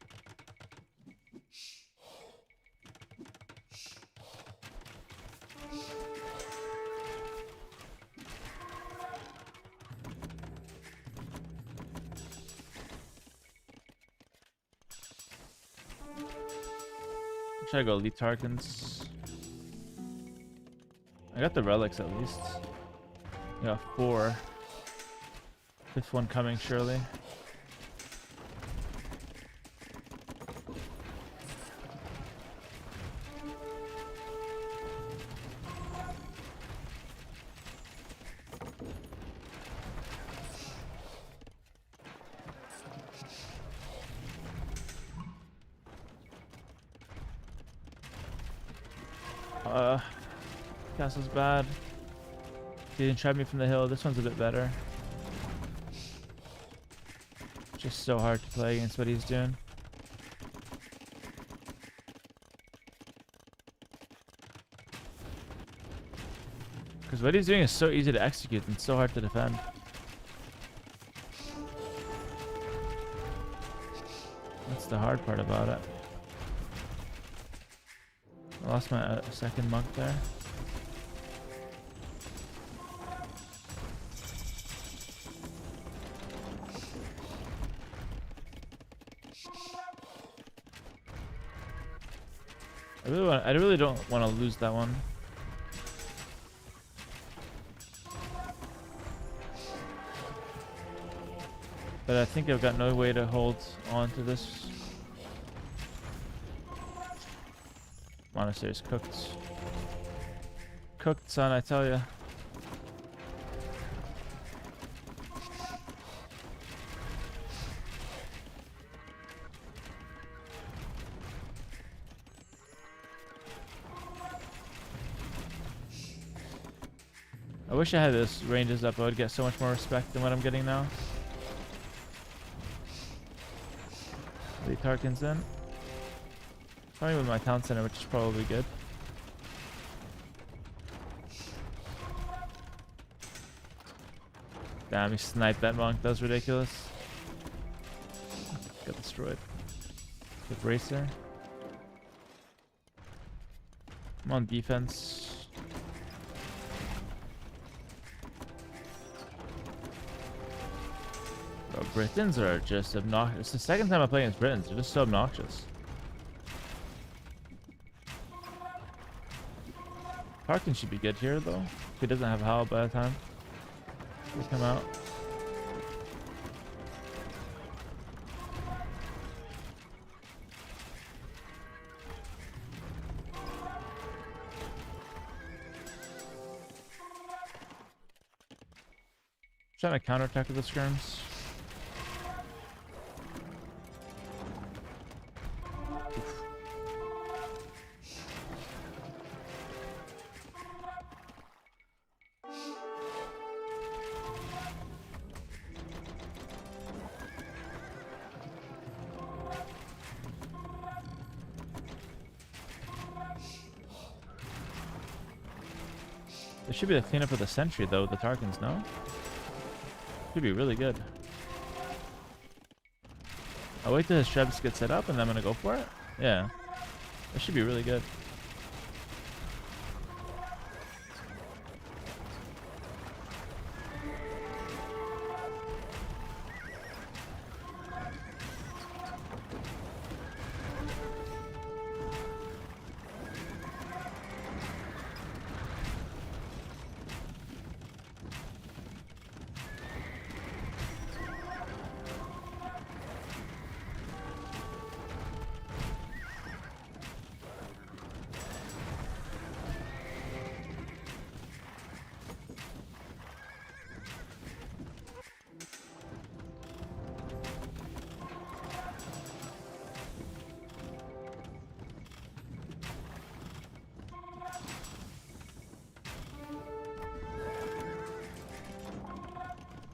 Try to go elite Tarkins. I got the relics at least. I got 4. 5th one coming surely. Castle's bad. He didn't try me from the hill. This one's a bit better. Just so hard to play against what he's doing. Because what he's doing is so easy to execute and so hard to defend. That's the hard part about it. I lost my second monk there. I really don't want to lose that one. But I think I've got no way to hold on to this. Monastery's cooked. Cooked, son, I tell ya. I wish I had this ranges up. I would get so much more respect than what I'm getting now. The Tarkin's in. Probably with my town center, which is probably good. Damn, he sniped that monk. That was ridiculous. Got destroyed. Good bracer. I'm on defense. Bro, Britons are just obnoxious. It's the second time I play against Britons. They're just so obnoxious. Tarkin should be good here, though. If he doesn't have Howl by the time we come out. Trying to counterattack with the skirms. There should be the cleanup of the sentry, though, with the Tarkins, no? Should be really good. I'll wait till his Shrebs get set up and then I'm gonna go for it. Yeah. That should be really good.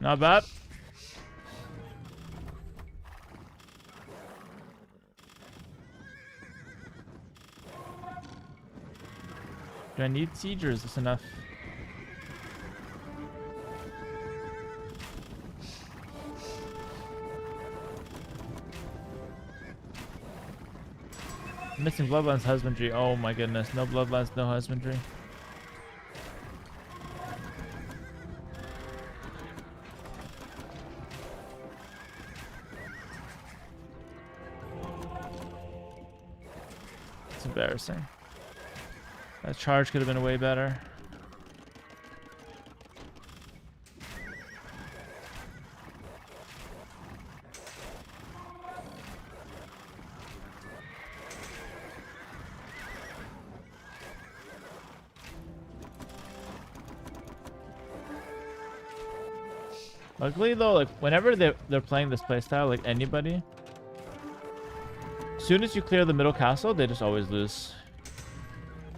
Not bad. Do I need siege or is this enough? Missing Bloodlines husbandry. Oh my goodness. No Bloodlines, no husbandry. It's embarrassing. That charge could have been way better. Luckily though, like whenever they're playing this playstyle, like anybody, as soon as you clear the middle castle, they just always lose.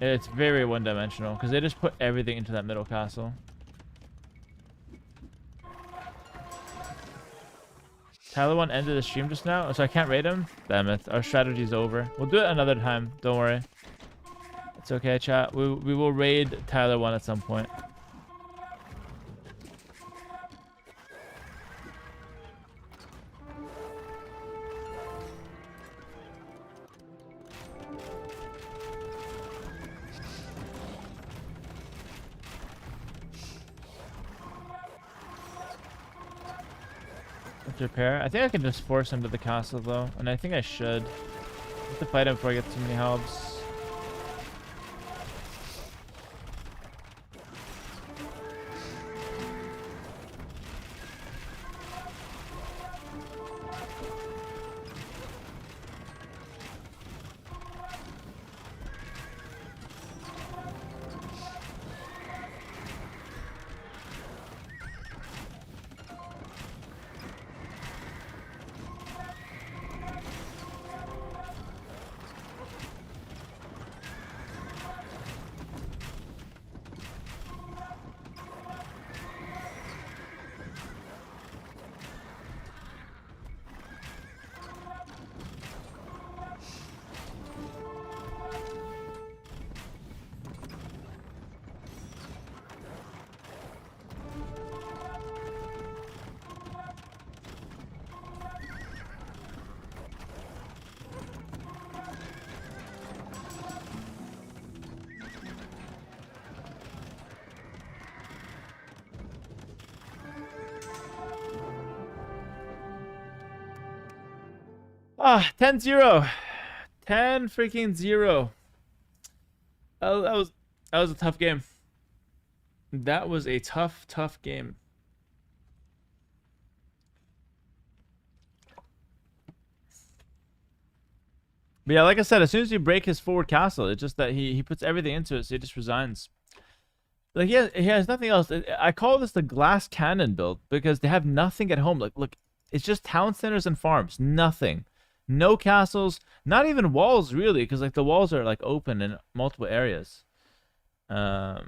It's very one-dimensional because they just put everything into that middle castle. Tyler 1 ended the stream just now, so I can't raid him? Damn it. Our strategy's over. We'll do it another time. Don't worry. It's okay, chat. We will raid Tyler 1 at some point. Let's repair. I think I can just force him to the castle though, and I think I should. I have to fight him before I get too many helps. Ah, 10-0. 10 freaking 0. That was a tough game. That was a tough game. But yeah, like I said, as soon as you break his forward castle, it's just that he puts everything into it, so he just resigns. Like he has nothing else. I call this the glass cannon build because they have nothing at home. Like look, it's just town centers and farms. Nothing. No castles, not even walls really, because like the walls are like open in multiple areas. My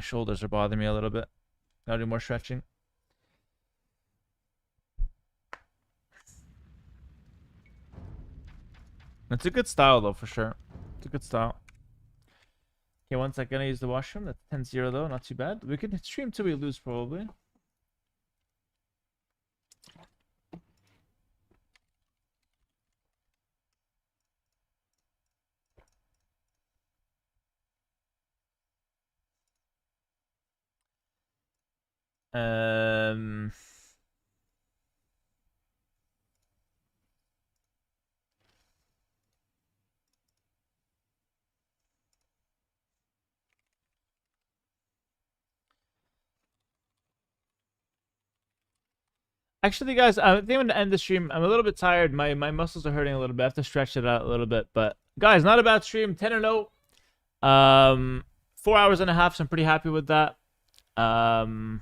shoulders are bothering me a little bit. Gotta do more stretching. It's a good style though, for sure. It's a good style. Okay, one second, I use the washroom. That's 10-0 though, not too bad. We can stream till we lose probably. Actually, guys, I think I'm going to end the stream. I'm a little bit tired. My muscles are hurting a little bit. I have to stretch it out a little bit. But, guys, not a bad stream. 10-0. 4 hours and a half, so I'm pretty happy with that. And,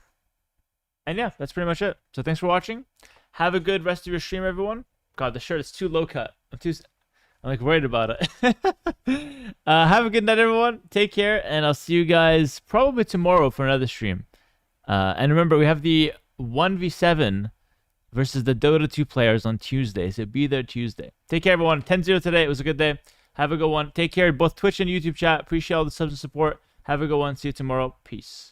yeah, that's pretty much it. So, thanks for watching. Have a good rest of your stream, everyone. God, the shirt is too low cut. I'm like worried about it. Have a good night, everyone. Take care, and I'll see you guys probably tomorrow for another stream. And remember, we have the 1v7 versus the Dota 2 players on Tuesday, so be there Tuesday. Take care, everyone. 10-0 today. It was a good day. Have a good one. Take care, both Twitch and YouTube chat. Appreciate all the subs and support. Have a good one. See you tomorrow. Peace.